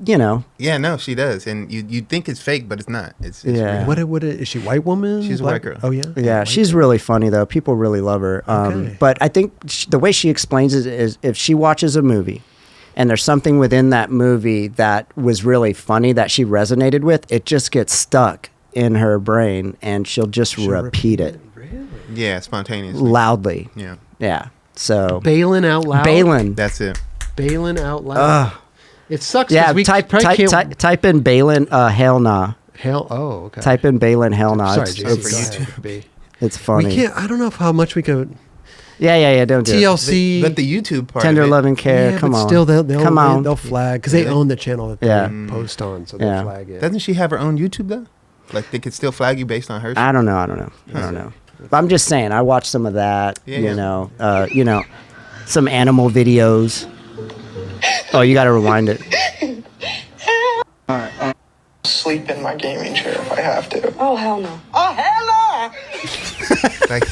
you know, Yeah, no, she does, and you think it's fake, but it's not. It's Yeah. real. What is she? White woman? She's a Black- white girl. Oh yeah. yeah, White she's girl. really funny though. People really love her. Okay. But I think the way she explains it is if she watches a movie and there's something within that movie that was really funny that she resonated with, it just gets stuck in her brain and she'll just She'll repeat it Really? Yeah, spontaneously. loudly. Yeah, Yeah. So Balin out loud. Balin. that's it. Balin out loud. Ugh. It sucks. Yeah, 'cause we probably can't- type in Balin hell nah. Hell. Oh, okay. Type in Balin hell nah. Sorry, It's, Jason. for go YouTube. ahead, B. it's funny. We can't. I don't know how much we could. Yeah, don't do it. TLC. But the YouTube part. Tender of it, loving care. Yeah, Come but on. still, they'll Come on. They'll flag because they Yeah. own the channel that they Yeah. post on, so they'll Yeah. flag it. Doesn't she have her own YouTube though? Like they could still flag you based on her. I don't know. But I'm just saying, I watched some of that. Yeah, you yeah. know, some animal videos. Oh, you got to rewind it. Sleep in my gaming chair if I have to. Oh, hell no. Like,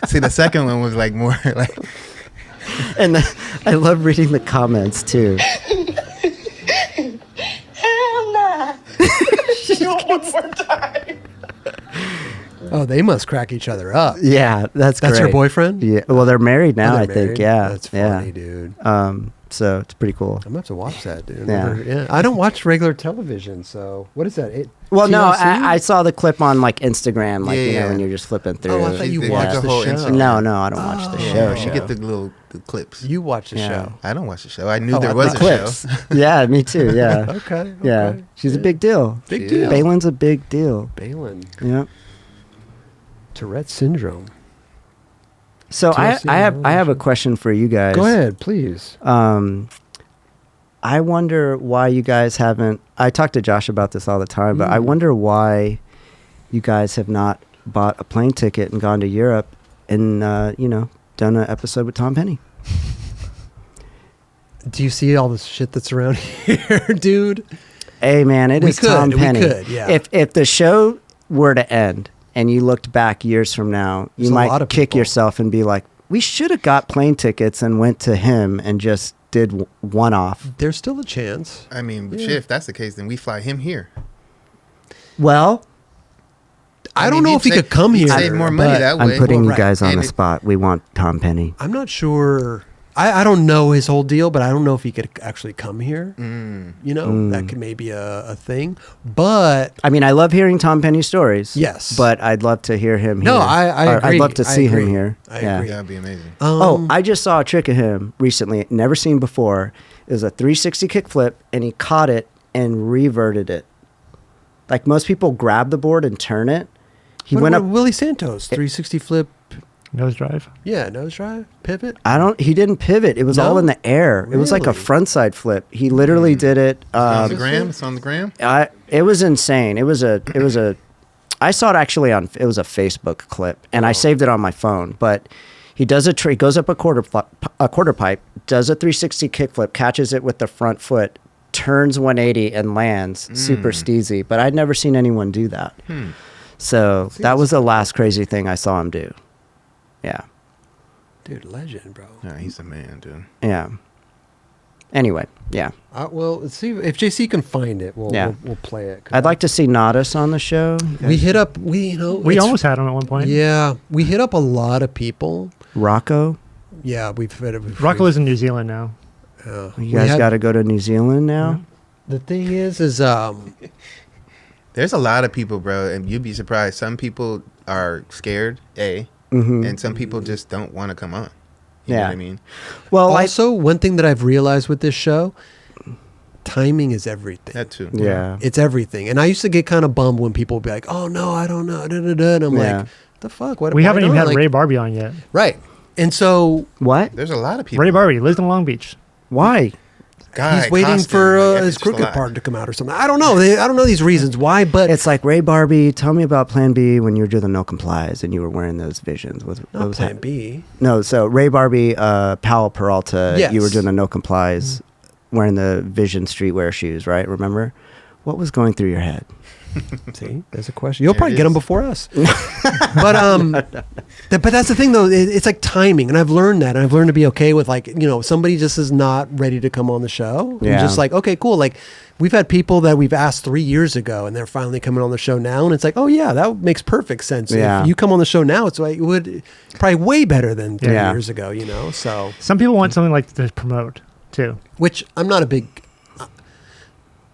see, the second one was like more like. And I love reading the comments too. Hell no. Do it one more time. Oh, they must crack each other up. Yeah, that's That's her great. boyfriend. Yeah. Well, they're married now. Oh, they're I think. married? Yeah. That's funny, dude. So it's pretty cool. I'm gonna have to watch that, dude. Yeah. Yeah. I don't watch regular television, so what is that? Well, no, TLC? I saw the clip on like Instagram, like you know Yeah. when you're just flipping through. Oh, I thought you They watched got the the whole show. Instagram. No, I don't watch the Oh. show. You get the clips. You watch the Yeah. show. I don't watch the show. I knew Oh, there I was thought- a clips. show. Yeah, me too. Yeah. Okay. Yeah, okay. she's a big deal. Big She deal. is. Balin's a big deal. Balin. Yeah. Tourette syndrome. So TLC, I have a question for you guys. Go ahead, please. I wonder why you guys haven't. I talk to Josh about this all the time, but I wonder why you guys have not bought a plane ticket and gone to Europe and done an episode with Tom Penny. Do you see all the shit that's around here, dude? Hey man, it We is Tom could, we Penny. could, yeah. If the show were to end and you looked back years from now, you There's a lot might of kick people. yourself and be like, we should have got plane tickets and went to him and just did one off. There's still a chance. I mean, but shit, if that's the case, then we fly him here. Well, I mean, don't know you'd if he save- could come you'd here. save more money but that way. I'm putting Well, you right. guys on And the it- spot. We want Tom Penny. I'm not sure I don't know his whole deal, but I don't know if he could actually come here. You know, Mm. that could maybe a thing. But I mean, I love hearing Tom Penny's stories. Yes. But I'd love to hear him No, here. I Or agree. I'd love to I see agree. him here. I Yeah. agree. That'd be amazing. Oh, I just saw a trick of him recently, never seen before. It was a 360 kickflip, and he caught it and reverted it. Like most people grab the board and turn it. He what went about up. Willie Santos 360 flip. Nose drive. Yeah, nose drive, pivot. He didn't pivot. It was all No? in the air. It was like a Really? frontside flip. He literally did it. On the gram? It's on the gram? It was insane. It was a I saw it actually it was a Facebook clip, and I saved it on my phone. But he does he goes up a quarter pipe, does a 360 kickflip, catches it with the front foot, turns 180 and lands super steezy. But I'd never seen anyone do that. So that was the last crazy thing I saw him do. Yeah. Dude, legend, bro. Yeah, he's a man, dude. Yeah. Anyway, yeah. Well, let's see if JC can find it. We'll play it. I'd like to see Nadas on the show. We hit up. We it's- almost had him at one point. Yeah, we hit up a lot of people. Rocco. Yeah, we've Rocco lives in New Zealand now. You guys got to go to New Zealand now. The thing is There's a lot of people, bro, and you'd be surprised. Some people are scared, Mm-hmm. and some people just don't want to come on. You know what I mean? Well, also one thing that I've realized with this show, timing is everything. That too. yeah. It's everything. And I used to get kind of bummed when people would be like, "Oh no, I don't know," and I'm Yeah. like, "The fuck? What?" We haven't even had like, Ray Barbie on yet. right. And so What? There's a lot of people. Ray Barbie lives in Long Beach. Why? Guy, he's waiting costume, for like, his it's just a crooked lot. part to come out or something. I don't know. I don't know these reasons why, but It's like Ray Barbie. Tell me about Plan B when you were doing the No Complies and you were wearing those visions. What not was Plan that? B. No, so Ray Barbie, Powell Peralta. Yes. You were doing the No Complies, wearing the Vision streetwear shoes, right? Remember? What was going through your head? See, there's a question. You'll There probably it get them is. before us. But that's the thing, though. It's like timing, and I've learned that, and I've learned to be okay with somebody just is not ready to come on the show. Yeah. I'm just like, okay, cool. Like we've had people that we've asked 3 years ago, and they're finally coming on the show now, and it's like, oh yeah, that makes perfect sense. Yeah. If you come on the show now, it's like it would probably way better than 3 Yeah. years ago. So Some people want something like to promote too. which I'm not a big.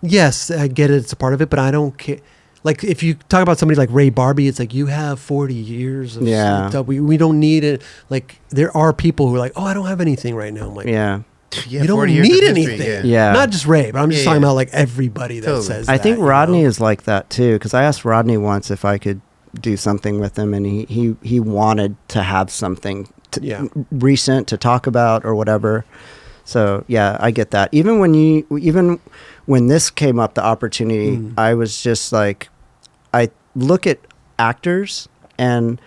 Yes, I get it. It's a part of it, but I don't care. Like if you talk about somebody like Ray Barbie, it's like you have 40 years of Yeah. stuff. We don't need it. Like there are people who are like, oh, I don't have anything right now. I'm like, Yeah. Yeah, you don't 40 years need of history, anything. Yeah. Not just Ray, but I'm just Yeah, talking yeah. about like everybody that Totally. says I that, think you Rodney know? is like that too, because I asked Rodney once if I could do something with him, and he wanted to have something Yeah. recent to talk about or whatever. So yeah, I get that. Even when this came up, the opportunity, I was just like, I look at actors and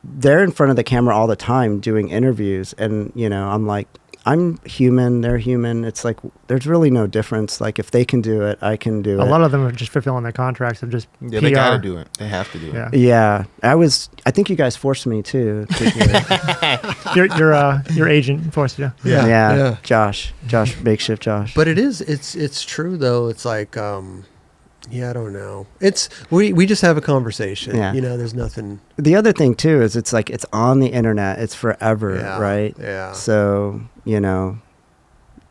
they're in front of the camera all the time doing interviews, and I'm like, I'm human, they're human. It's like there's really no difference. Like if they can do it, I can do it. A lot of them are just fulfilling their contracts of just Yeah, PR. they gotta do it. They have to do it. Yeah. Yeah, I think you guys forced me to do it. Your agent forced you. Yeah. Yeah. Josh, makeshift Josh. But it's true though. It's like, yeah, I don't know. It's we just have a conversation. Yeah. There's nothing. The other thing too is it's like it's on the internet. It's forever, Yeah, right? yeah. So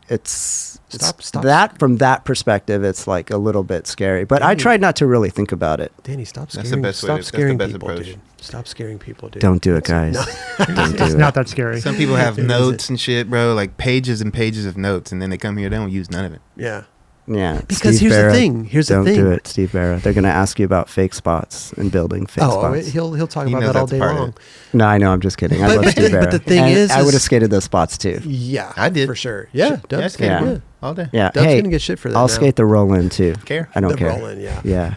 it's Stop. that from that perspective. It's like a little bit scary. But I Danny. tried not to really think about it. Danny, stop That's the scaring. best way Stop to- that's the scaring best people, approach. dude. Stop scaring people, dude. Don't do it, guys. Don't do It's it. not that scary. Some people have Is notes it? and shit, bro, like pages and pages of notes, and then they come here, they don't use none of it. Yeah. Yeah. Because Steve here's the Barra, thing. Here's the don't thing. do it, Steve Barra. They're going to ask you about fake spots and building fake Oh, spots. he'll talk He about knows that all that's day part of long. it. No, I know. I'm just kidding. I But- love but Steve the- Barra. but the thing And is- I would have skated those spots too. Yeah, I did. for sure. Yeah, Dub's Yeah, skating, yeah. yeah. All day. Yeah. Dub's hey, gonna get shit for that I'll now. skate the roll in too. Care? I don't The care. roll-in, yeah. Yeah.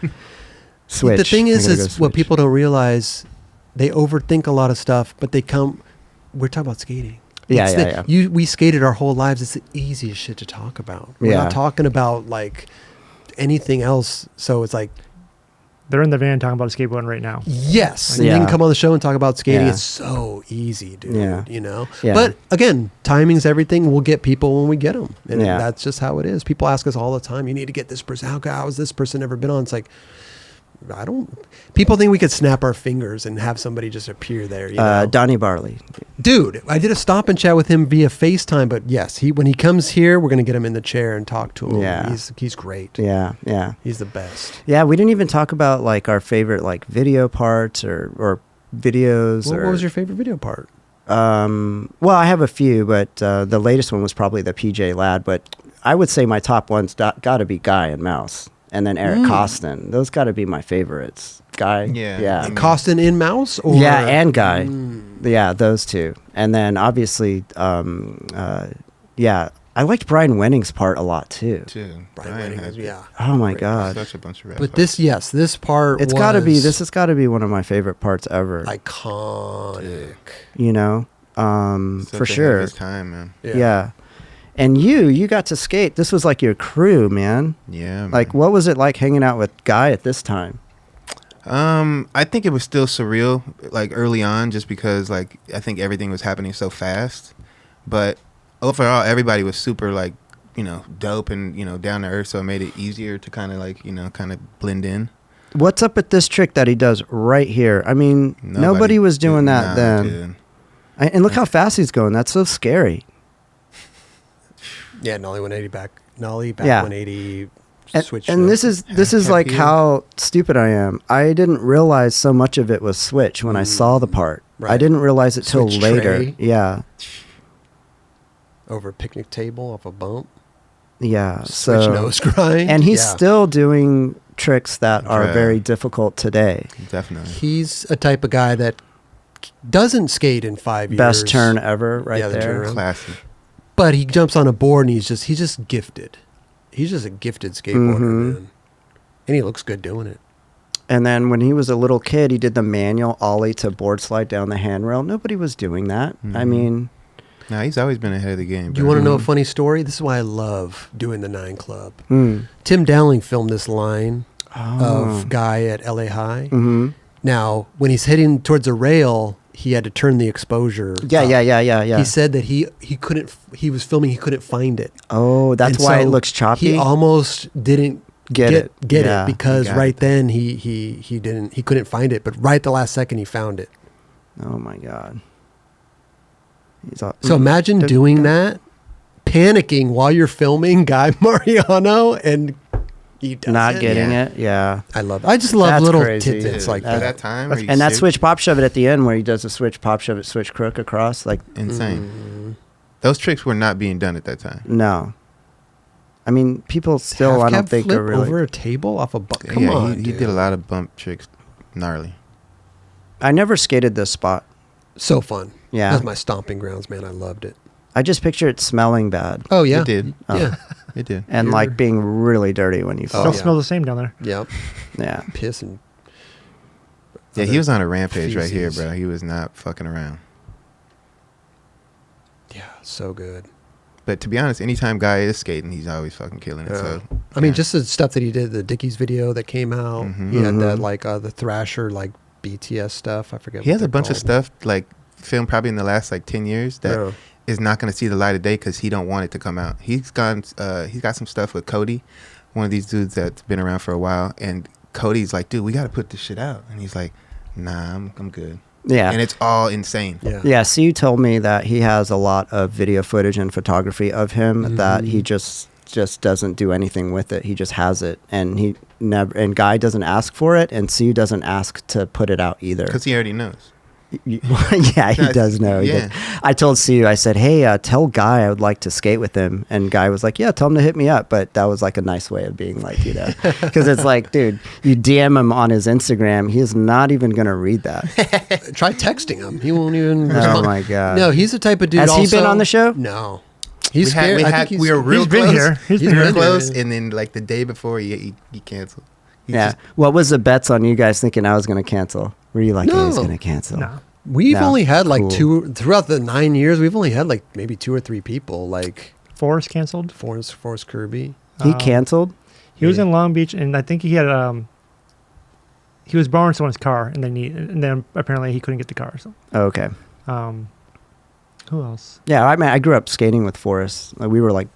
Switch. The thing I'm is gonna go what switch. people don't realize, they overthink a lot of stuff, but they come. We're talking about skating. Yeah, It's yeah, the- yeah. We skated our whole lives. It's the easiest shit to talk about. We're Yeah. not talking about like anything else. So it's like, They're in the van talking about skateboarding right now. yes, and Yeah. you can come on the show and talk about skating. Yeah. It's so easy, dude. Yeah. Yeah. But again, timing's everything. We'll get people when we get them, and Yeah. that's just how it is. People ask us all the time, "You need to get this person. How is this person ever been on?" It's like, I don't. People think we could snap our fingers and have somebody just appear there. You know? Donnie Barley. Dude, I did a stop and chat with him via FaceTime, but yes, when he comes here, we're gonna get him in the chair and talk to him. Yeah. He's great. Yeah, yeah. He's the best. Yeah, we didn't even talk about like our favorite like video parts or videos. What was your favorite video part? Well, I have a few, but the latest one was probably the PJ Ladd. But I would say my top one's got to be Guy and Mouse, and then Eric Costin. Those got to be my favorites. Guy, yeah. Costin in Mouse, or yeah, and Guy, yeah, those two, and then obviously, yeah, I liked Brian Wenning's part a lot too. Brian has, yeah. Oh my god. Such a bunch of rap But parts. this part This has got to be one of my favorite parts ever. Iconic. You know, Such for ahead of sure. his time, man. Yeah. And you got to skate. This was like your crew, man. Yeah, man. Like, what was it like hanging out with Guy at this time? I think it was still surreal, like early on, just because like I think everything was happening so fast. But overall, everybody was super like, dope and down to earth, so it made it easier to kind of like kind of blend in. What's up with this trick that he does right here? I mean, nobody was doing that then. Dude. And look how fast he's going. That's so scary. Yeah, Nollie 180 back. Nollie back Yeah. 180. Switch. And this is like how stupid I am. I didn't realize so much of it was switch when I saw the part. Right. I didn't realize it till Switch later. tray. Yeah. over a picnic table off a bump. Yeah. Switch So nose grind. and he's Yeah. still doing tricks that are Yeah. very difficult today. Definitely. He's a type of guy that doesn't skate in 5 years. Best turn ever right Yeah, the there. turnaround. Classy. But he jumps on a board and he's just gifted. He's just a gifted skateboarder, man. And he looks good doing it. And then when he was a little kid, he did the manual ollie to board slide down the handrail. Nobody was doing that. I mean, No, he's always been ahead of the game. Do you want to know a funny story? This is why I love doing the 9 Club. mm, Tim Dowling filmed this line Oh. of Guy at LA High. mhm. Now, when he's heading towards a rail, he had to turn the exposure. Yeah, up. yeah. He said that he couldn't. He was filming. He couldn't find it. Oh, that's And why it so looks choppy. He almost didn't Get it. Yeah, it because he got right it. then he couldn't find it. But right at the last second, he found it. Oh my god. He's all, So imagine doing that, panicking while you're filming Guy Mariano, and he does not it. getting Yeah. it. Yeah. I just love That's little crazy. tidbits Dude, like at that. that time? Are you And that serious? switch pop shove it at the end where he does the switch pop shove it, switch crook across. Like, Insane. Those tricks were not being done at that time. no. I mean, people still, Half I don't cab think flip are really. over a table off a Come yeah, on, he dude. did a lot of bump tricks. Gnarly. I never skated this spot. So fun. Yeah. That's my stomping grounds, man. I loved it. I just picture it smelling bad Oh yeah, It did. Yeah, It did. and like being really dirty when you fall. Still yeah. smell the same down there. yep. Yeah. Piss and Yeah, he was on a rampage right here, feces. bro. He was not fucking around. yeah, so good. But to be honest, anytime Guy is skating, he's always fucking killing it. Yeah. So I mean, yeah. just the stuff that he did, the Dickies video that came out. Mhm. He had that Mhm. like the Thrasher like BTS stuff. I forget. he what has a they're bunch of called. stuff like filmed probably in the last like 10 years that is Yeah. not going to see the light of day because he don't want it to come out. He's got some stuff with Cody, one of these dudes that's been around for a while, and Cody's like, dude, we got to put this shit out, and he's like, nah, I'm good. Yeah. And it's all insane. Yeah. Yeah, Sue told me that he has a lot of video footage and photography of him that he just doesn't do anything with it. He just has it, and he never. And Guy doesn't ask for it, and Sue doesn't ask to put it out either. Because he already knows. Yeah, he No, does know. He yeah. does. I told Sue, I said, hey, tell Guy I would like to skate with him. And Guy was like, yeah, tell him to hit me up. But that was like a nice way of being like, because it's like, dude, you DM him on his Instagram. He is not even going to read that. Try texting him. He won't even. Oh, respond. my God. No, he's the type of dude. Has he also, been on the show? No. He's scared. We were real He's been close. here. He's We been were here. close, and then like the day before, he canceled. He's Yeah. just- What was the bets on you guys thinking I was going to cancel? Were you like, No. he's going to cancel? No. We've No. only had like Cool. throughout the 9 years. We've only had like maybe 2 or 3 people like Forrest canceled. Forrest Kirby. He Um, canceled? He was Yeah. in Long Beach, and I think he had he was borrowing someone's car, and then apparently he couldn't get the car. So, Oh, okay. who else? Yeah, I mean, I grew up skating with Forrest. Like, we were like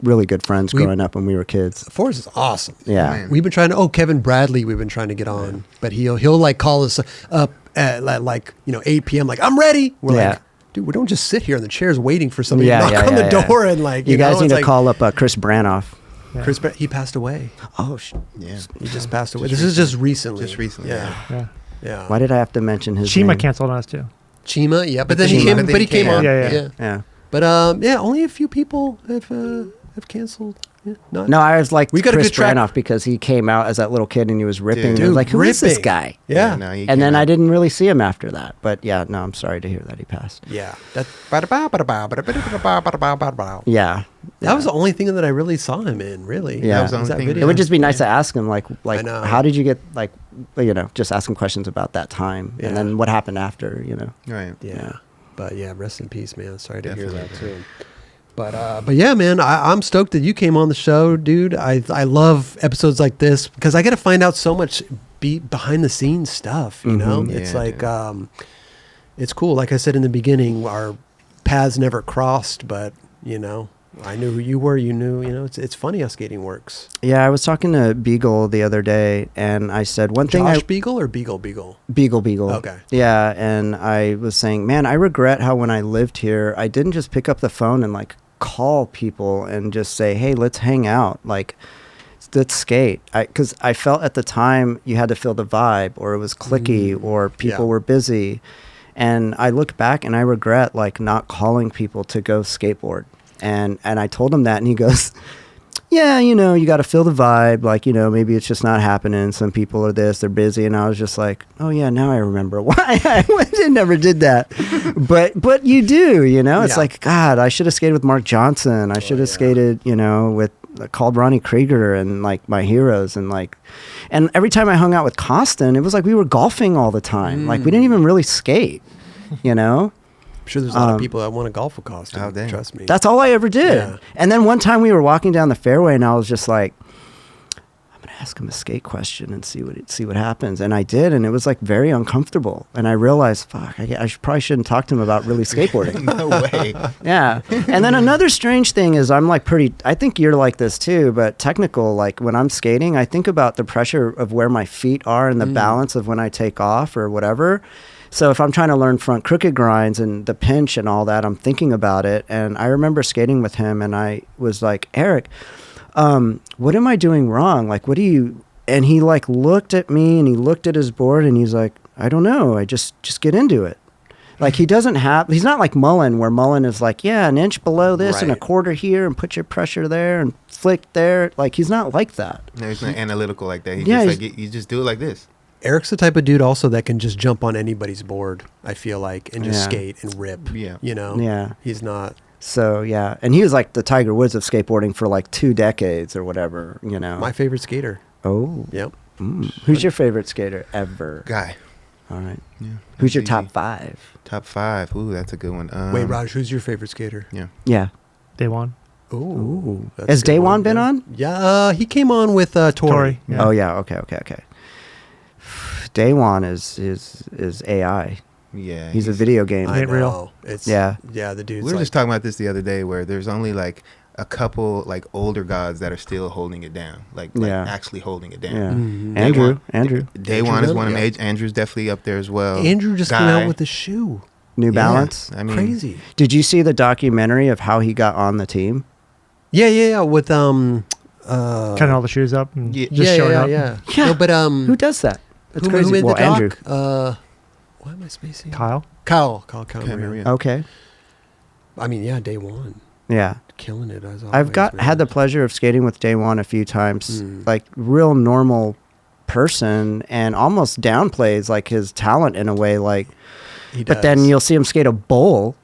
really good friends growing up when we were kids. Forrest is awesome. Yeah. Man. We've been trying to. Oh, Kevin Bradley, we've been trying to get on, but he'll like call us up at like 8 p.m. Like I'm ready. We're Yeah. like, dude, we don't just sit here in the chairs waiting for somebody Yeah, to knock yeah, on yeah, the yeah. door and like You guys know, need it's to like, call up Chris Branoff. Chris. He passed away. Oh, Yeah. He just passed away. Just This is just recently. Just recently, Yeah. Yeah. Yeah. why did I have to mention his Chima name? canceled on us too. Chima, yeah, but then Chima. he came. But then But he he came came on. on. Yeah. Yeah. But yeah, only a few people have canceled. Yeah, not, No, I was like We got a Chris good track- Branoff because he came out as that little kid and he was ripping. Dude, I was like, who is this ripping. guy? Yeah. No, he And came then I out. didn't really see him after that. But yeah, no, I'm sorry to hear that he passed. Yeah. Yeah. That was the only thing that I really saw him in. Really. Yeah. That was the only that thing. video. It would just be nice to ask him, like know. how did you get, like, just ask him questions about that time Yeah. and then what happened after, Right. Yeah. But yeah, rest in peace, man. Sorry to hear that Definitely. too. But yeah, man, I'm stoked that you came on the show, dude. I love episodes like this because I get to find out so much behind the scenes stuff. You know, Mhm. it's Yeah, like dude. it's cool. Like I said in the beginning, our paths never crossed, but I knew who you were. You knew. It's funny how skating works. Yeah, I was talking to Beagle the other day and I said one thing. Josh Beagle or Beagle? Beagle. Okay. Yeah, and I was saying, man, I regret how when I lived here, I didn't just pick up the phone and like call people and just say, hey, let's hang out. Like, let's skate. Because I felt at the time you had to feel the vibe or it was clicky or people Yeah. were busy. And I look back and I regret like not calling people to go skateboard. And I told him that and he goes, yeah, you got to feel the vibe. Like, maybe it's just not happening. Some people are this, they're busy. And I was just like, oh yeah, now I remember why I never did that. But you do, it's Yeah. like, God, I should have skated with Mark Johnson. I should have skated, with called Ronnie Krieger and like my heroes. And every time I hung out with Costin, it was like we were golfing all the time. Like we didn't even really skate, I'm sure there's a lot of people that want to golf with Costume. Oh, dang. Trust me. That's all I ever did. Yeah. And then one time we were walking down the fairway and I was just like, I'm going to ask him a skate question and see what happens. And I did. And it was like very uncomfortable. And I realized, fuck, probably shouldn't talk to him about really skateboarding. No way. Yeah. And then another strange thing is I'm like I think you're like this too, but technical, like when I'm skating, I think about the pressure of where my feet are and the balance of when I take off or whatever. So if I'm trying to learn front crooked grinds and the pinch and all that, I'm thinking about it. And I remember skating with him and I was like, Eric, what am I doing wrong? Like, what do you, and he like looked at me and he looked at his board and he's like, I don't know. I just get into it. Like he's not like Mullen where Mullen is like, yeah, an inch below this and a Right. quarter here and put your pressure there and flick there. Like he's not like that. No, he's not analytical like that. Yeah, You just do it like this. Eric's the type of dude also that can just jump on anybody's board, I feel like, and just Yeah. skate and rip. Yeah. Yeah. He's not. So yeah, and he was like the Tiger Woods of skateboarding for like 2 decades or whatever, My favorite skater. Oh, Yep. Who's your favorite skater ever? Guy. All right. Yeah. Who's your Easy. top 5? Top 5. Ooh, that's a good one. Wait, Raj, who's your favorite skater? Yeah. Yeah. Day one. Ooh. that's Has a good Day one, One been yeah. on? Yeah, he came on with Tori. Tori. Yeah. Oh yeah. Okay. Day One is AI. Yeah. He's a video game. I Ain't real. know. It's Yeah. Yeah, the dude's We were like, just talking about this the other day where there's only like a couple like older gods that are still holding it down. Like Yeah. actually holding it down. Yeah. Mhm. Andrew. Day One is one of yeah. them. Andrew's definitely up there as well. Andrew just came Guy. out with the shoe. New Balance. I mean, Crazy. Did you see the documentary of how he got on the team? Yeah. With Cutting all the shoes up and Yeah. just showing up. Yeah. Yeah. No, but Who does that? That's who crazy. made Well, the doc? Andrew. Why am I spacing? Kyle. Kyle Maria. Okay. I mean, yeah, Day One, Yeah. killing it as always. I've man. had the pleasure of skating with Day One a few times. Mm. Like real normal person and almost downplays like his talent in a way like He but then does. you'll see him skate a bowl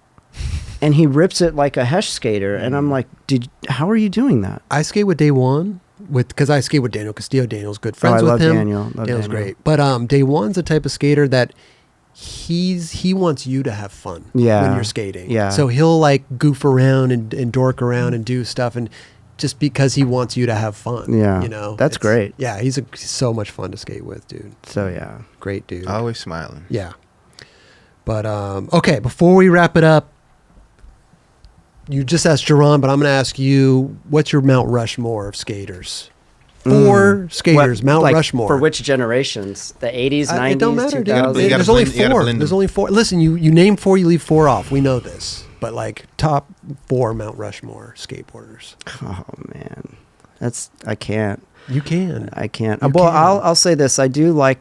and he rips it like a Hesh skater and I'm like, how are you doing that? I skate with Day One because I skate with Daniel Castillo. Daniel's good Oh, friends I with love him. Daniel. Love Daniel's Daniel. great. But Day One's the type of skater that he wants you to have fun Yeah. when you're skating. Yeah. So he'll like goof around and dork around and do stuff and just because he wants you to have fun. Yeah. You know? That's great. Yeah, he's so much fun to skate with, dude. So yeah. Great dude. Always smiling. Yeah. But okay, before we wrap it up, you just asked Jerron, but I'm going to ask you, what's your Mount Rushmore of skaters? 4 skaters, What- Mount like, Rushmore. For which generations? The 80s, 90s, It don't matter, 2000s? dude. You gotta There's only blend- you gotta 4. blend There's them. only 4. Listen, you name 4, you leave 4 off. We know this. But like top 4 Mount Rushmore skateboarders. Oh man, I can't. You can. I can't. You Well, can. I'll say this. I do like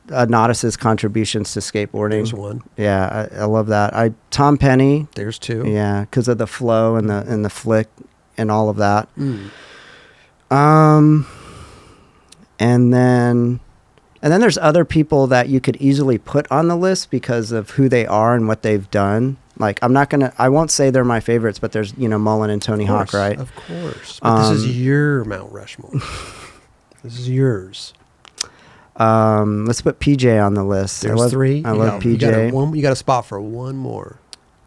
Nodis's contributions to skateboarding. There's one. Yeah, I love that. Tom Penny. There's 2. Yeah, because of the flow and the flick and all of that. Mm. And then there's other people that you could easily put on the list because of who they are and what they've done. Like I won't say they're my favorites, but there's Mullen and Tony Hawk, right? Of course. But this is your Mount Rushmore. This is yours. Let's put PJ on the list. There's 3. I love PJ. You got a spot for one more.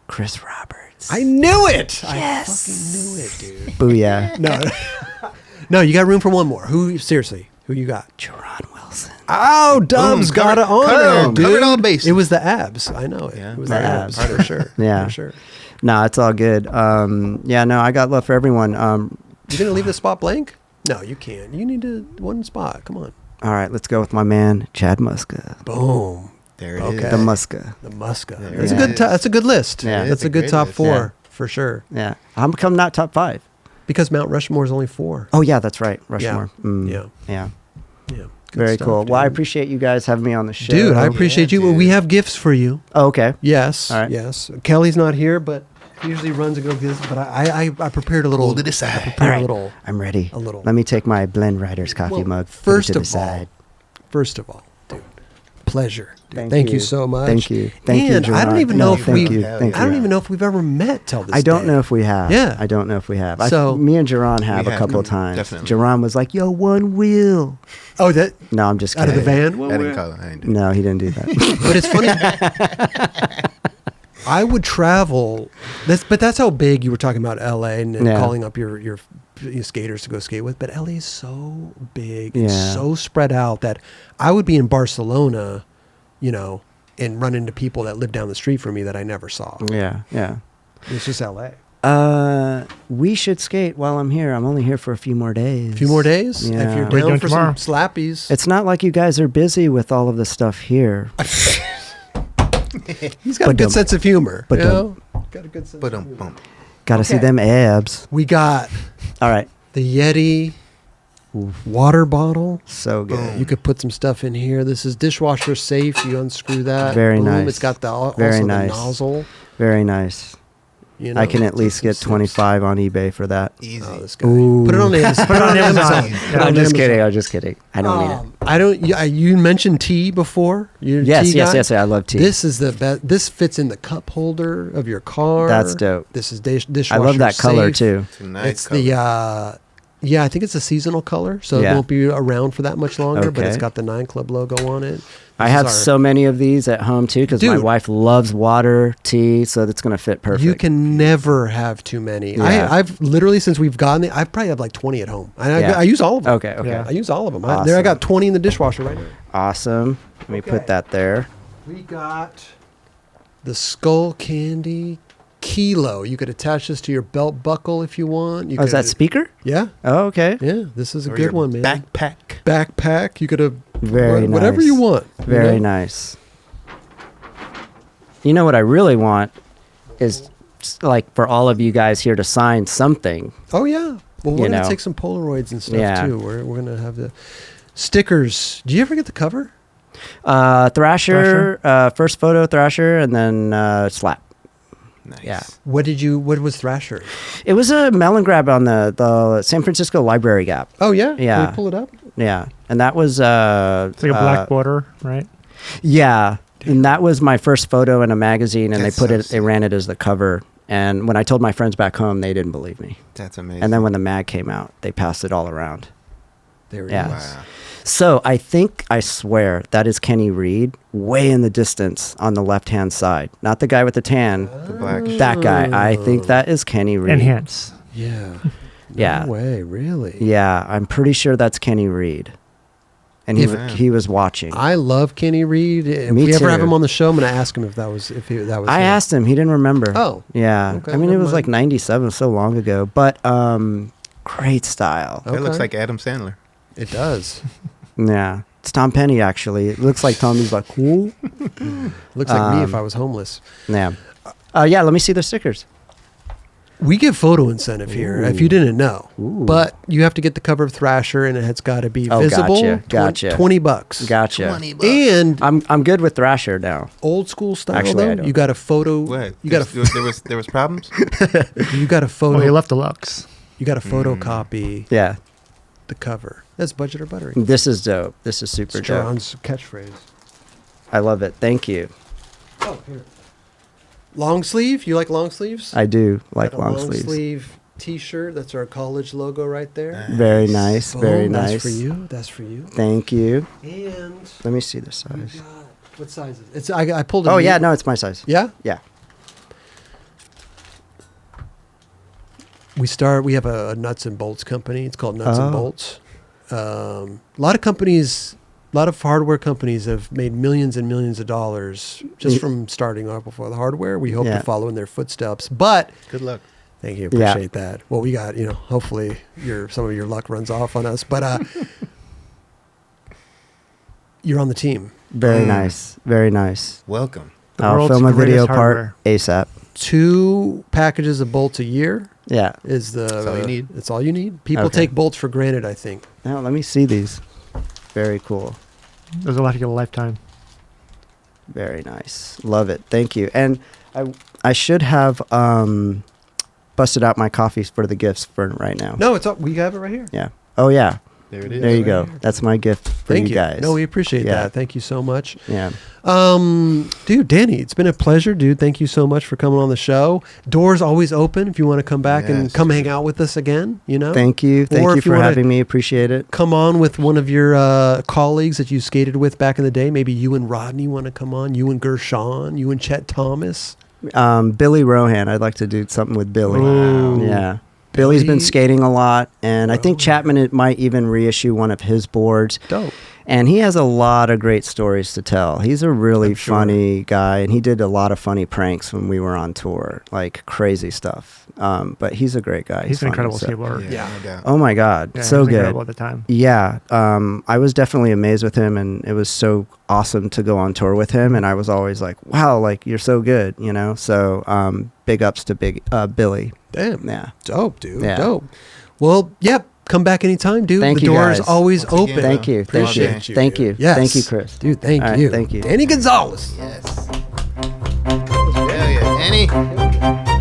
Chris Roberts. I knew it. Yes. I fucking knew it, dude. Booyah. No, you got room for one more. Seriously, who you got? Jerron Wilson. Oh, Dubs Boom, got it on there, covered dude. all bases. It was the abs. I know it. Yeah. It was The the abs abs. for sure. Yeah. For sure. No, it's all good. I got love for everyone. You gonna leave the spot blank? No, you can't. You need one spot. Come on. All right, let's go with my man Chad Muska. Boom. There it is. Okay. The Muska. The Muska. There That's it a good. is. That's a good list. Yeah. It That's is a a good great top list. 4 Yeah. for sure. Yeah. How come not top 5? Because Mount Rushmore is only 4. Oh yeah, that's right. Rushmore. Yeah. Mm, Yeah. Yeah. Yeah. Good Very stuff, cool. Well, I dude. appreciate you guys having me on the show. Dude, I appreciate you. dude. We have gifts for you. Oh, okay. Yes. All right. Yes. Kelly's not here, but he usually runs and go gifts. But I prepared a little. Hold it aside. Prepared All a right. little. I'm ready. A little. Let me take my Blend Riders coffee Well, mug. First put it to of the all, side. dude, pleasure. Dude. Thank you you. so much. Thank you. Thank you, And I don't Gerard. even No, know if thank we. you. Thank I don't you. even know if we've ever met till this. I don't day. know if we have. Yeah. I don't know if we have. So- me and Jerron have We a have, couple of times. definitely. Jerron was like, "Yo, one wheel." Oh, that No, I'm just out kidding. of the van. Well, I didn't call it. I didn't do No, he didn't do that. But it's funny. I would travel. But that's how big you were talking about LA and Yeah. calling up your skaters to go skate with. But LA is so big, Yeah. and so spread out that I would be in Barcelona, and run into people that live down the street from me that I never saw. Yeah, yeah. It's just LA. We should skate while I'm here. I'm only here for a few more days. A few more days. Yeah. If you're What are you down doing for tomorrow? some slappies. It's not like you guys are busy with all of the stuff here. He's got a good Ba-dum. sense of humor. Ba-dum. Got a good sense But of humor. Got to see Okay. them abs. We got All right. the Yeti water bottle. So good. You could put some stuff in here. This is dishwasher safe. You unscrew that. Very Boom. nice. It's got also Very the nice. nozzle. Very nice. I can at least get 25 on eBay for that. Easy. Oh, this guy. Ooh. Put it on Amazon. Put it on Amazon. Put it on I'm just Amazon. kidding. I'm just kidding. I don't mean it. I don't. You mentioned tea before. You're a Yes, tea yes, guy? yes. I love tea. This is the best. This fits in the cup holder of your car. That's dope. This is dishwasher. I love that color safe. too. It's a nice It's color. the yeah, I think it's a seasonal color, so Yeah. it won't be around for that much longer. But it's Okay. got the 9 Club logo on it. I This have is our- so many of these at home too because my Dude. wife loves water, tea, so that's going to fit perfect. You can never have too many. Yeah. I've literally since we've gotten it, I probably have like 20 at home. And Yeah. I use all of them. Okay, okay. Yeah. I use all of them. There, I Awesome. got 20 in the dishwasher right now. Awesome. Let me Okay. put that there. We got the Skull Candy Kilo. You could attach this to your belt buckle if you want. You Oh, is could- that speaker? Yeah, Oh, okay. yeah. This is a Or good your one, man. Backpack. Backpack. You could have Very whatever nice. you want. you Very know? nice. You know what I really want is like for all of you guys here to sign something. Oh yeah. Well, we're You gonna know. take some Polaroids and stuff Yeah. too. We're gonna have the stickers. Do you ever get the cover? Thrasher, first photo Thrasher, and then Slap. Nice. Yeah. What was Thrasher? It was a melon grab on the San Francisco Library Gap. Oh yeah. Yeah. Can we pull it up? Yeah, and that was It's like a black border, right? Yeah, and that was my first photo in a magazine, and That's they put so it. They ran it as the cover. And when I told my friends back home, they didn't believe me. That's amazing. And then when the mag came out, they passed it all around. There Yeah. it Wow. is. So I swear, that is Kenny Reed way in the distance on the left-hand side. Not the guy with the tan. The black. That guy. I think that is Kenny Reed. Enhance. Yeah. Yeah. No way, really? Yeah, I'm pretty sure that's Kenny Reed. and he was watching. I love Kenny Reed. If Me we ever too. have him on the show, I'm going to ask him if that was I him. asked him. He didn't remember. Oh. Yeah. Okay, I mean, it never was like mind. 97, so long ago. But great style. That looks Okay. like Adam Sandler. It does. Yeah. It's Tom Penny, actually. It looks like Tommy's like, cool. Looks like me if I was homeless. Yeah. Yeah, let me see the stickers. We give photo incentive here, if you didn't know. But you have to get the cover of Thrasher, and it's got to be Oh, visible. gotcha. $20. Gotcha. And I'm good with Thrasher now. old school style, Actually, I though, don't. you got a photo. What? You got There was problems. you got a photo. Oh, he left the looks. You got to photocopy Yeah. the cover. That's budget or buttering. This is dope. This is super It's dope. John's catchphrase. I love it. Thank you. Oh, here. Long sleeve. You like long sleeves? I do like Got a long sleeves. sleeve T-shirt. That's our college logo right there. Very nice. Very Boom, nice. That's for you. That's for you. Thank you. And Let me see the we size. got, what size is it? It's I pulled it. Oh, yeah. No, it's my size. Yeah. Yeah. We have a nuts and bolts company. It's called Nuts and Oh. Bolts. A lot of companies, a lot of hardware companies have made millions and millions of dollars just from starting off before the hardware. We hope Yeah. to follow in their footsteps. But Good luck. thank you, Yeah. appreciate that. Well, we got hopefully some of your luck runs off on us, but you're on the team. Very nice. Very nice. Welcome. The I'll world's film a video greatest part hardware. ASAP. 2 packages of bolts a year Yeah. is That's all you need. It's all you need. People Okay. take bolts for granted, I think. Now, let me see these. Very cool. Those are like a lifetime. Very nice. Love it. Thank you. And I should have busted out my coffees for the gifts for right now. No, it's all, we have it right here. Yeah. Oh, yeah. There it is. There you right go. here. That's my gift for Thank you guys. No, we appreciate Yeah. that. Thank you so much. Yeah. Dude, Danny, it's been a pleasure, dude. Thank you so much for coming on the show. Doors always open if you want to come back and Yes. come hang out with us again, Thank you. Thank Or you if you for wanna- having me. Appreciate it. Come on with one of your colleagues that you skated with back in the day. Maybe you and Rodney want to come on. You and Gershon. You and Chet Thomas. Billy Rohan. I'd like to do something with Billy. Ooh. Yeah. Billy's been Billy skating a lot, and I think Rohan. Chapman might even reissue one of his boards. Dope. And he has a lot of great stories to tell. He's a really I'm sure. funny guy, and he did a lot of funny pranks when we were on tour, like crazy stuff. But he's a great guy. He's an funny, incredible so- skateboarder. Yeah, no doubt. Oh my God, Yeah, so he was good. incredible at the time. Yeah, I was definitely amazed with him, and it was so awesome to go on tour with him. And I was always like, "Wow, like you're so good," you know. So big ups to Billy. Damn. Yeah, Dope, dude. Yeah. Dope. Well, yep. Come back anytime, dude. Thank the you, door is guys. always Once again, open. thank you, thank you, Appreciate you, thank dude. you, Yes. thank you, Chris. Dude, thank All right, you. thank you. Danny Gonzalez. Yes. Hell yeah. Annie.